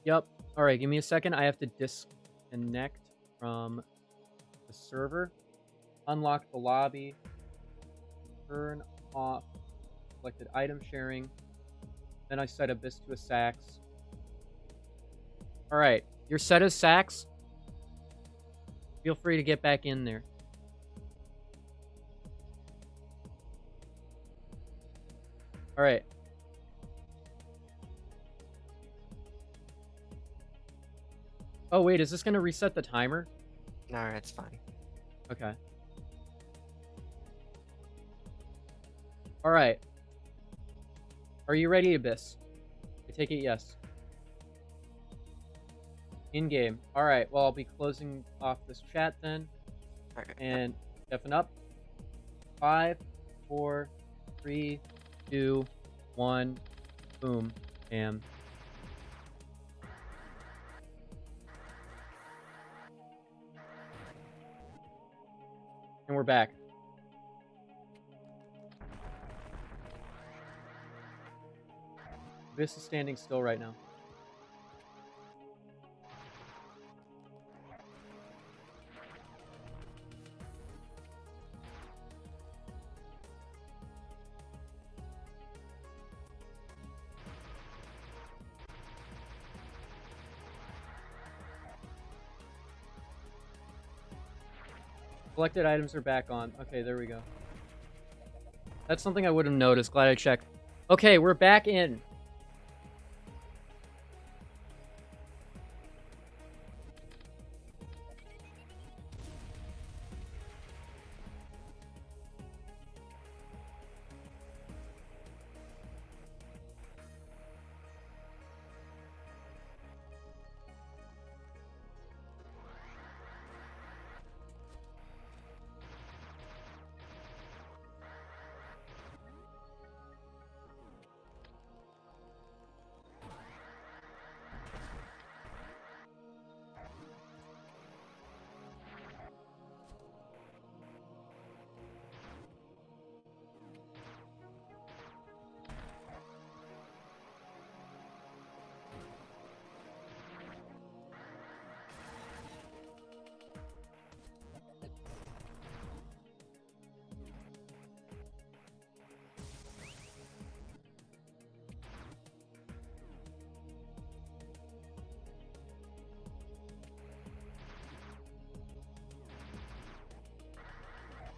S1: Yep. All right, give me a second. I have to disconnect from the server, unlock the lobby, turn off selected item sharing. Then I set Abyss to a Sax. All right, you're set as Sax. Feel free to get back in there. All right. Oh, wait, is this going to reset the timer?
S2: No, it's fine.
S1: Okay. All right. Are you ready, Abyss? I take it yes. In-game. All right, well, I'll be closing off this chat then.
S2: Okay.
S1: And deafen up. 5, 4, 3, 2, 1. Boom. Bam. And we're back. Abyss is standing still right now. Collected items are back on. Okay, there we go. That's something I would have noticed. Glad I checked. Okay, we're back in.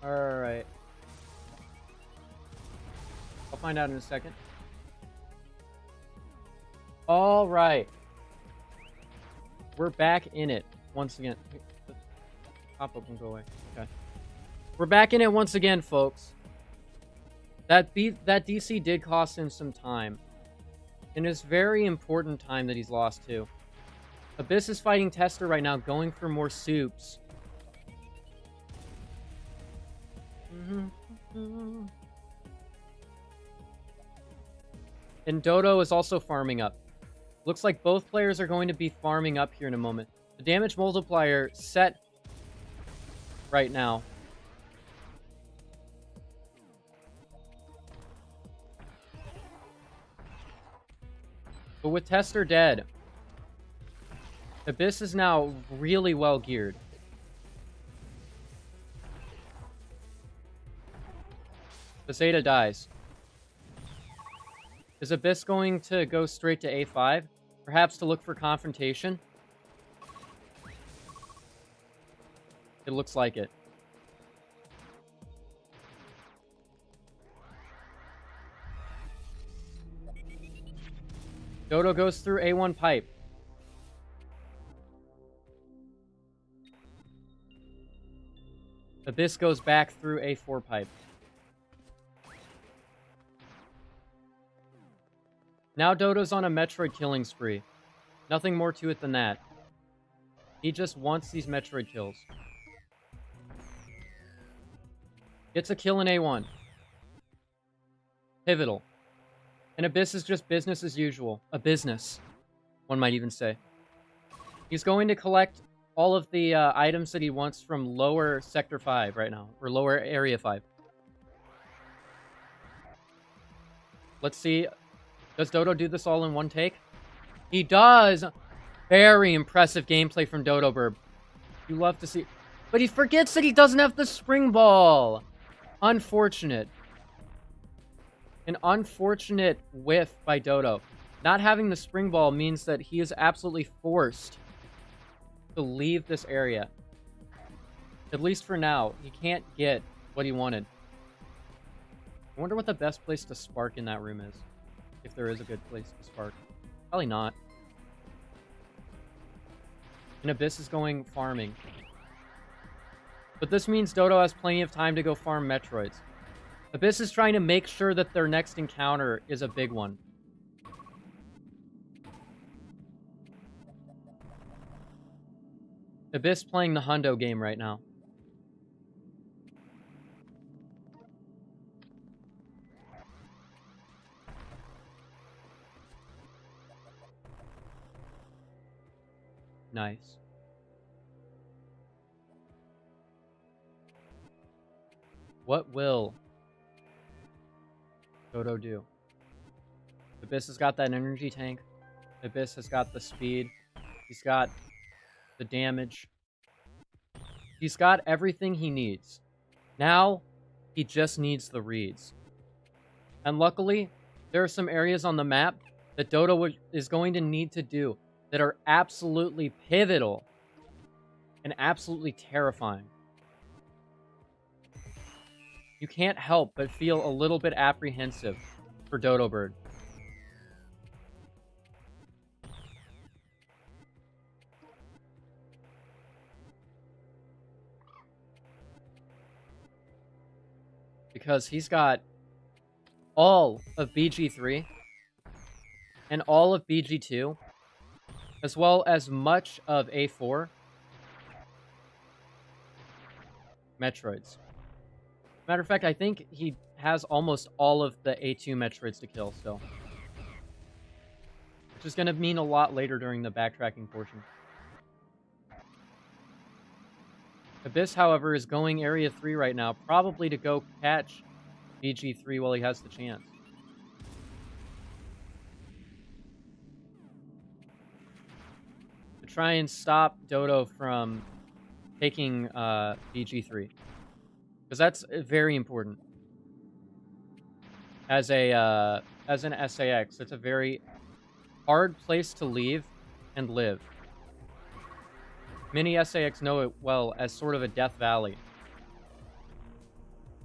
S1: Alright. I'll find out in a second. Alright. We're back in it once again. Pop up and go away. Okay. We're back in it once again, folks. That DC did cost him some time. And it's very important time that he's lost too. Abyss is fighting Tester right now, going for more soups. And Dodo is also farming up. Looks like both players are going to be farming up here in a moment. The damage multiplier set right now. But with Tester dead, Abyss is now really well geared. Zeta dies. Is Abyss going to go straight to A5? Perhaps to look for confrontation? It looks like it. Dodo goes through A1 pipe. Abyss goes back through A4 pipe. Now Dodo's on a Metroid killing spree. Nothing more to it than that. He just wants these Metroid kills. Gets a kill in A1. Pivotal. And Abyss is just business as usual. A business, one might even say. He's going to collect all of the items that he wants from lower Sector 5 right now. Or lower Area 5. Let's see. Does Dodo do this all in one take? He does! Very impressive gameplay from Dodo Bird. You love to see... But he forgets that he doesn't have the spring ball. Unfortunate. An unfortunate whiff by Dodo. Not having the spring ball means that he is absolutely forced to leave this area. At least for now. He can't get what he wanted. I wonder what the best place to spark in that room is. If there is a good place to spark. Probably not. And Abyss is going farming. But this means Dodo has plenty of time to go farm Metroids. Abyss is trying to make sure that their next encounter is a big one. Abyss playing the Hundo game right now. Nice. What will Dodo do? Abyss has got that energy tank. Abyss has got the speed. He's got the damage. He's got everything he needs. Now, he just needs the reads. And luckily, there are some areas on the map that Dodo is going to need to do that are absolutely pivotal and absolutely terrifying. You can't help but feel a little bit apprehensive for Dodo Bird. Because he's got all of BG3 and all of BG2, as well as much of A4 Metroids. Matter of fact, I think he has almost all of the A2 Metroids to kill still. Which is going to mean a lot later during the backtracking portion. Abyss, however, is going Area 3 right now, probably to go catch BG3 while he has the chance. To try and stop Dodo from taking BG3. Because that's very important. As an SAX, it's a very hard place to leave and live. Many SAX know it well as sort of a Death Valley.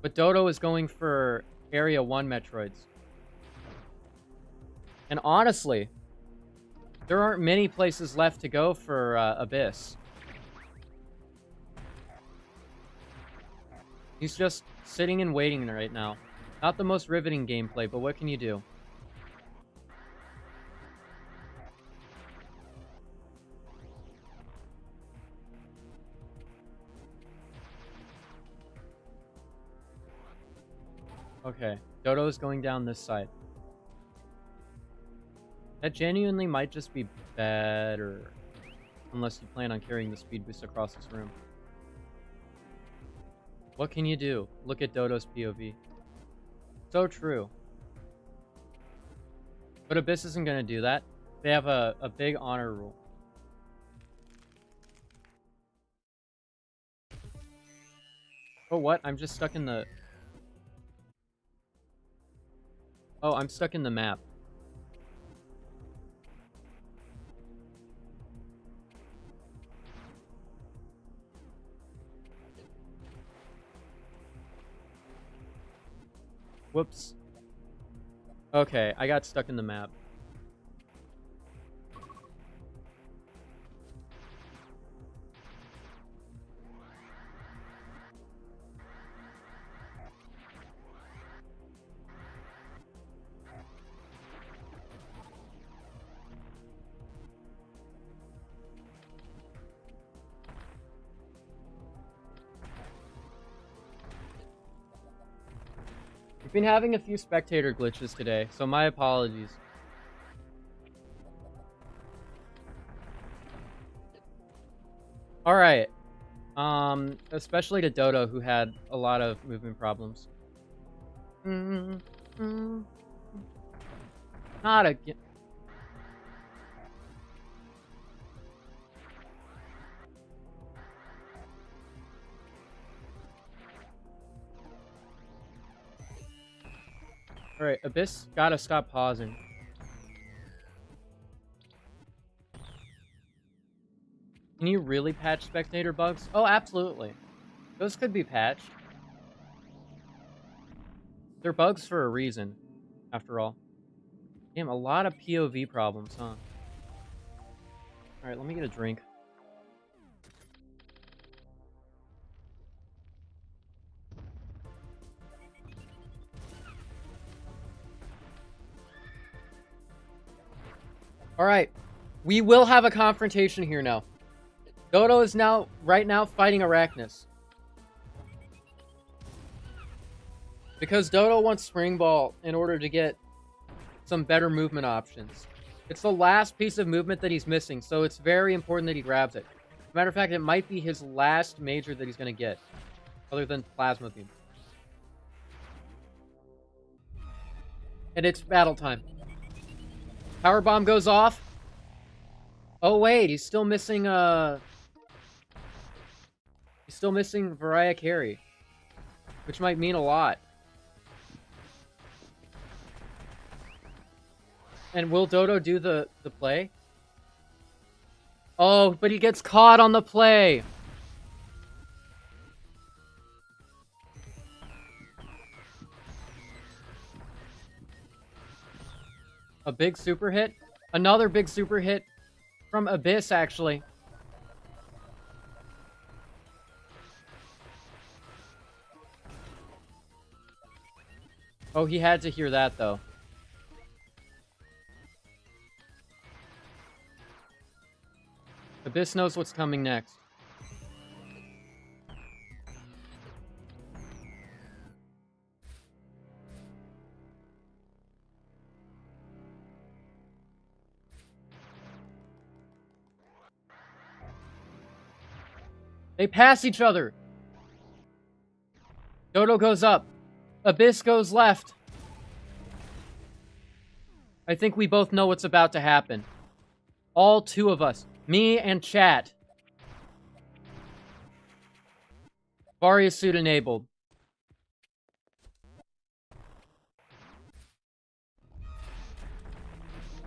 S1: But Dodo is going for Area 1 Metroids. And honestly, there aren't many places left to go for Abyss. He's just sitting and waiting right now. Not the most riveting gameplay, but what can you do? Okay, Dodo is going down this side. That genuinely might just be better. Unless you plan on carrying the speed boost across this room. What can you do? Look at Dodo's POV. So true. But Abyss isn't going to do that. They have a big honor rule. Oh, what? I'm just stuck in the... Oh, I'm stuck in the map. Whoops. Okay, I got stuck in the map. We've been having a few spectator glitches today, so my apologies. Alright. Especially to Dodo, who had a lot of movement problems. Not again. Alright, Abyss gotta stop pausing. Can you really patch spectator bugs? Oh, absolutely. Those could be patched. They're bugs for a reason, after all. Damn, a lot of POV problems, huh? Alright, let me get a drink. Alright. We will have a confrontation here now. Dodo is right now, fighting Arachnus. Because Dodo wants Spring Ball in order to get some better movement options. It's the last piece of movement that he's missing, so it's very important that he grabs it. Matter of fact, it might be his last major that he's going to get, other than Plasma Beam. And it's battle time. Power Bomb goes off. Oh wait, he's still missing Mariah Carey, which might mean a lot. And will Dodo do the play? Oh, but he gets caught on the play. A big super hit. Another big super hit from Abyss, actually. Oh, he had to hear that, though. Abyss knows what's coming next. They pass each other. Dodo goes up. Abyss goes left. I think we both know what's about to happen. All two of us. Me and chat. Varia suit enabled.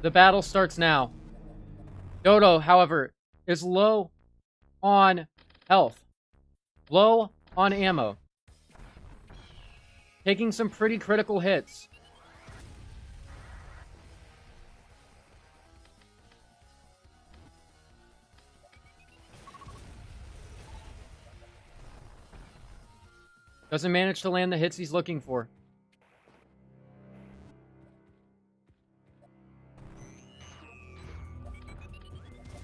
S1: The battle starts now. Dodo, however, is low on health. Low on ammo. Taking some pretty critical hits. Doesn't manage to land the hits he's looking for.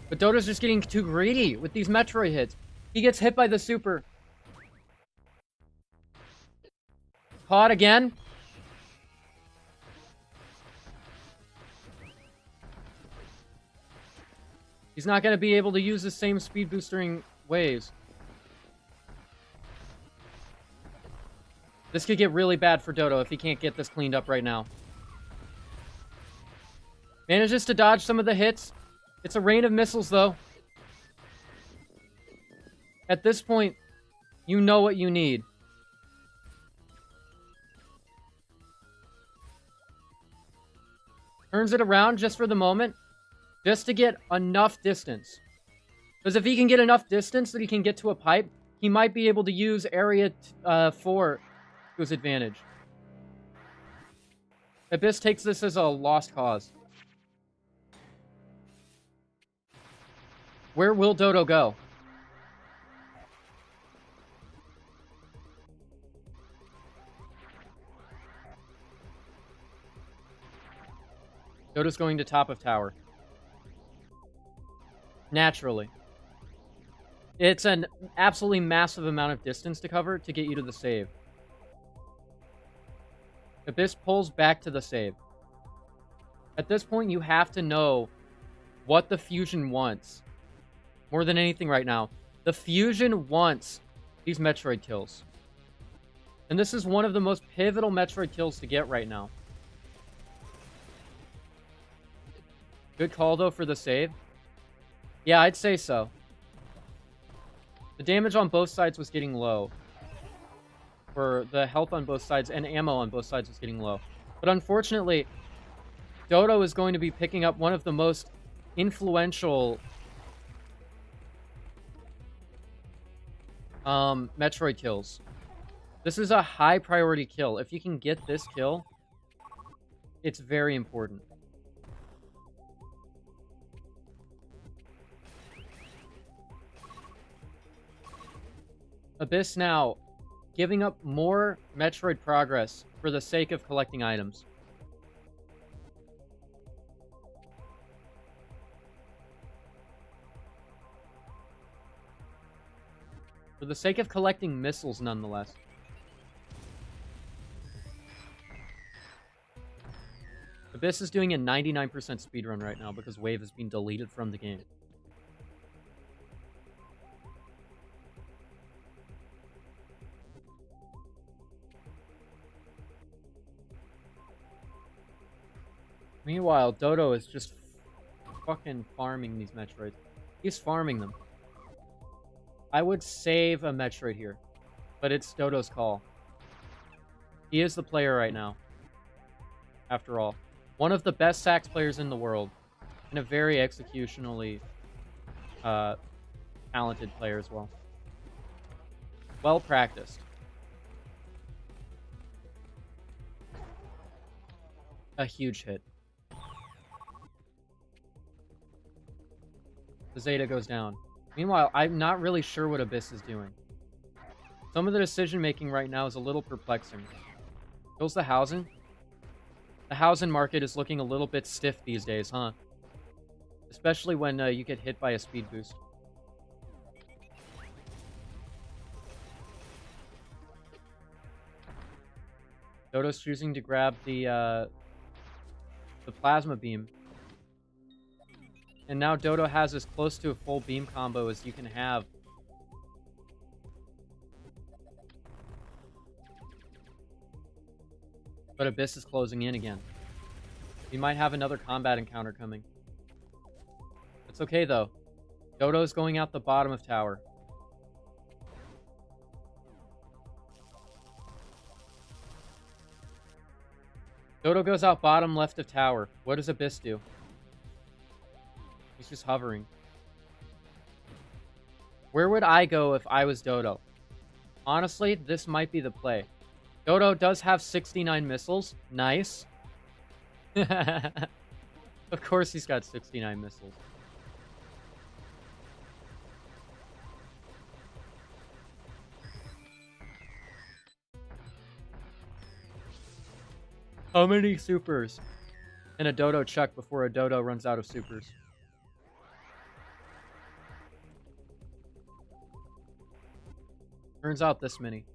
S1: But Dodo's just getting too greedy with these Metroid hits. He gets hit by the super. Caught again. He's not going to be able to use the same speed boosting ways. This could get really bad for Dodo if he can't get this cleaned up right now. Manages to dodge some of the hits. It's a rain of missiles, though. At this point, you know what you need. Turns it around just for the moment, just to get enough distance. Because if he can get enough distance that he can get to a pipe, he might be able to use Area 4 to his advantage. Abyss takes this as a lost cause. Where will Dodo go? Dodo's going to top of tower. Naturally. It's an absolutely massive amount of distance to cover to get you to the save. Abyss pulls back to the save. At this point, you have to know what the Fusion wants. More than anything right now. The Fusion wants these Metroid kills. And this is one of the most pivotal Metroid kills to get right now. Good call, though, for the save. Yeah, I'd say so. The damage on both sides was getting low. For the health on both sides and ammo on both sides was getting low. But unfortunately, Dodo is going to be picking up one of the most influential Metroid kills. This is a high priority kill. If you can get this kill, it's very important. Abyss now giving up more Metroid progress for the sake of collecting items. For the sake of collecting missiles, nonetheless. Abyss is doing a 99% speedrun right now because Wave has been deleted from the game. Meanwhile, Dodo is just fucking farming these Metroids. He's farming them. I would save a Metroid here, but it's Dodo's call. He is the player right now, after all. One of the best sax players in the world, and a very executionally talented player as well. Well practiced. A huge hit. The Zeta goes down. Meanwhile, I'm not really sure what Abyss is doing. Some of the decision-making right now is a little perplexing. Kills the housing? The housing market is looking a little bit stiff these days, huh? Especially when you get hit by a speed boost. Dodo's choosing to grab the plasma beam. And now Dodo has as close to a full beam combo as you can have. But Abyss is closing in again. We might have another combat encounter coming. It's okay, though. Dodo's going out the bottom of tower. Dodo goes out bottom left of tower. What does Abyss do? He's just hovering. Where would I go if I was Dodo? Honestly, this might be the play. Dodo does have 69 missiles. Nice. Of course he's got 69 missiles. How many supers can a Dodo chuck before a Dodo runs out of supers? Turns out this many.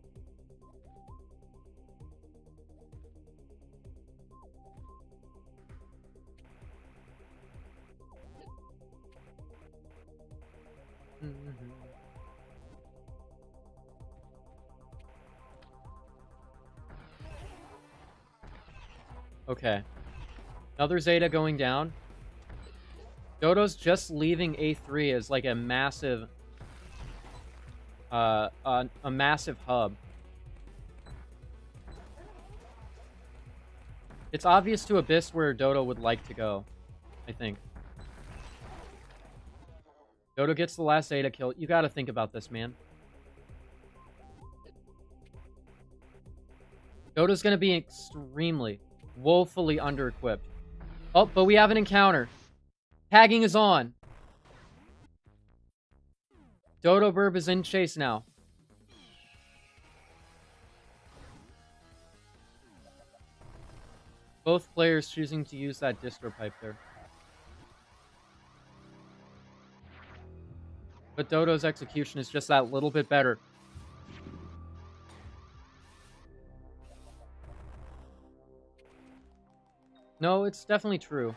S1: Okay. Another Zeta going down. Dodo's just leaving A3 as like a massive a massive hub. It's obvious to Abyss where Dodo would like to go, I think. Dodo gets the last Zeta kill. You gotta think about this, man. Dodo's gonna be extremely, woefully under-equipped. Oh, but we have an encounter. Tagging is on. Dodo Burb is in chase now. Both players choosing to use that distro pipe there. But Dodo's execution is just that little bit better. No, it's definitely true.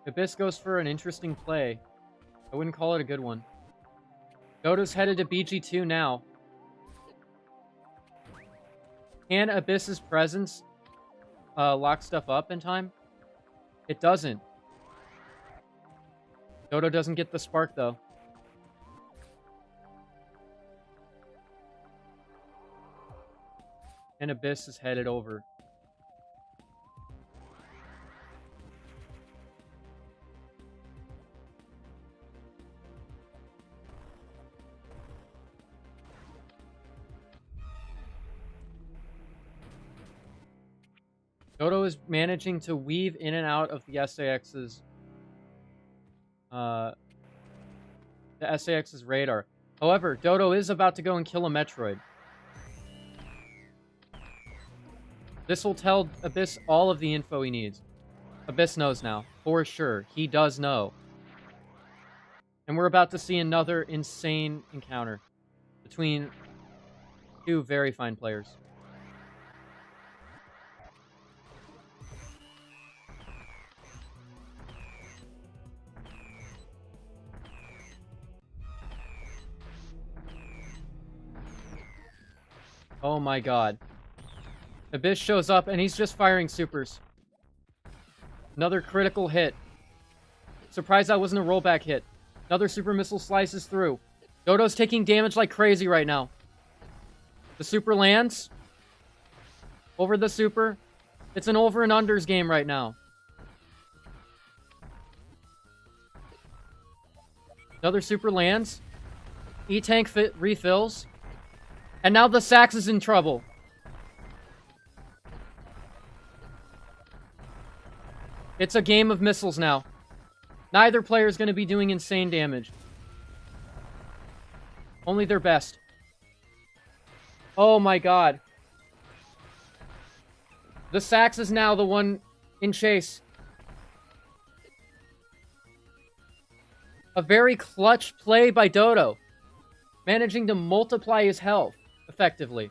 S1: Abyss goes for an interesting play. I wouldn't call it a good one. Dodo's headed to BG2 now. Can Abyss's presence lock stuff up in time? It doesn't. Dodo doesn't get the spark, though. And Abyss is headed over. Dodo is managing to weave in and out of the SAX's radar. However, Dodo is about to go and kill a Metroid. This will tell Abyss all of the info he needs. Abyss knows now, for sure. He does know. And we're about to see another insane encounter between two very fine players. Oh my god. Abyss shows up and he's just firing supers. Another critical hit. Surprised that wasn't a rollback hit. Another super missile slices through. Dodo's taking damage like crazy right now. The super lands. Over the super. It's an over and unders game right now. Another super lands. E-tank refills. And now the Sax is in trouble. It's a game of missiles now. Neither player is going to be doing insane damage. Only their best. Oh my god. The Sax is now the one in chase. A very clutch play by Dodo. Managing to multiply his health effectively.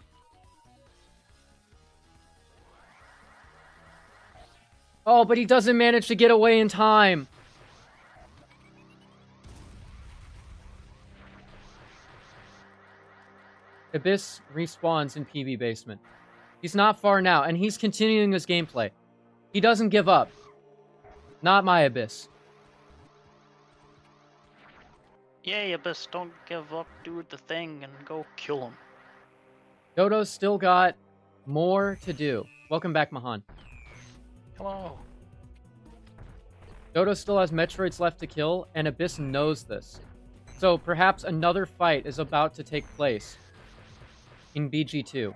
S1: Oh, but he doesn't manage to get away in time. Abyss respawns in PB basement. He's not far now, and he's continuing his gameplay. He doesn't give up. Not my Abyss.
S3: Yay, Abyss, don't give up, do the thing, and go kill him.
S1: Dodo's still got more to do. Welcome back, Mahan.
S3: Hello.
S1: Dodo still has Metroids left to kill, and Abyss knows this. So perhaps another fight is about to take place in BG2.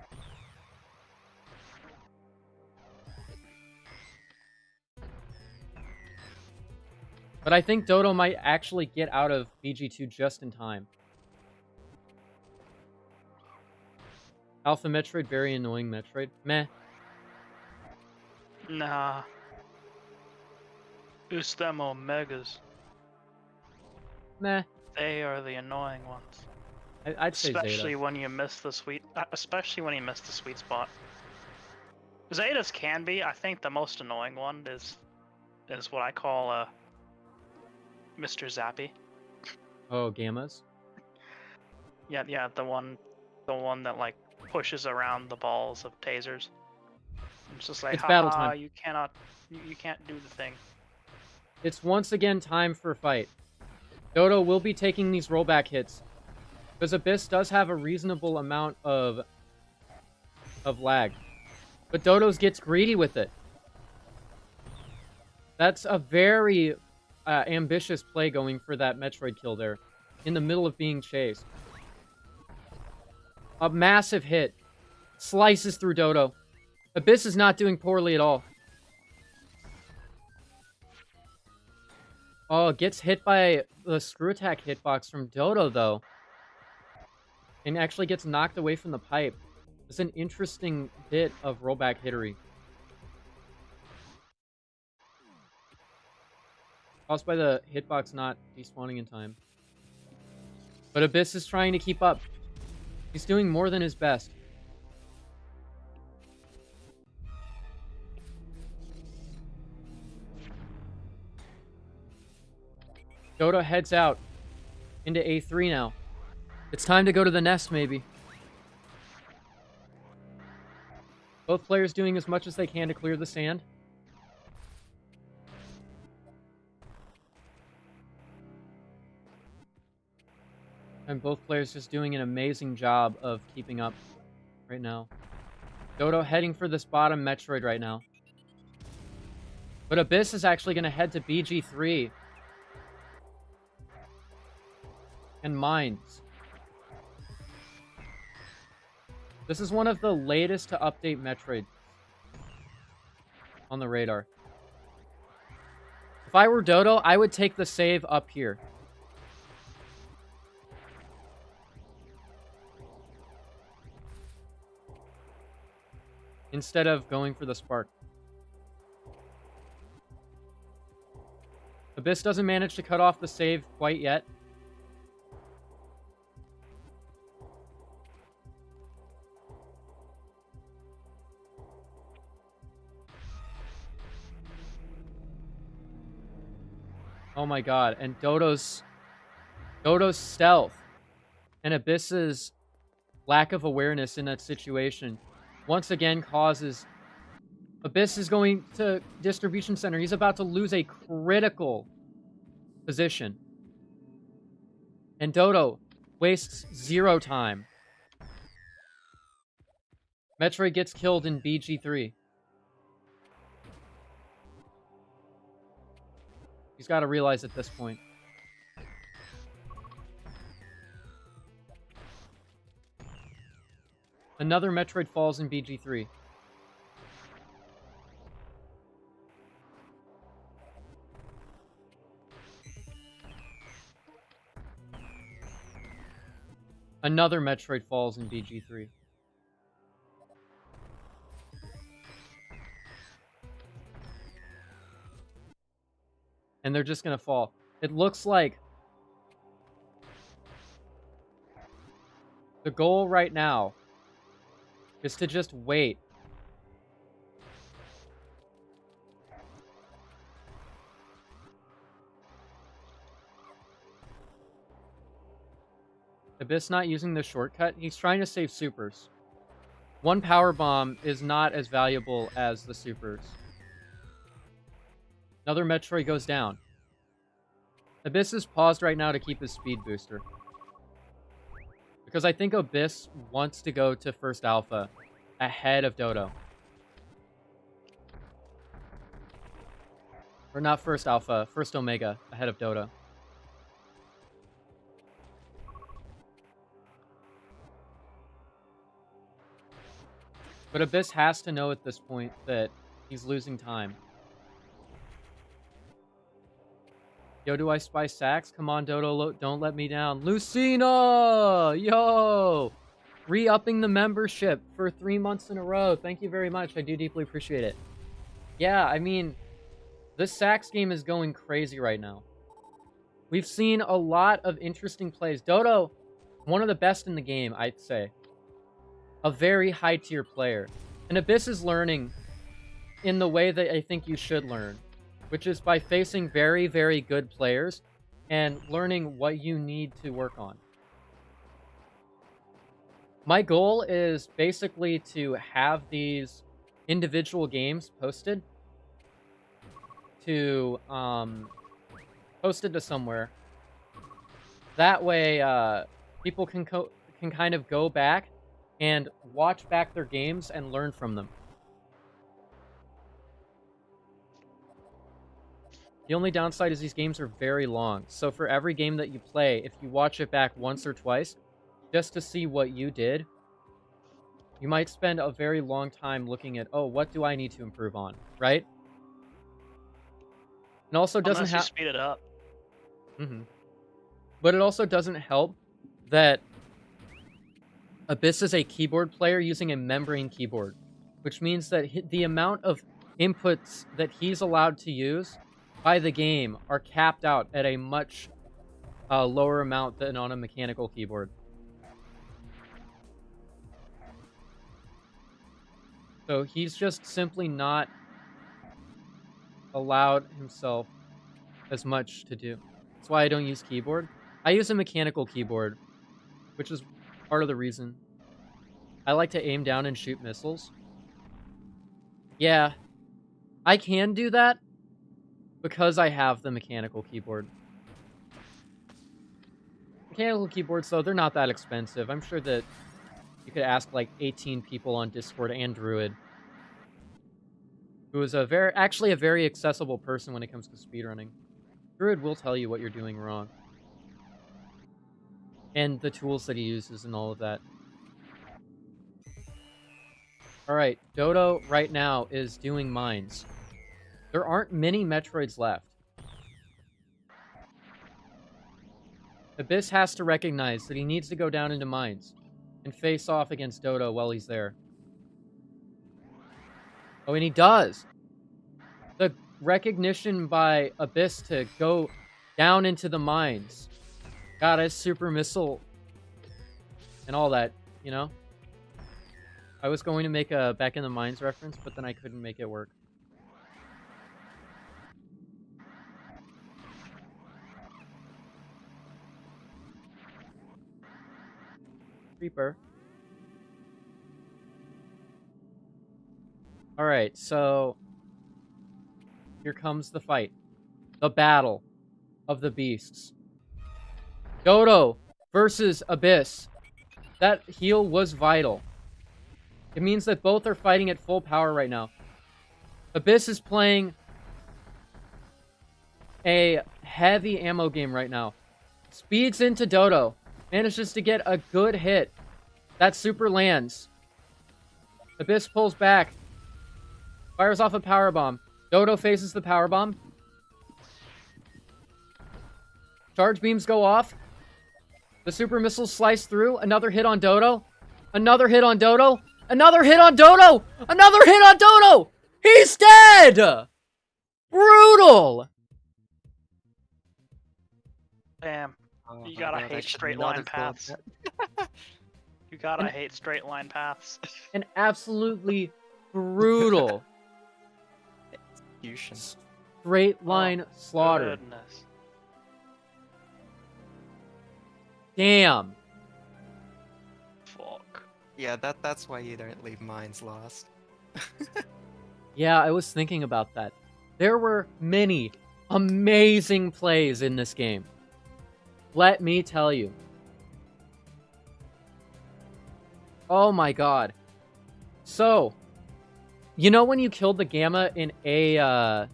S1: But I think Dodo might actually get out of BG2 just in time. Alpha Metroid, very annoying Metroid. Meh.
S3: Nah. It's them Omegas.
S1: Meh.
S3: They are the annoying ones.
S1: I'd say
S3: Especially
S1: Zeta.
S3: when you miss the sweet spot. Zetas can be. I think the most annoying one is what I call Mr. Zappy.
S1: Oh, Gammas?
S3: Yeah, the one that like pushes around the balls of tasers. It's just like,
S1: It's battle
S3: haha,
S1: time.
S3: you can't do the thing.
S1: It's once again time for a fight. Dodo will be taking these rollback hits. Because Abyss does have a reasonable amount of lag. But Dodo's gets greedy with it. That's a very ambitious play going for that Metroid kill there. In the middle of being chased. A massive hit. Slices through Dodo. Abyss is not doing poorly at all. Oh, gets hit by the screw attack hitbox from Dodo, though. And actually gets knocked away from the pipe. It's an interesting bit of rollback hittery. Caused by the hitbox not despawning in time. But Abyss is trying to keep up. He's doing more than his best. Dodo heads out into A3 now. It's time to go to the nest, maybe. Both players doing as much as they can to clear the sand. And both players just doing an amazing job of keeping up right now. Dodo heading for this bottom Metroid right now. But Abyss is actually going to head to BG3. And Mines. This is one of the latest to update Metroid on the radar. If I were Dodo, I would take the save up here. Instead of going for the spark. Abyss doesn't manage to cut off the save quite yet. Oh my god, and Dodo's stealth and Abyss's lack of awareness in that situation once again causes Abyss is going to distribution center. He's about to lose a critical position. And Dodo wastes 0 time. Metroid gets killed in BG3. He's got to realize at this point. Another Metroid falls in BG3. Another Metroid falls in BG3. And they're just going to fall. It looks like the goal right now is to just wait. Abyss not using the shortcut. He's trying to save supers. One power bomb is not as valuable as the supers. Another Metroid goes down. Abyss is paused right now to keep his speed booster. Because I think Abyss wants to go to first alpha ahead of Dodo. Or not first alpha, first omega ahead of Dodo. But Abyss has to know at this point that he's losing time. Yo, do I spy Sax? Come on, Dodo, don't let me down. Lucina! Yo! Re-upping the membership for 3 months in a row. Thank you very much. I do deeply appreciate it. Yeah, I mean, this Sax game is going crazy right now. We've seen a lot of interesting plays. Dodo, one of the best in the game, I'd say. A very high-tier player. And Abyss is learning in the way that I think you should learn, which is by facing very, very good players and learning what you need to work on. My goal is basically to have these individual games posted to somewhere. That way, people can kind of go back and watch back their games and learn from them. The only downside is these games are very long. So for every game that you play, if you watch it back once or twice, just to see what you did, you might spend a very long time looking at, oh, what do I need to improve on, right? And also doesn't
S3: Unless you speed it up.
S1: But it also doesn't help that Abyss is a keyboard player using a membrane keyboard, which means that the amount of inputs that he's allowed to use by the game are capped out at a much lower amount than on a mechanical keyboard. So he's just simply not allowed himself as much to do. That's why I don't use keyboard. I use a mechanical keyboard, which is part of the reason. I like to aim down and shoot missiles. Yeah, I can do that because I have the mechanical keyboard. Mechanical keyboards, though, they're not that expensive. I'm sure that You could ask like 18 people on Discord and Druid, who is actually a very accessible person when it comes to speedrunning. Druid will tell you what you're doing wrong. And the tools that he uses and all of that. Alright, Dodo right now is doing mines. There aren't many Metroids left. Abyss has to recognize that he needs to go down into mines and face off against Dodo while he's there. Oh, and he does! The recognition by Abyss to go down into the mines. Got a super missile and all that, you know? I was going to make a Back in the Mines reference, but then I couldn't make it work. Reaper. Alright, so here comes the fight. The battle of the beasts. Dodo versus Abyss. That heal was vital. It means that both are fighting at full power right now. Abyss is playing a heavy ammo game right now. Speeds into Dodo. Manages to get a good hit. That super lands. Abyss pulls back. Fires off a powerbomb. Dodo faces the powerbomb. Charge beams go off. The super missiles slice through. Another hit on Dodo. Another hit on Dodo. Another hit on Dodo! Another hit on Dodo! He's dead! Brutal!
S3: Damn.
S2: Oh
S3: You
S2: my
S3: gotta
S2: God, I
S3: hate
S2: should
S3: straight
S2: not
S3: line
S2: have thought
S3: paths.
S2: that.
S3: You gotta
S1: And-
S3: hate straight line paths.
S1: An absolutely brutal
S2: Execution.
S1: straight line slaughter.
S3: Goodness.
S1: Damn.
S3: Fuck.
S2: Yeah, that's why you don't leave mines last.
S1: Yeah, I was thinking about that. There were many amazing plays in this game. Let me tell you. Oh my god. So, you know when you killed the Gamma in A4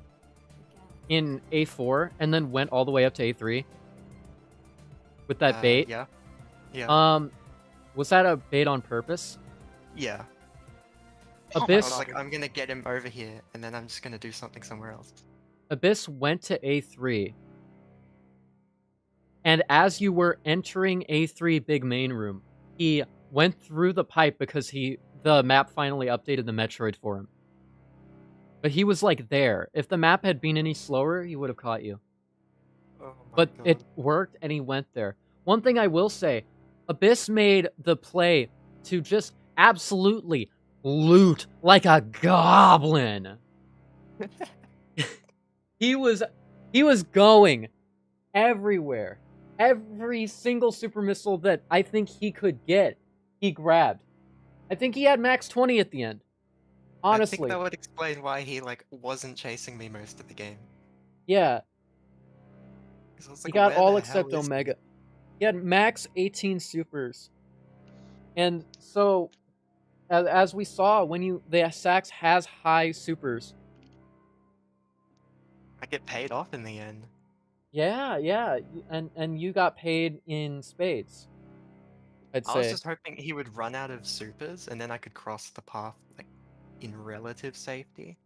S1: and then went all the way up to A3 with that bait?
S2: Yeah. Yeah.
S1: Was that a bait on purpose?
S2: Yeah.
S1: Abyss
S2: I was like, I'm gonna get him over here, and then I'm just gonna do something somewhere else.
S1: Abyss went to A3. And as you were entering A3 big main room, he went through the pipe because the map finally updated the Metroid for him. But he was like there. If the map had been any slower, he would have caught you.
S2: Oh my
S1: But
S2: God.
S1: it worked and he went there. One thing I will say, Abyss made the play to just absolutely loot like a goblin. He was going everywhere. Every single super missile that I think he could get, he grabbed. I think he had max 20 at the end.
S2: I
S1: Honestly.
S2: think that would explain why he wasn't chasing me most of the game.
S1: Yeah.
S2: 'Cause I was
S1: He
S2: like,
S1: got
S2: where
S1: all
S2: the
S1: except
S2: hell is he?
S1: Omega. He had max 18 supers. And so, as we saw, when the Sax has high supers.
S2: I get paid off in the end.
S1: Yeah. And you got paid in spades, I'd
S2: I was
S1: say.
S2: just hoping he would run out of supers, and then I could cross the path in relative safety.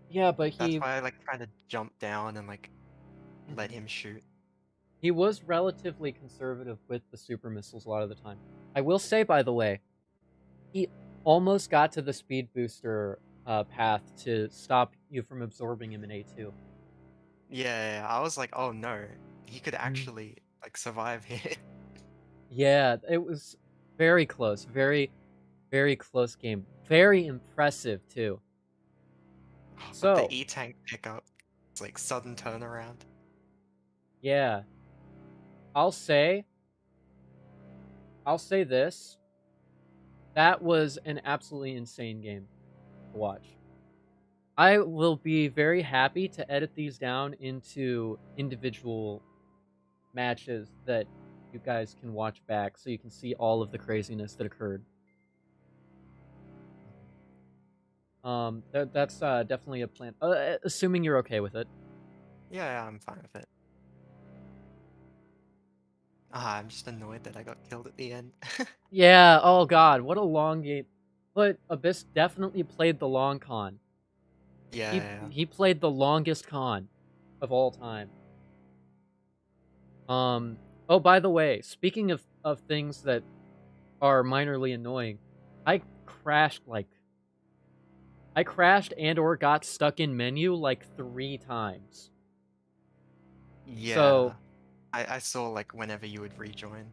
S1: Yeah, but
S2: That's why I trying to jump down and let him shoot.
S1: he was relatively conservative with the super missiles a lot of the time. I will say, by the way, he almost got to the speed booster path to stop you from absorbing him in A2.
S2: Yeah, I was like, oh no, he could actually survive here.
S1: Yeah, it was very close. Very, very close game. Very impressive, too.
S2: But
S1: So,
S2: the E-tank pickup, it's sudden turnaround.
S1: yeah. I'll say this. That was an absolutely insane game to watch. I will be very happy to edit these down into individual matches that you guys can watch back so you can see all of the craziness that occurred. That's definitely a plan. Assuming you're okay with it.
S2: Yeah, I'm fine with it. Ah, I'm just annoyed that I got killed at the end.
S1: Yeah. Oh God, what a long game. But Abyss definitely played the long con.
S2: Yeah,
S1: He
S2: yeah,
S1: he played the longest con of all time. Oh, by the way, speaking of things that are minorly annoying, I crashed like I crashed and or got stuck in menu like 3 times. So,
S2: yeah. I saw like whenever you would rejoin.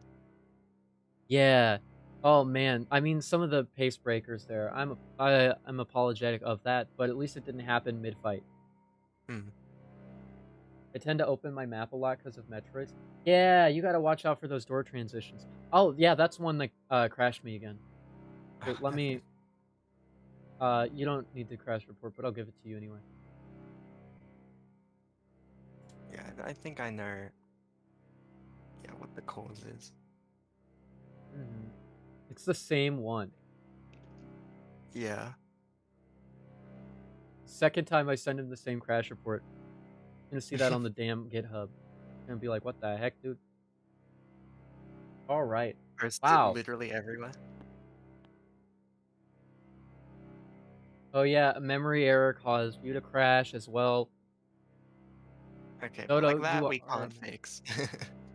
S1: yeah. Oh man, I mean some of the pace breakers there. I'm apologetic of that, but at least it didn't happen mid-fight.
S2: Hmm.
S1: I tend to open my map a lot because of Metroids. Yeah, you gotta watch out for those door transitions. Oh, yeah, that's one that crashed me again. Here, let me you don't need the crash report, but I'll give it to you anyway.
S2: Yeah, I think I know. Yeah, what the cause is.
S1: Mhm. It's the same one.
S2: Yeah.
S1: Second time I send him the same crash report. Gonna see that on the damn GitHub. Gonna be like, what the heck, dude? All right.
S2: Post it
S1: Wow.
S2: literally everywhere.
S1: Oh yeah, a memory error caused you to crash as well.
S2: Okay, but
S1: Dodo,
S2: like
S1: you
S2: that we
S1: are a
S2: can't
S1: mad.
S2: fix.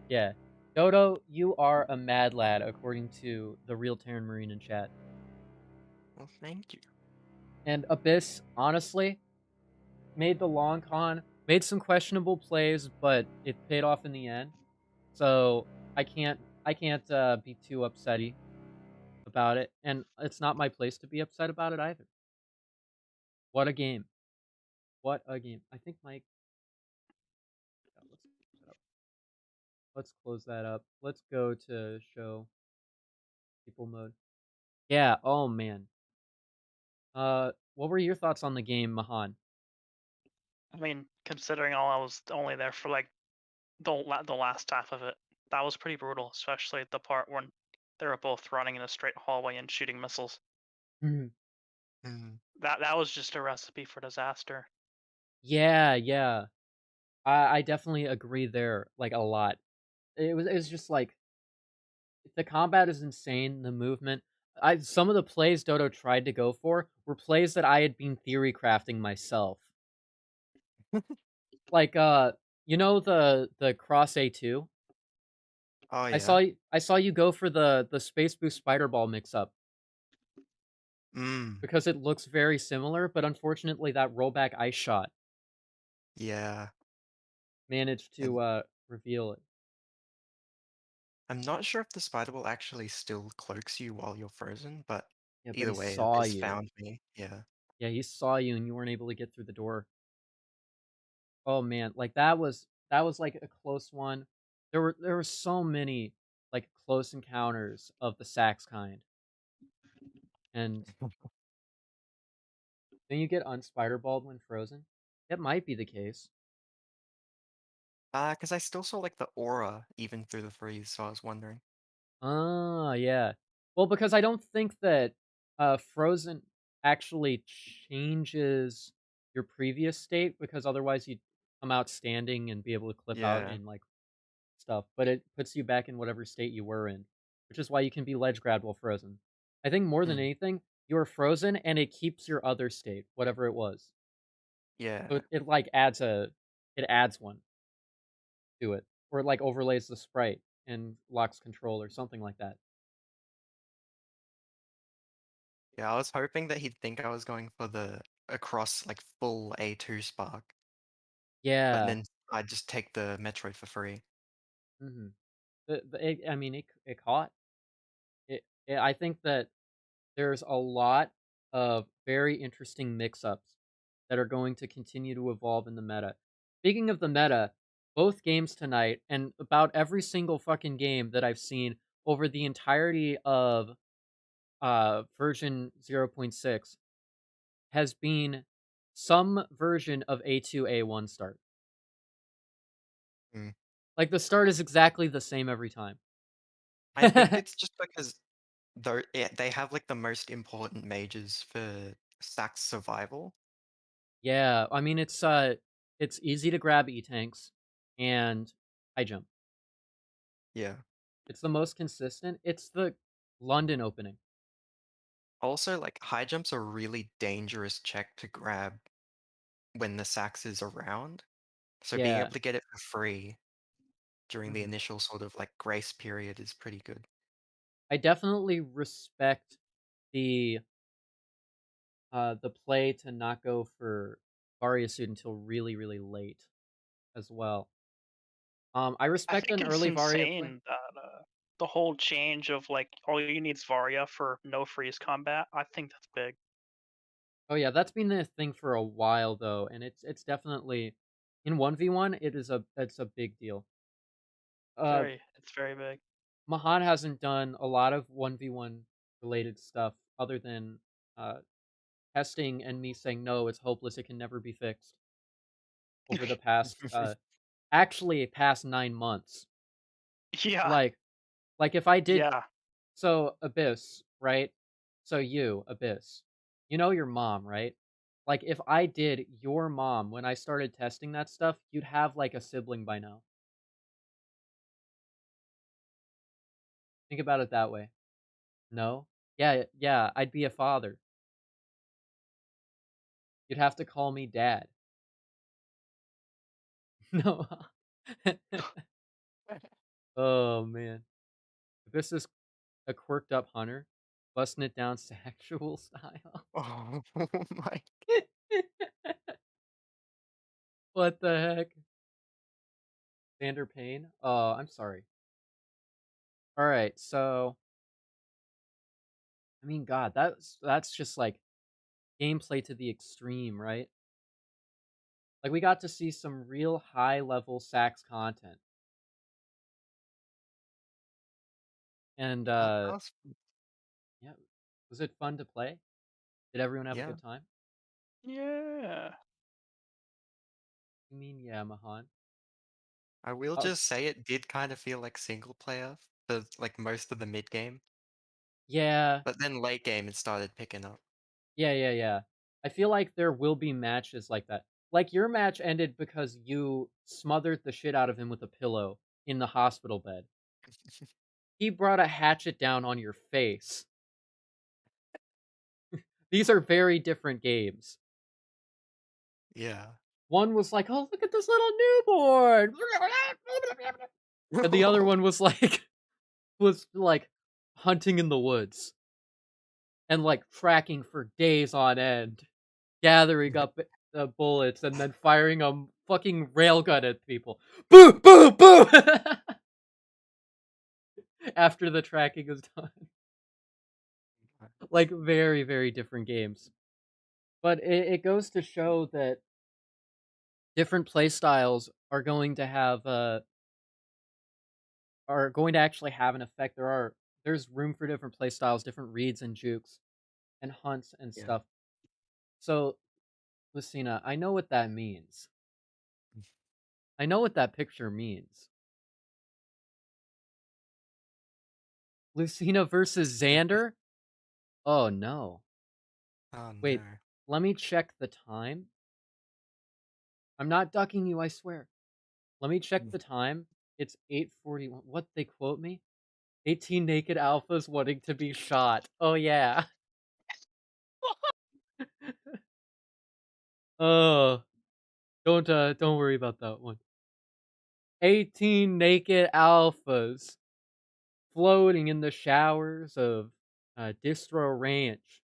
S1: Yeah. Dodo, you are a mad lad, according to the real Terran Marine in chat.
S2: Well, thank you.
S1: And Abyss, honestly, made the long con, made some questionable plays, but it paid off in the end. So I can't be too upsetty about it, and it's not my place to be upset about it either. What a game! What a game! I think Mike. Yeah, let's close that up. Let's close that up. Let's go to show people mode. Yeah. Oh man. What were your thoughts on the game, Mahan?
S3: I mean, considering all I was only there for like the last half of it, that was pretty brutal, especially the part when they were both running in a straight hallway and shooting missiles.
S1: Mhm.
S2: Hmm.
S3: That was just a recipe for disaster.
S1: Yeah, yeah. I definitely agree there, like a lot. It was just like the combat is insane. The movement. Some of the plays Dodo tried to go for were plays that I had been theory crafting myself. Like the cross A2.
S2: Oh
S1: I
S2: yeah.
S1: saw I saw you go for the space boost spider ball mix up
S2: Mm.
S1: because it looks very similar, but unfortunately that rollback ice shot
S2: Yeah.
S1: managed
S2: And
S1: to reveal it.
S2: I'm not sure if the spider ball actually still cloaks you while you're frozen, but
S1: Yeah, but
S2: either
S1: he
S2: way,
S1: saw
S2: Abyss
S1: you.
S2: found me. Yeah.
S1: Yeah, he saw you and you weren't able to get through the door. Oh man, like that was like a close one. There were so many like close encounters of the sax kind. And then you get unspiderballed when frozen. It might be the case.
S2: Because I still saw like the aura even through the freeze, so I was wondering.
S1: Ah, yeah. Well, because I don't think that frozen actually changes your previous state because otherwise you'd come out standing and be able to clip out
S2: Yeah.
S1: in like stuff, but it puts you back in whatever state you were in, which is why you can be ledge grabbed while frozen. I think more than
S2: Mm.
S1: anything, you're frozen and it keeps your other state, whatever it was. So
S2: Yeah.
S1: it like it adds one to it, or it like overlays the sprite and locks control or something like that.
S2: Yeah, I was hoping that he'd think I was going for the across like full A2 spark, but
S1: Yeah.
S2: then I'd just take the Metroid for free.
S1: hmm I mean, it caught I think that there's a lot of very interesting mix-ups that are going to continue to evolve in the meta. Speaking of the meta, both games tonight and about every single fucking game that I've seen over the entirety of version 0.6 has been some version of A2A1 start.
S2: Mm.
S1: Like the start is exactly the same every time.
S2: I think it's just because they have like the most important mages for Sax survival.
S1: Yeah, I mean it's easy to grab E-tanks and high jump.
S2: Yeah.
S1: It's the most consistent. It's the London opening.
S2: Also, like high jump's a really dangerous check to grab when the sax is around. So being
S1: Yeah.
S2: able to get it for free during the
S1: Mhm.
S2: initial sort of like grace period is pretty good.
S1: I definitely respect the the play to not go for Varia suit until really, really late as well. I
S3: I
S1: respect
S3: think
S1: an
S3: it's
S1: early Varia play.
S3: insane that the whole change of like all you need is Varia for no freeze combat. I think that's big.
S1: Oh yeah, that's been the thing for a while though, and it's definitely in 1v1 it's a big deal. Uh
S3: It's very big.
S1: Mahan hasn't done a lot of 1v1 related stuff other than uh testing and me saying no, it's hopeless, it can never be fixed over the past actually past 9 months.
S3: Yeah,
S1: Like if I did
S3: yeah.
S1: so Abyss, right? So you, Abyss. You know your mom, right? Like if I did your mom when I started testing that stuff, you'd have like a sibling by now. Think about it that way. No? Yeah, yeah, I'd be a father. You'd have to call me dad. No. Oh man. Abyss is a quirked up hunter, busting it down sexual style.
S2: Oh my.
S1: What the heck? Xander Payne? Oh, I'm sorry. Alright, so I mean god, that's just like gameplay to the extreme, right? Like we got to see some real high level sax content. And
S2: That was,
S1: yeah, was it fun to play? Did everyone have a
S2: yeah.
S1: good time?
S3: Yeah.
S1: I mean, yeah, Mahan.
S2: I will
S1: Uh,
S2: just say it did kind of feel like single player for like most of the mid game,
S1: yeah,
S2: but then late game it started picking up.
S1: yeah. I feel like there will be matches like that. Like your match ended because you smothered the shit out of him with a pillow in the hospital bed. He brought a hatchet down on your face. These are very different games.
S2: Yeah.
S1: One was like, "Oh, look at this little newborn," and the other one was like hunting in the woods and like tracking for days on end, gathering up bullets and then firing a fucking railgun at people. Boo, boo, boo! After the tracking is done, like very, very different games. But it goes to show that different play styles are going to actually have an effect. There's room for different play styles, different reads and jukes and hunts and
S2: Yeah.
S1: stuff. So, Lucina, I know what that means. I know what that picture means. Lucina versus Xander? Oh no.
S2: Oh no.
S1: Wait, let me check the time. I'm not ducking you, I swear. Let me check the time. It's 8:41. What they quote me? 18 naked alphas wanting to be shot. Oh yeah. Oh, don't worry about that one. 18 naked alphas floating in the showers of Distro Ranch.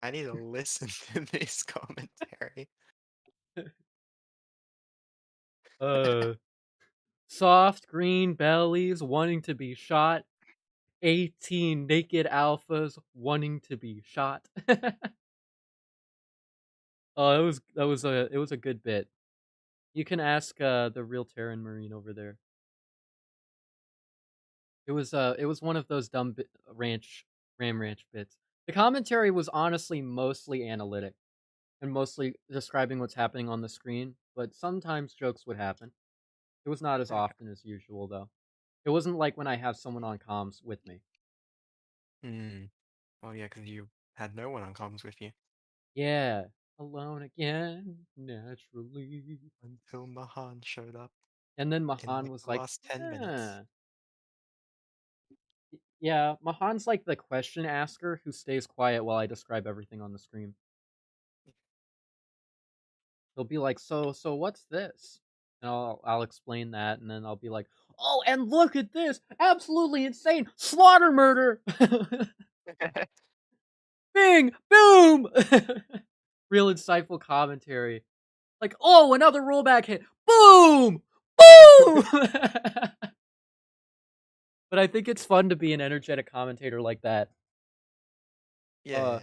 S2: I need to listen to this commentary.
S1: Uh, soft green bellies wanting to be shot. 18 naked alphas wanting to be shot. Oh, it was a good bit. You can ask the real Terran Marine over there. It was one of those dumb Ram Ranch bits. The commentary was honestly mostly analytic and mostly describing what's happening on the screen, but sometimes jokes would happen. It was not as
S2: Okay.
S1: often as usual though. It wasn't like when I have someone on comms with me.
S2: Hmm. Oh yeah, because you had no one on comms with you.
S1: Yeah. Alone again, naturally.
S2: Until Mahan showed up
S1: And then
S2: in
S1: Mahan
S2: like
S1: was
S2: the
S1: like,
S2: last 10 minutes.
S1: Yeah, Mahan's like the question asker who stays quiet while I describe everything on the screen. He'll be like, so what's this? And I'll explain that, and then I'll be like, oh, and look at this! Absolutely insane! Slaughter murder! Bing! Boom! Real insightful commentary. Like, oh, another rollback hit! Boom! Boom! But I think it's fun to be an energetic commentator like that.
S2: Yeah.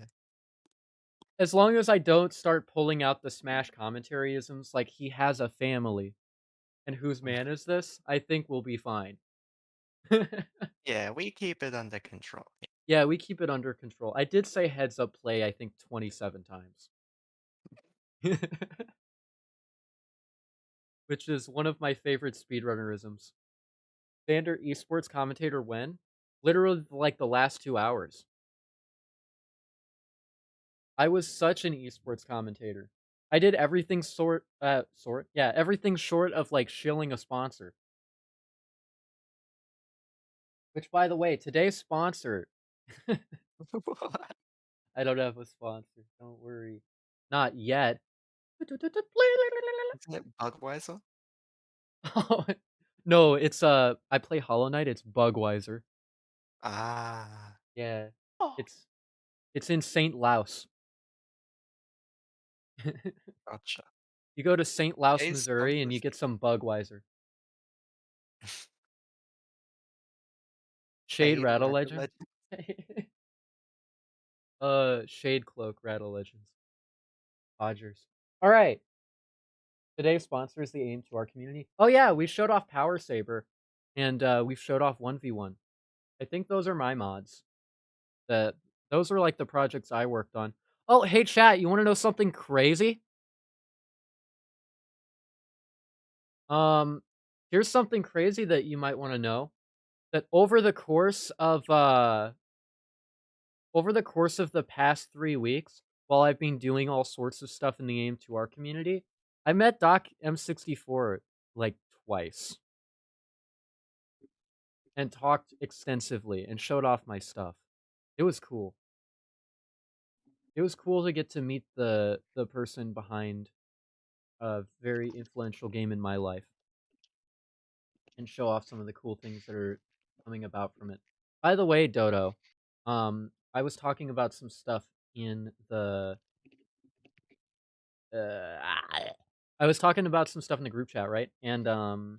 S1: As long as I don't start pulling out the Smash commentaryisms, like he has a family, and whose man is this? I think we'll be fine.
S2: Yeah, we keep it under control.
S1: Yeah, we keep it under control. I did say heads up play, I think 27 times. Which is one of my favorite speedrunnerisms. Xander esports commentator when? Literally like the last 2 hours. I was such an esports commentator. I did everything everything short of like shilling a sponsor. Which, by the way, today's sponsor. I don't have a sponsor. Don't worry. Not yet.
S2: Isn't it Bugweiser?
S1: Oh, no, it's I play Hollow Knight. It's Bugweiser.
S2: Ah,
S1: Yeah,
S3: Oh,
S1: it's in Saint Louis.
S2: gotcha.
S1: You go to Saint Louis,
S2: Today's
S1: Missouri, and you
S2: sponsors.
S1: get some Bugweiser. Shade
S2: Paid
S1: Rattle
S2: Rattle
S1: Legend.
S2: Legend.
S1: Shade Cloak Rattle Legends. Dodgers. All right. Today's sponsor is the aim to our community. Oh yeah, we showed off Power Saber, and we've showed off 1v1. I think those are my mods. Those are like the projects I worked on. Oh, hey chat, you want to know something crazy? Here's something crazy that you might want to know. That over the course of the past 3 weeks, while I've been doing all sorts of stuff in the aim to our community, I met Doc M64 like twice and talked extensively and showed off my stuff. It was cool. It was cool to get to meet the person behind a very influential game in my life and show off some of the cool things that are coming about from it. By the way, Dodo, I was talking about some stuff in the uh, I was talking about some stuff in the group chat, right? And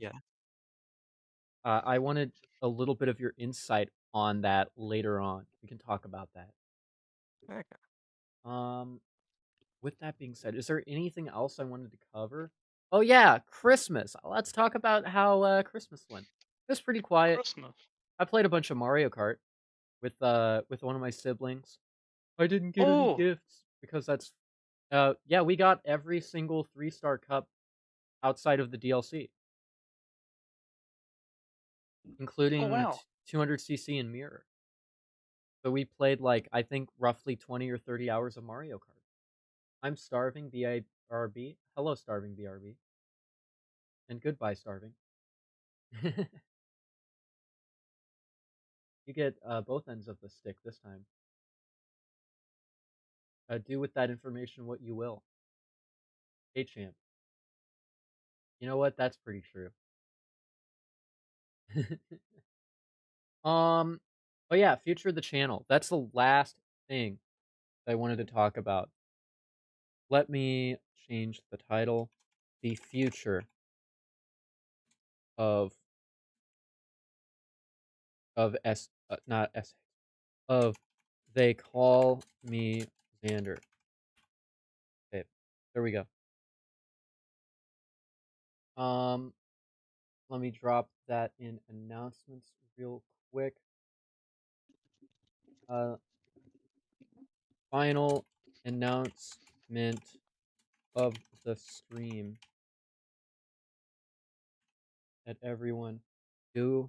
S2: Yeah.
S1: I wanted a little bit of your insight on that later on. We can talk about that.
S2: Okay.
S1: Um, with that being said, is there anything else I wanted to cover? Oh yeah, Christmas. Let's talk about how Christmas went. It was pretty quiet.
S3: Christmas.
S1: I played a bunch of Mario Kart with one of my siblings. I didn't get any
S3: Oh,
S1: gifts because that's yeah, we got every single 3-star cup outside of the DLC,
S3: oh
S1: including
S3: wow.
S1: 200cc and mirror. So we played like I think roughly 20 or 30 hours of Mario Kart. I'm starving BRB. Hello starving BRB. And goodbye starving. You get both ends of the stick this time. Do with that information what you will. Hey champ. You know what? That's pretty true. Oh yeah, future of the channel. That's the last thing I wanted to talk about. Let me change the title. The future of not S of They Call Me Xander. Okay, there we go. Let me drop that in announcements real quick. Final announcement of the stream that everyone do.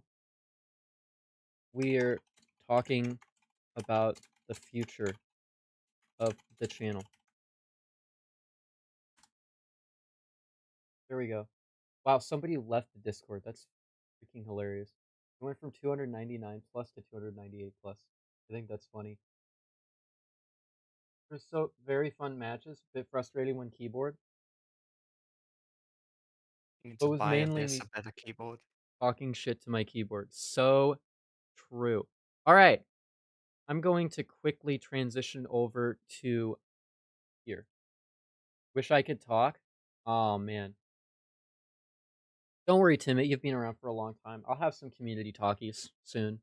S1: We're talking about the future of the channel. There we go. Wow, somebody left the Discord. That's freaking hilarious. It went from 299 plus to 298 plus. I think that's funny. There's so very fun matches. A bit frustrating when keyboard.
S2: You need
S1: But
S2: to
S1: it was
S2: buy
S1: mainly
S2: this
S1: me
S2: a better keyboard.
S1: talking shit to my keyboard. So true. Alright. I'm going to quickly transition over to here. Wish I could talk. Oh man. Don't worry, Timmy. You've been around for a long time. I'll have some community talkies soon.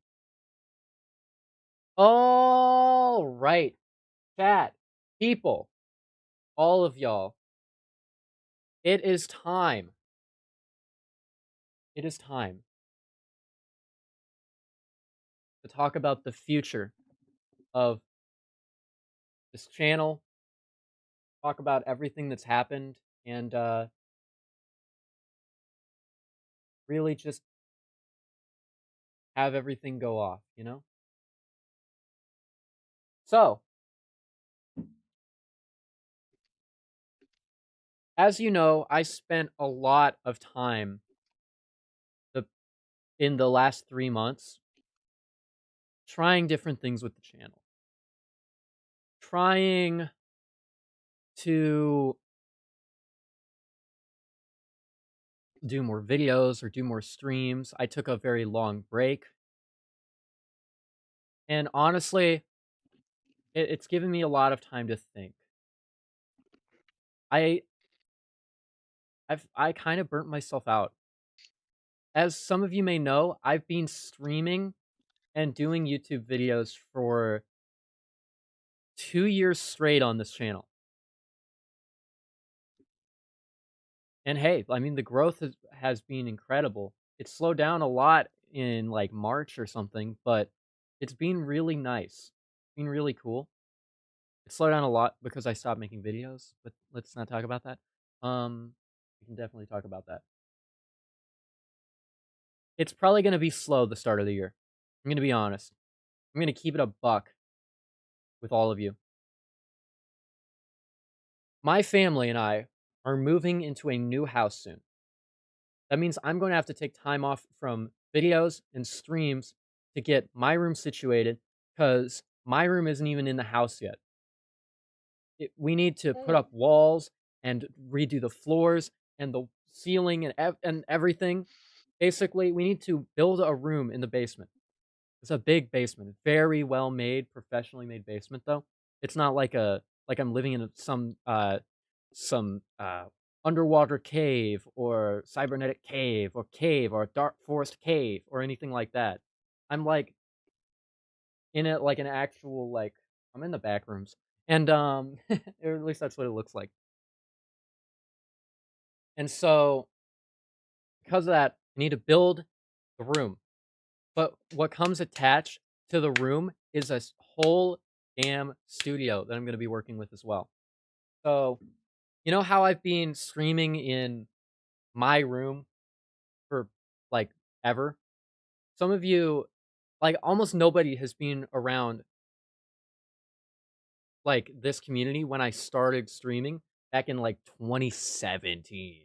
S1: All right. Chat. People. All of y'all. It is time. It is time to talk about the future of this channel. Talk about everything that's happened and really just have everything go off, you know? So, as you know, I spent a lot of time in the last 3 months trying different things with the channel. Trying to do more videos or do more streams. I took a very long break. And honestly, it's given me a lot of time to think. I kind of burnt myself out. As some of you may know, I've been streaming and doing YouTube videos for 2 years straight on this channel. And hey, I mean, the growth has been incredible. It slowed down a lot in like March or something, but it's been really nice. It's been really cool. It slowed down a lot because I stopped making videos, but let's not talk about that. We can definitely talk about that. It's probably going to be slow the start of the year. I'm going to be honest. I'm going to keep it a buck with all of you. My family and I are moving into a new house soon. That means I'm going to have to take time off from videos and streams to get my room situated because my room isn't even in the house yet. We need to put up walls and redo the floors and the ceiling and everything. Basically, we need to build a room in the basement. It's a big basement, very well made, professionally made basement though. It's not like I'm living in some underwater cave or cybernetic cave or a dark forest cave or anything like that. I'm like in it like an actual like I'm in the back rooms. And or at least that's what it looks like. And so because of that, I need to build the room. But what comes attached to the room is a whole damn studio that I'm going to be working with as well. So, you know how I've been streaming in my room for like ever? Some of you, like almost nobody has been around like this community when I started streaming back in like 2017.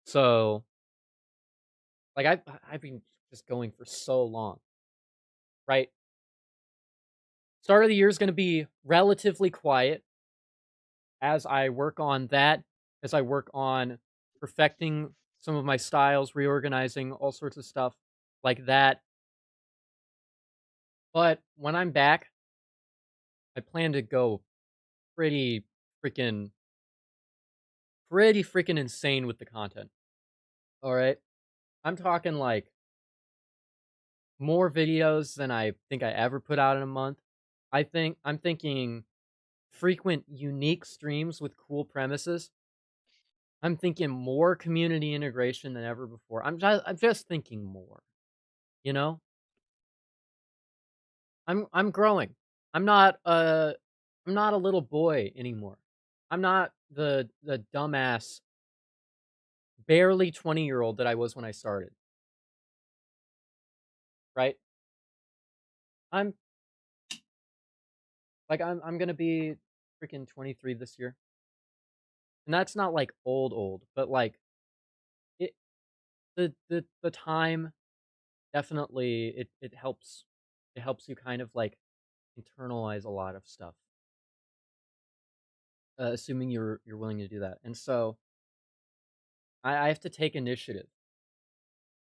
S1: So, like I've been just going for so long. Right? Start of the year is going to be relatively quiet as I work on that, as I work on perfecting some of my styles, reorganizing all sorts of stuff like that. But when I'm back, I plan to go pretty freaking insane with the content. All right. I'm talking like more videos than I think I ever put out in a month. I'm thinking frequent unique streams with cool premises. I'm thinking more community integration than ever before. I'm just thinking more. You know? I'm growing. I'm not a little boy anymore. I'm not the dumbass barely 20-year-old that I was when I started. Right? I'm I'm going to be freaking 23 this year. And that's not like old, but like the time definitely it helps you kind of like internalize a lot of stuff, assuming you're willing to do that. And so I have to take initiative.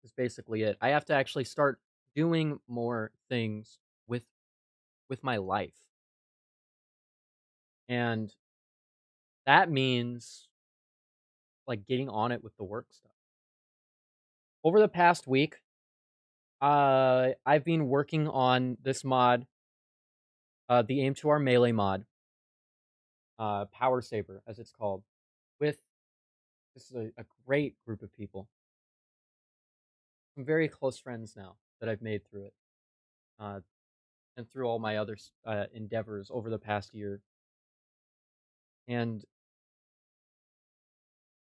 S1: Is basically it. I have to actually start doing more things with my life, and that means like getting on it with the work stuff. Over the past week, I've been working on this mod, the Aim to Our Melee mod, Power Saber, as it's called, with this is a great group of people. Some very close friends now that I've made through it, and through all my other endeavors over the past year. And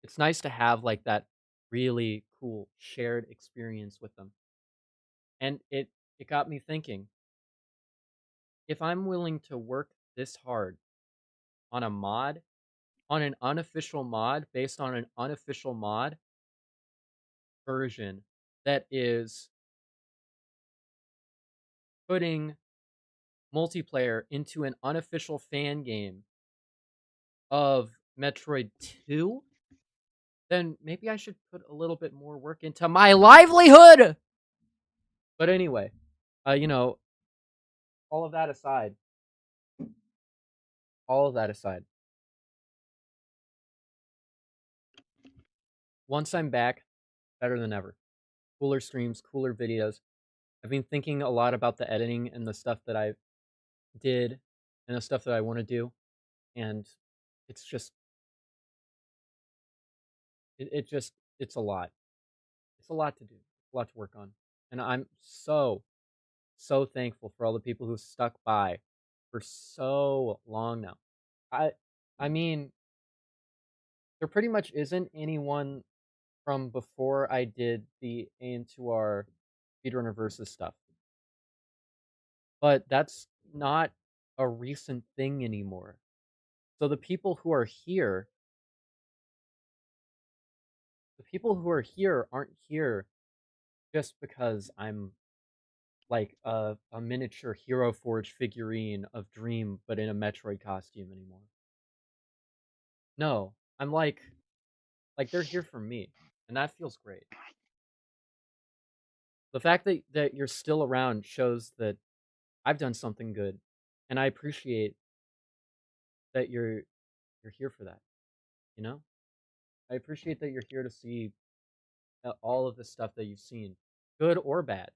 S1: it's nice to have like that really cool shared experience with them. And it got me thinking, if I'm willing to work this hard on a mod, on an unofficial mod, based on an unofficial mod version that is putting multiplayer into an unofficial fan game of Metroid 2, then maybe I should put a little bit more work into my livelihood. But anyway, you know, all of that aside, once I'm back, better than ever. Cooler streams, cooler videos. I've been thinking a lot about the editing and the stuff that I did and the stuff that I want to do, and it's just it's a lot. It's a lot to do. It's a lot to work on. And I'm so thankful for all the people who stuck by for so long now. I mean, there pretty much isn't anyone from before I did the Aim to Our Speedrunner Versus stuff. But that's not a recent thing anymore. So the people who are here aren't here just because I'm like a miniature Hero Forge figurine of Dream, but in a Metroid costume anymore. No, I'm like they're here for me, and that feels great. The fact that you're still around shows that I've done something good, and I appreciate that you're here for that. You know, I appreciate that you're here to see all of the stuff that you've seen, good or bad.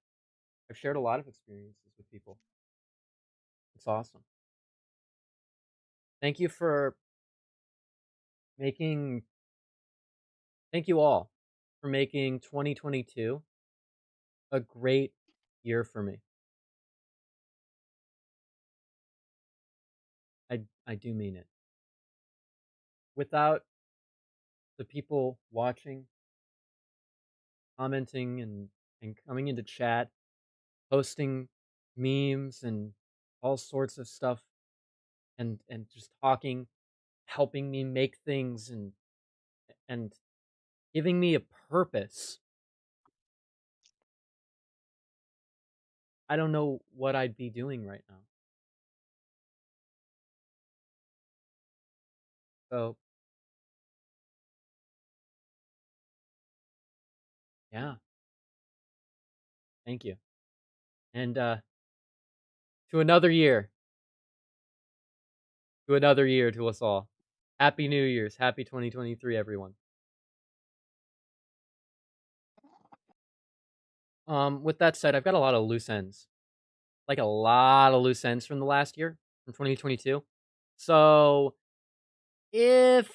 S1: I've shared a lot of experiences with people. It's awesome. Thank you for making. Thank you all for making 2022 a great year for me. I do mean it. Without the people watching, commenting, and coming into chat, posting memes and all sorts of stuff, and just talking, helping me make things, and giving me a purpose. I don't know what I'd be doing right now. So, yeah. Thank you. And to another year. To another year to us all. Happy New Year's. Happy 2023, everyone. With that said, I've got a lot of loose ends. Like a lot of loose ends from the last year, from 2022. So if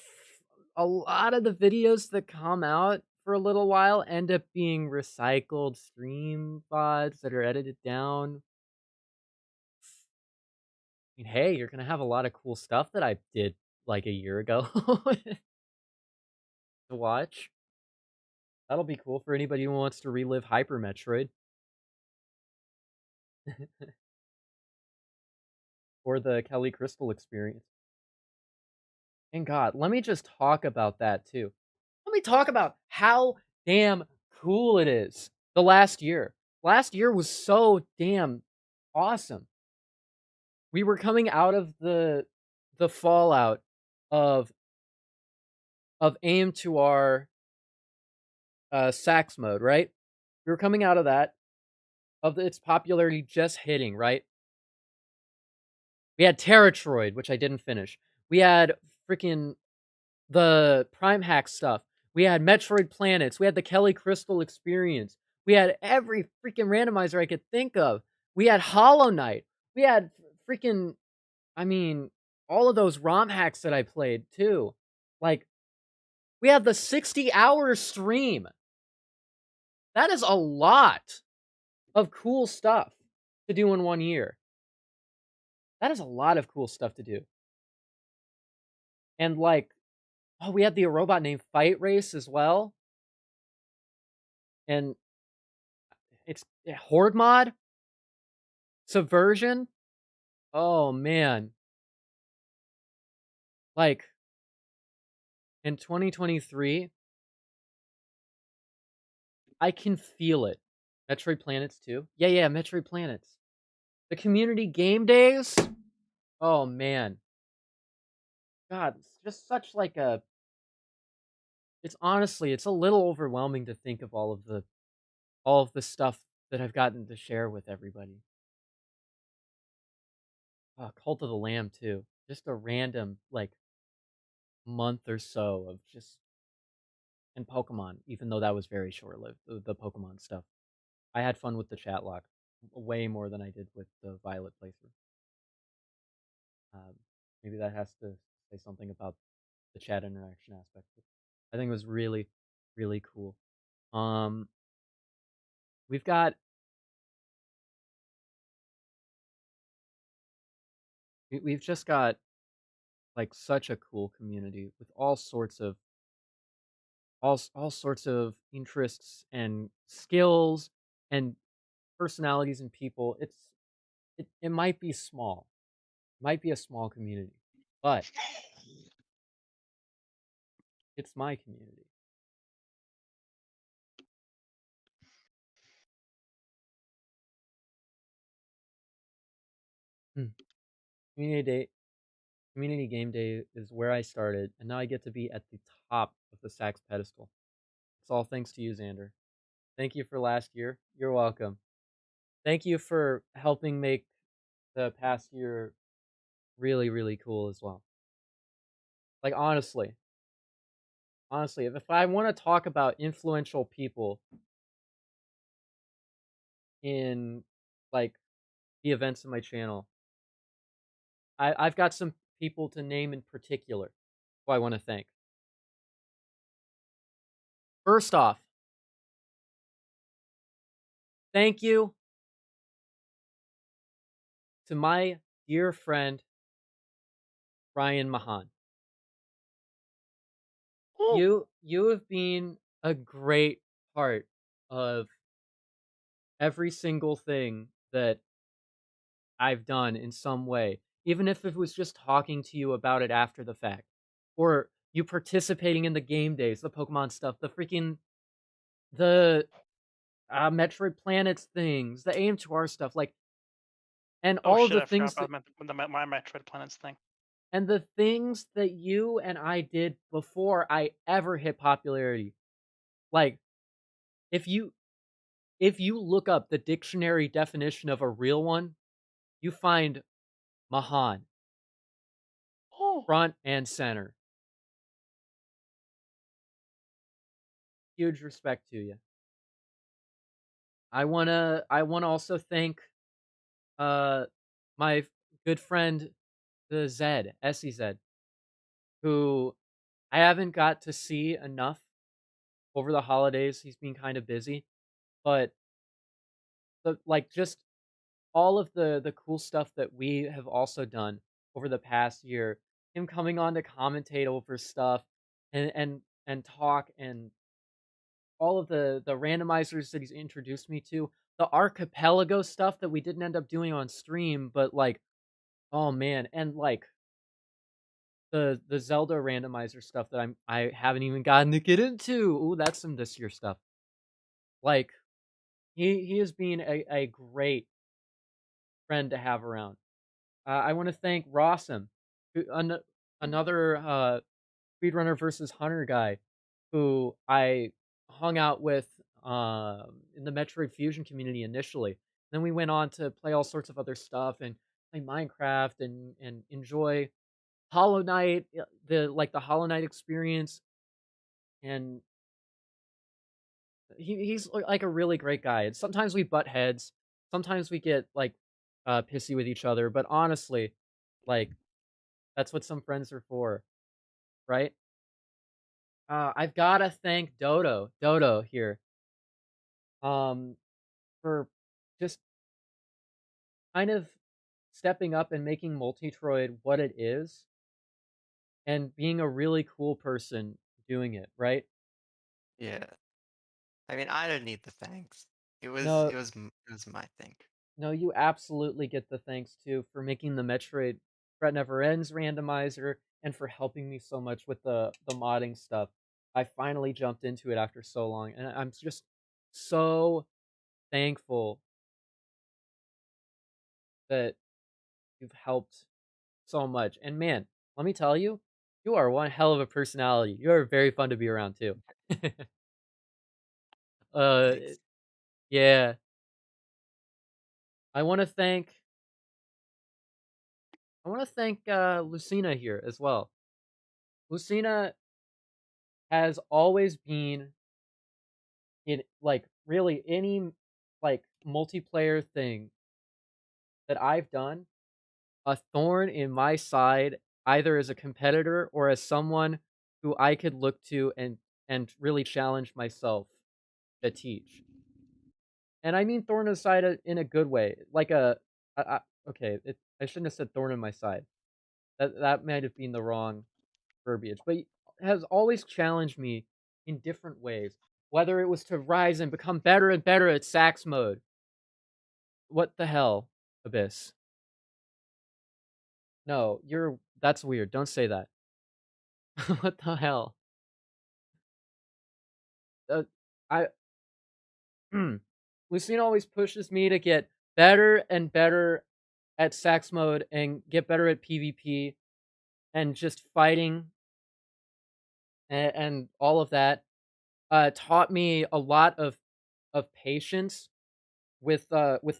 S1: a lot of the videos that come out for a little while end up being recycled stream VODs that are edited down, I mean, hey, you're gonna have a lot of cool stuff that I did like a year ago to watch. That'll be cool for anybody who wants to relive Hyper Metroid. Or the Kelly Crystal experience. And God, let me just talk about that too. Let me talk about how damn cool it is. The last year was so damn awesome. We were coming out of the fallout of aim to our sax mode, right? We were coming out of that, of its popularity just hitting, right? We had Terratroid, which I didn't finish. We had freaking the Prime Hack stuff. We had Metroid Planets. We had the Kelly Crystal experience. We had every freaking randomizer I could think of. We had Hollow Knight. We had freaking, I mean, all of those ROM hacks that I played too. Like, we had the 60-hour stream. That is a lot of cool stuff to do in 1 year. That is a lot of cool stuff to do. And like, oh, we had the robot named Fight Race as well. And it's Horde mod, Subversion. Oh man. Like, in 2023, I can feel it. Metroid Planets too. Yeah, Metroid Planets. The community game days. Oh man. God, it's just such like a, it's honestly, it's a little overwhelming to think of all of the stuff that I've gotten to share with everybody. Cult of the Lamb too. Just a random like month or so of just, and Pokemon, even though that was very short lived, the Pokemon stuff. I had fun with the chat lock way more than I did with the Violet playthrough. Maybe that has to say something about the chat interaction aspect. I think it was really, really cool. We've got we've just got like such a cool community with all sorts of interests and skills and personalities and people. It might be small, might be a small community, but it's my community. Community game day is where I started, and now I get to be at the top of the Sax pedestal. It's all thanks to you, Xander. Thank you for last year. You're welcome. Thank you for helping make the past year really, really cool as well. Like, honestly, if I want to talk about influential people in like the events of my channel, I've got some people to name in particular who I want to thank. First off, thank you to my dear friend Ryan Mahan. You have been a great part of every single thing that I've done in some way, even if it was just talking to you about it after the fact, or you participating in the game days, the Pokemon stuff, the freaking the Metroid Planets things, the AM2R stuff, like, and
S3: Oh
S1: all of
S3: shit!
S1: the
S3: I forgot
S1: things that,
S3: about my Metroid Planets thing.
S1: and the things that you and I did before I ever hit popularity. Like, if you look up the dictionary definition of a real one, you find Mahan front and center. Huge respect to you. I wanna also thank my good friend the SEZ, who I haven't got to see enough over the holidays. He's been kind of busy, but like just all of the cool stuff that we have also done over the past year. Him coming on to commentate over stuff and talk, and all of the randomizers that he's introduced me to, the archipelago stuff that we didn't end up doing on stream, but like, oh man, and like the Zelda randomizer stuff that I haven't even gotten to get into. Ooh, that's some this year stuff. Like he has been a great friend to have around. I want to thank Rossum, another speedrunner versus hunter guy, who I hung out with in the Metroid Fusion community initially. Then we went on to play all sorts of other stuff and play Minecraft and enjoy Hollow Knight, the Hollow Knight experience. And he's like a really great guy. And sometimes we butt heads, sometimes we get like pissy with each other. But honestly, like that's what some friends are for, right? I've gotta thank Dodo here, um, for just kind of stepping up and making Multitroid what it is, and being a really cool person doing it, right?
S2: Yeah. I mean, I don't need the thanks.
S1: No,
S2: It was my thing.
S1: no, you absolutely get the thanks too for making the Metroid Fret Never Ends randomizer and for helping me so much with the modding stuff. I finally jumped into it after so long, and I'm just so thankful that you've helped so much. And man, let me tell you, you are one hell of a personality. You are very fun to be around too. uh,
S2: Thanks.
S1: yeah. I want to thank Lucina here as well. Lucina has always been in like really any like multiplayer thing that I've done a thorn in my side, either as a competitor or as someone who I could look to and really challenge myself to teach. And I mean thorn in the side in a good way, like okay, I shouldn't have said thorn in my side. That might have been the wrong verbiage, but has always challenged me in different ways. Whether it was to rise and become better and better at sax mode. What the hell, Abyss? No, that's weird. Don't say that. What the hell? Uh, I Lucina always pushes me to get better and better at sax mode and get better at PvP and just fighting and all of that. Taught me a lot of patience with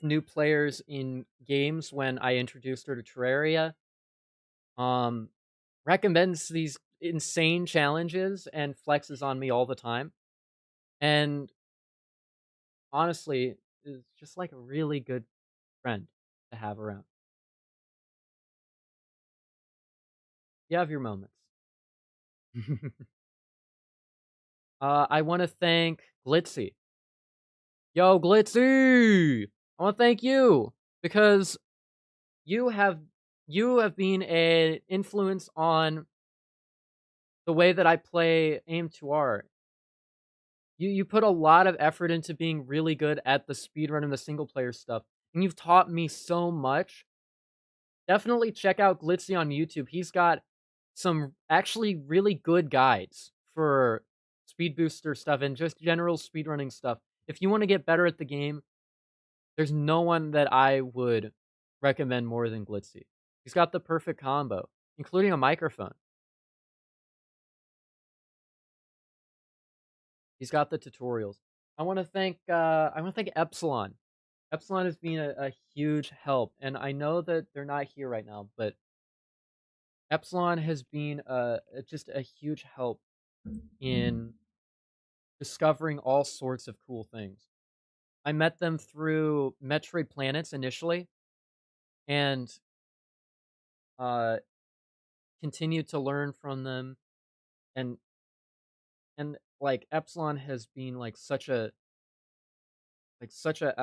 S1: new players in games when I introduced her to Terraria. Um, recommends these insane challenges and flexes on me all the time. And honestly, is just like a really good friend to have around. You have your moments. I want to thank Glitzy. Yo, Glitzy! I want to thank you because you have you have been an influence on the way that I play Aim2R. You put a lot of effort into being really good at the speedrun and the single player stuff, and you've taught me so much. Definitely check out Glitzy on YouTube. He's got some actually really good guides for speed booster stuff and just general speedrunning stuff. If you want to get better at the game, there's no one that I would recommend more than Glitzy. He's got the perfect combo, including a microphone. He's got the tutorials. I want to thank Epsilon. Epsilon has been a huge help, and I know that they're not here right now, but Epsilon has been just a huge help in discovering all sorts of cool things. I met them through Metroid Planets initially, and uh, continued to learn from them, and like Epsilon has been like such a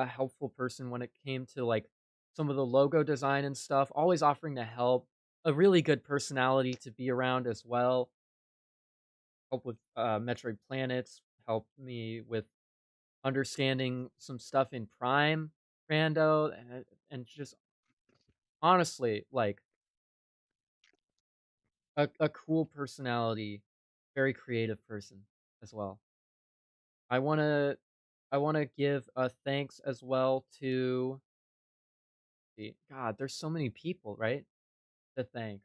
S1: helpful person when it came to like some of the logo design and stuff. Always offering to help, a really good personality to be around as well. Help with Metroid Planets, helped me with understanding some stuff in Prime Rando, and just honestly, like a cool personality, very creative person as well. I want to I want to give a thanks as well to God, there's so many people, right? To thank.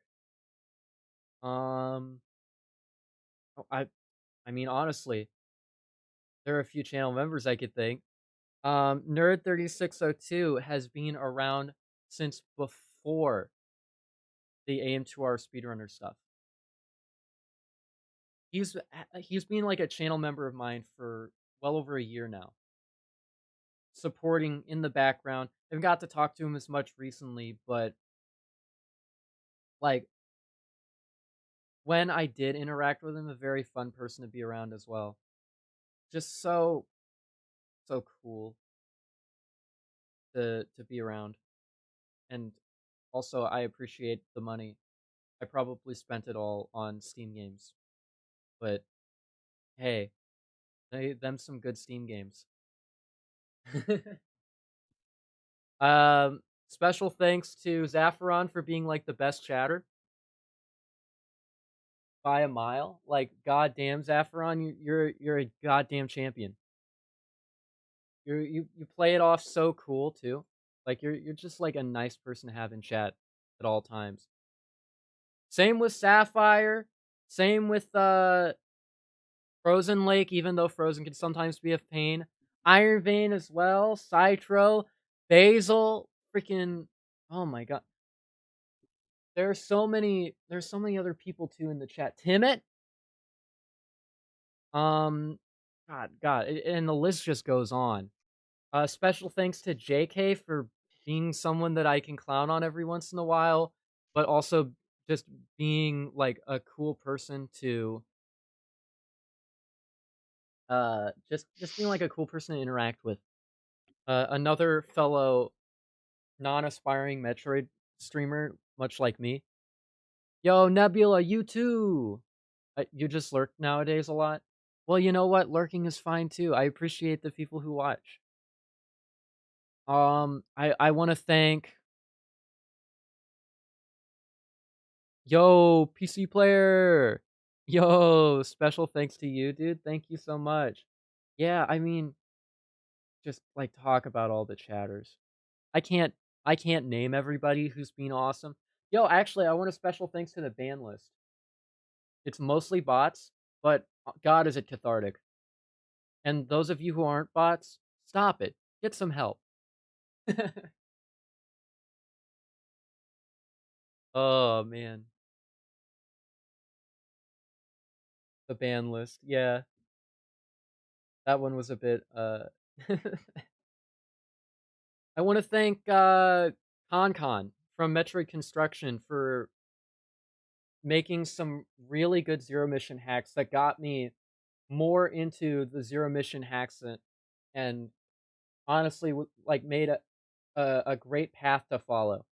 S1: Um, oh, I mean, honestly, there are a few channel members I could thank. Nerd3602 has been around since before the AM2R speedrunner stuff. He's been like a channel member of mine for well over a year now, supporting in the background. I haven't got to talk to him as much recently, but like when I did interact with him, a very fun person to be around as well. Just so cool to be around. And also I appreciate the money. I probably spent it all on Steam games. But hey, them some good Steam games. Special thanks to Zaffiron for being like the best chatter by a mile. Like, goddamn, Zaffiron, you're a goddamn champion. You play it off so cool too. Like you're just like a nice person to have in chat at all times. Same with Sapphire. Same with Frozen Lake, even though Frozen can sometimes be a pain. Iron Vein as well. Citro, Basil, freaking oh my god. There's so many other people too in the chat. Timid. God, and the list just goes on. Special thanks to JK for being someone that I can clown on every once in a while, but also just being like a cool person to just being like a cool person to interact with. Another fellow non-aspiring Metroid streamer, much like me. Yo, Nebula, you too. You just lurk nowadays a lot. Well, you know what? Lurking is fine too. I appreciate the people who watch. I want to thank Yo, PC player. Yo, special thanks to you, dude. Thank you so much. Yeah, I mean, just like talk about all the chatters. I can't name everybody who's been awesome. Yo, actually, I want a special thanks to the ban list. It's mostly bots, but God, is it cathartic. And those of you who aren't bots, stop it. Get some help. Oh man. The ban list. Yeah. That one was a bit I want to thank ConCon from Metroid Construction for making some really good zero mission hacks that got me more into the zero mission hacks and honestly like made a great path to follow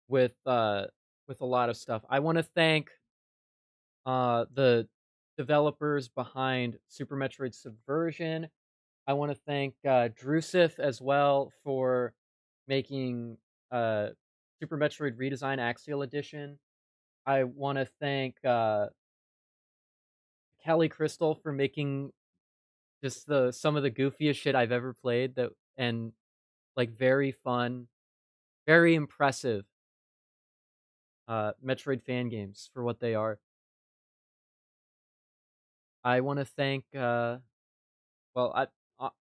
S1: with a lot of stuff. I want to thank the developers behind Super Metroid Subversion. I want to thank Drusif as well for making Super Metroid Redesign Axial Edition. I want to thank Kelly Crystal for making just some of the goofiest shit I've ever played and like very fun, very impressive Metroid fan games for what they are. I want to thank well,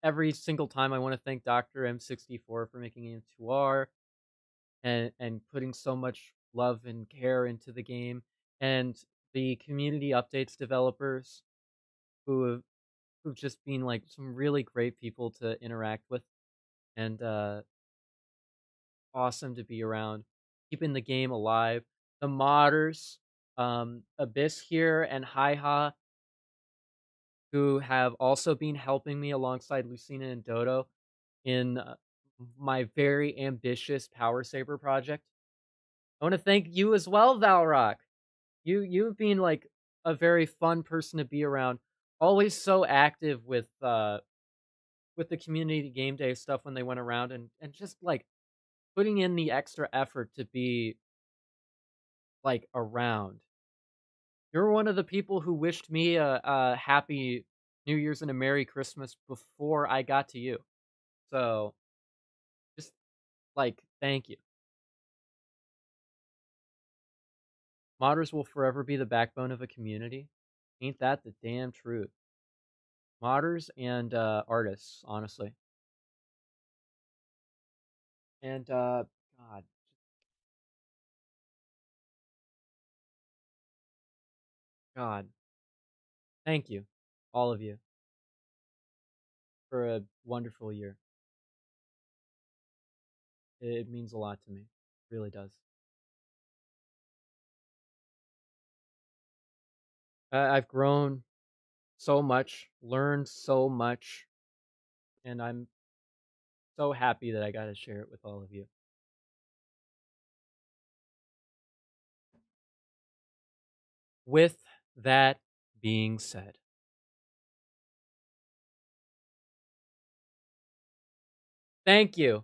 S1: every single time I want to thank Dr. M64 for making AM2R and putting so much love and care into the game, and the community updates developers who've just been like some really great people to interact with and awesome to be around, keeping the game alive. The modders, Abyss here and Hi-Ha, who have also been helping me alongside Lucina and Dodo in my very ambitious Power Saber project. I want to thank you as well, Valrock. You've been like a very fun person to be around. Always so active with the community game day stuff when they went around and just like putting in the extra effort to be like around. You're one of the people who wished me a happy New Year's and a Merry Christmas before I got to you. So, just, like, thank you. Modders will forever be the backbone of a community. Ain't that the damn truth? Modders and artists, honestly. And God, God, thank you, all of you, for a wonderful year. It means a lot to me. It really does. I've grown so much, learned so much, and I'm so happy that I got to share it with all of you. With that being said, thank you,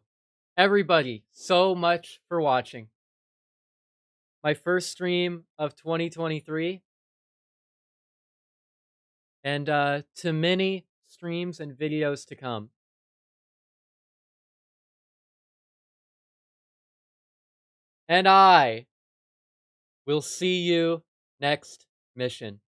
S1: everybody, so much for watching. My first stream of 2023, and to many streams and videos to come. And I will see you next mission.